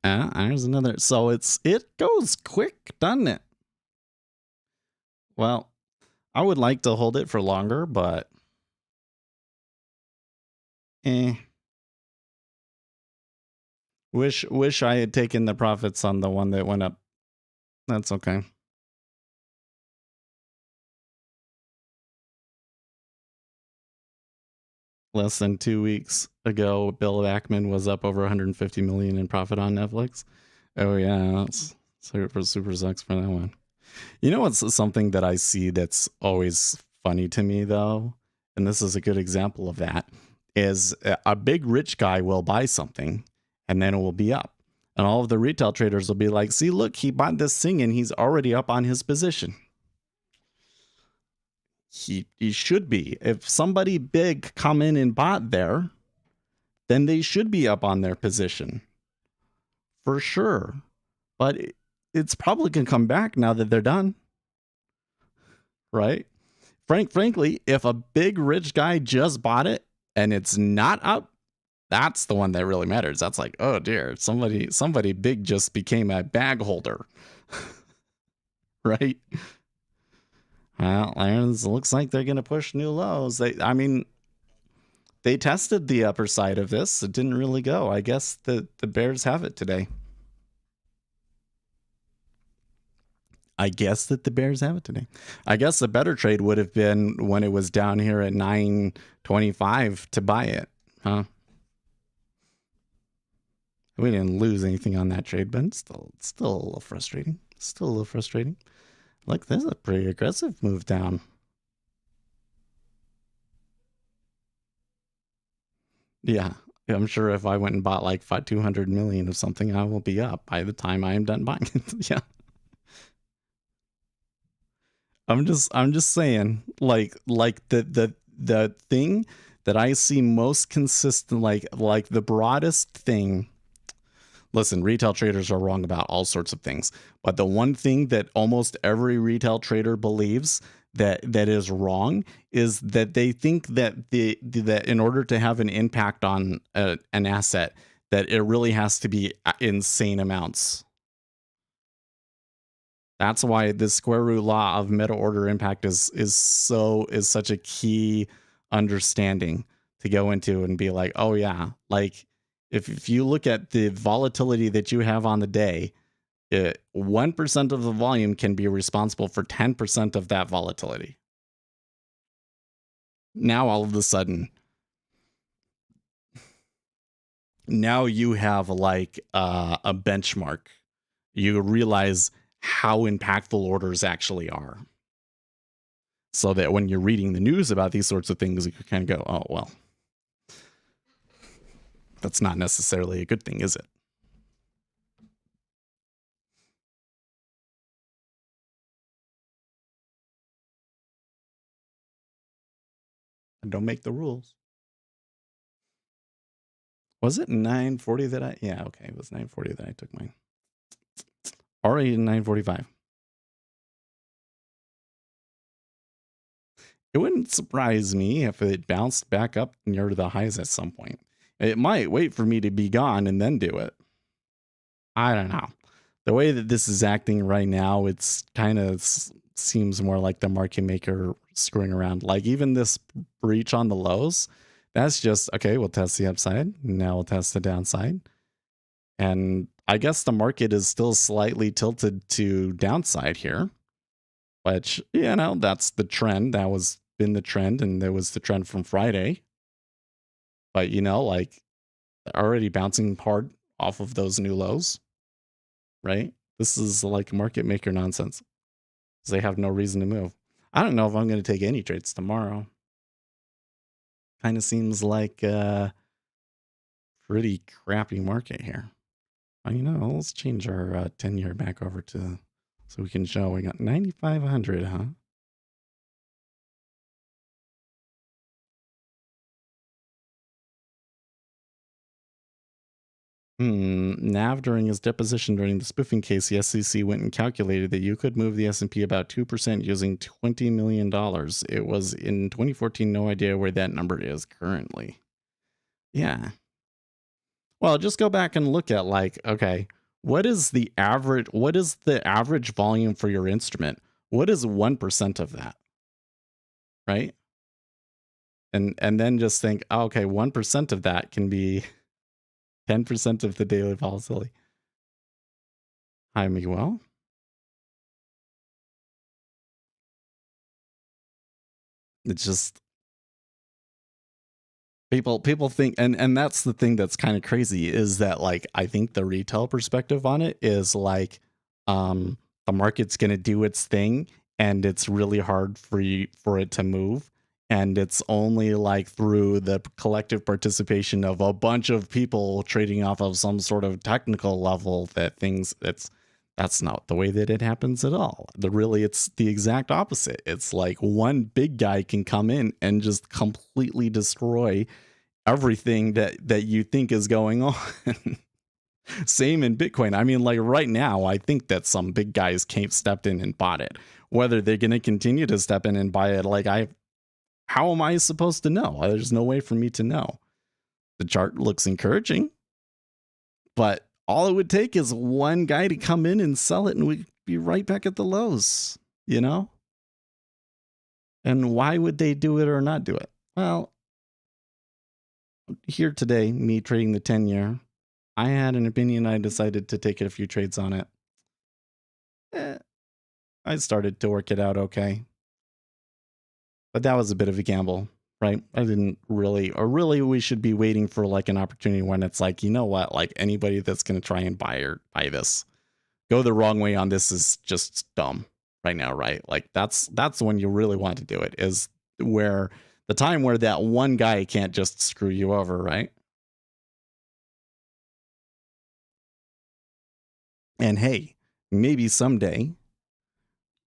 There's another. So it goes quick, doesn't it? Well, I would like to hold it for longer, but Wish I had taken the profits on the one that went up. That's okay. Less than 2 weeks ago, Bill Ackman was up over 150 million in profit on Netflix. Oh yeah, that's super sucks for that one. You know what's something that I see that's always funny to me though, and this is a good example of that, is a big rich guy will buy something and then it will be up. And all of the retail traders will be like, see, look, he bought this thing and he's already up on his position. He should be. If somebody big come in and bought there, then they should be up on their position. For sure. But it's probably going to come back now that they're done. Right? Frankly, if a big rich guy just bought it and it's not up, that's the one that really matters. That's like, oh dear, somebody big just became a bag holder. Right? Well, it looks like they're going to push new lows. They tested the upper side of this. It didn't really go. I guess the bears have it today. I guess that the bears have it today. I guess the better trade would have been when it was down here at 9.25 to buy it, huh? We didn't lose anything on that trade, but it's still a little frustrating. Still a little frustrating. Look, there's a pretty aggressive move down. Yeah, I'm sure if I went and bought like 200 million of something, I will be up by the time I am done buying it. Yeah. I'm just saying, like the thing that I see most consistent, like the broadest thing. Listen, retail traders are wrong about all sorts of things, but the one thing that almost every retail trader believes that is wrong is that they think that that in order to have an impact on an asset, that it really has to be insane amounts. That's why the square root law of meta order impact is such a key understanding to go into and be like, oh yeah, like if you look at the volatility that you have on the day, 1% of the volume can be responsible for 10% of that volatility. Now all of a sudden, now you have like a benchmark. You realize how impactful orders actually are. So that when you're reading the news about these sorts of things, you kind of go, oh, well, that's not necessarily a good thing, is it? And don't make the rules. Was it 940 that I, yeah, okay, it was 940 that I took mine. Already 945. It wouldn't surprise me if it bounced back up near the highs at some point. It might wait for me to be gone and then do it. I don't know. The way that this is acting right now, it's kind of seems more like the market maker screwing around. Like even this breach on the lows, that's just, okay, we'll test the upside. Now we'll test the downside. And I guess the market is still slightly tilted to downside here, which, you know, that's the trend. That was been the trend, and there was the trend from Friday. But, you know, like already bouncing hard off of those new lows, right? This is like market maker nonsense because they have no reason to move. I don't know if I'm going to take any trades tomorrow. Kind of seems like a pretty crappy market here. You know, let's change our 10-year back over to, so we can show we got 9,500, huh? Nav, during his deposition during the spoofing case, the SEC went and calculated that you could move the S&P about 2% using $20 million. It was in 2014, no idea where that number is currently. Yeah. Well, just go back and look at like, okay, what is the average volume for your instrument? What is 1% of that? Right? And then just think, oh, okay, 1% of that can be 10% of the daily volatility. Hi, Miguel. It's just people think, and that's the thing that's kind of crazy, is that like I think the retail perspective on it is like the market's going to do its thing and it's really hard for it to move, and it's only like through the collective participation of a bunch of people trading off of some sort of technical level that that's not the way that it happens at all. It's the exact opposite. It's like one big guy can come in and just completely destroy everything that you think is going on. Same in Bitcoin. I mean, like right now, I think that some big guys stepped in and bought it. Whether they're going to continue to step in and buy it, how am I supposed to know? There's no way for me to know. The chart looks encouraging, but all it would take is one guy to come in and sell it, and we'd be right back at the lows, you know? And why would they do it or not do it? Well, here today, me trading the 10-year, I had an opinion. I decided to take a few trades on it. I started to work it out okay. But that was a bit of a gamble, right? I didn't really, or really we should be waiting for like an opportunity when it's like, you know what, like anybody that's going to try and buy this go the wrong way on this is just dumb right now, right? Like that's when you really want to do it, is where the time where that one guy can't just screw you over, right? And hey, maybe someday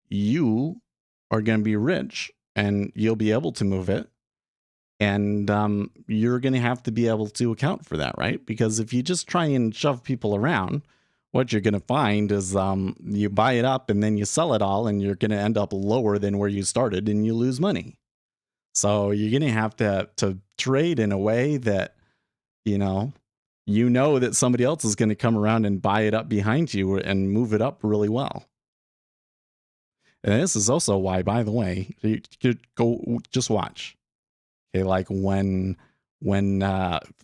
you are going to be rich and you'll be able to move it. And you're going to have to be able to account for that, right? Because if you just try and shove people around, what you're going to find is you buy it up and then you sell it all, and you're going to end up lower than where you started and you lose money. So you're going to have to trade in a way that, you know that somebody else is going to come around and buy it up behind you and move it up really well. And this is also why, by the way, you could go just watch. Okay, like when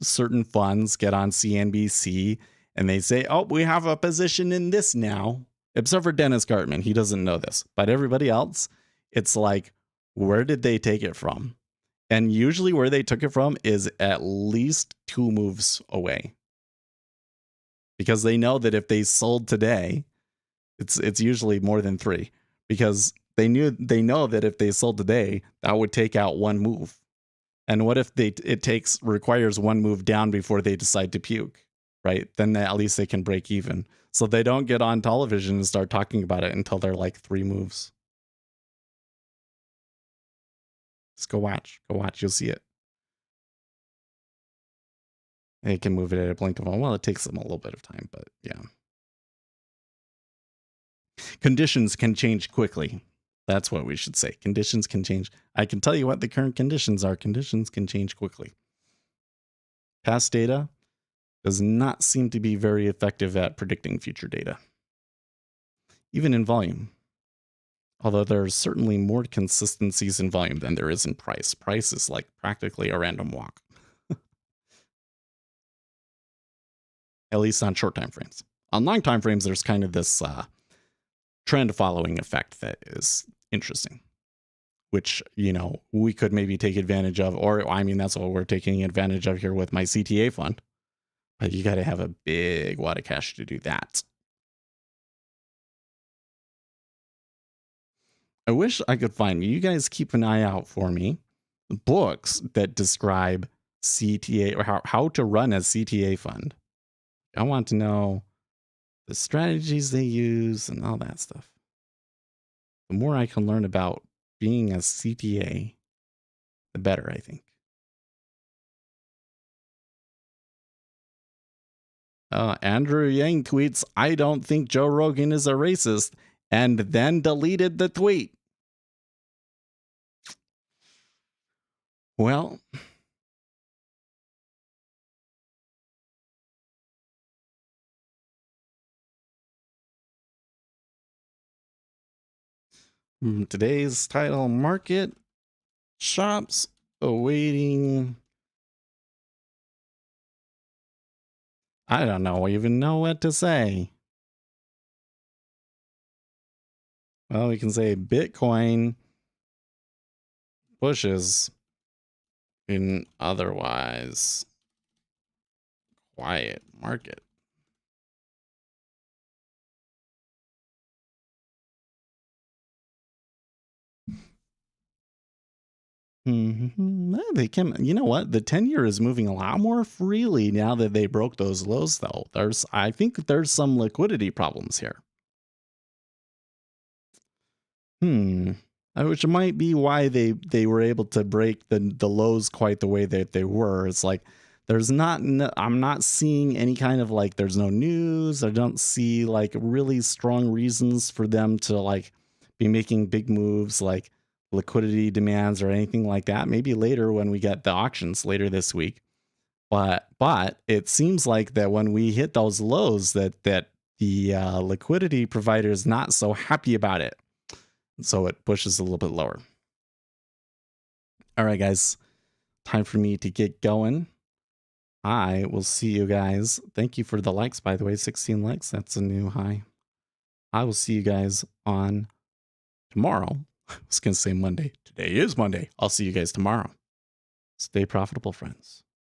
certain funds get on CNBC and they say, "Oh, we have a position in this now," except for Dennis Gartman, he doesn't know this, but everybody else, it's like, where did they take it from? And usually where they took it from is at least 2 moves away, because they know that if they sold today, it's usually more than 3, because they know that if they sold today, that would take out 1 move. And what if it requires 1 move down before they decide to puke, right? Then at least they can break even. So they don't get on television and start talking about it until they're like 3 moves. Just go watch, you'll see it. They can move it at a blink of an eye. Well, it takes them a little bit of time, but yeah. Conditions can change quickly. That's what we should say. Conditions can change. I can tell you what the current conditions are. Conditions can change quickly. Past data does not seem to be very effective at predicting future data, even in volume. Although there's certainly more consistencies in volume than there is in price. Price is like practically a random walk. At least on short time frames. On long time frames, there's kind of this trend following effect that is interesting, which, we could maybe take advantage of, or I mean, that's what we're taking advantage of here with my CTA fund. But you got to have a big wad of cash to do that. I wish I could find, you guys keep an eye out for me, books that describe CTA, or how to run a CTA fund. I want to know the strategies they use and all that stuff. The more I can learn about being a CTA, the better, I think. Andrew Yang tweets, "I don't think Joe Rogan is a racist," and then deleted the tweet. Well, today's title: Market Shops Awaiting. I don't even know what to say. Well, we can say Bitcoin pushes in otherwise quiet market. They can, you know what? The 10-year is moving a lot more freely now that they broke those lows, though. I think there's some liquidity problems here. Which might be why they were able to break the lows quite the way that they were. It's like I'm not seeing any kind of like, there's no news. I don't see like really strong reasons for them to like be making big moves, like liquidity demands or anything like that. Maybe later when we get the auctions later this week. But it seems like that when we hit those lows, that the liquidity provider is not so happy about it. So it pushes a little bit lower. All right, guys, time for me to get going. I will see you guys. Thank you for the likes, by the way, 16 likes. That's a new high. I will see you guys on tomorrow. I was going to say Monday. Today is Monday. I'll see you guys tomorrow. Stay profitable, friends.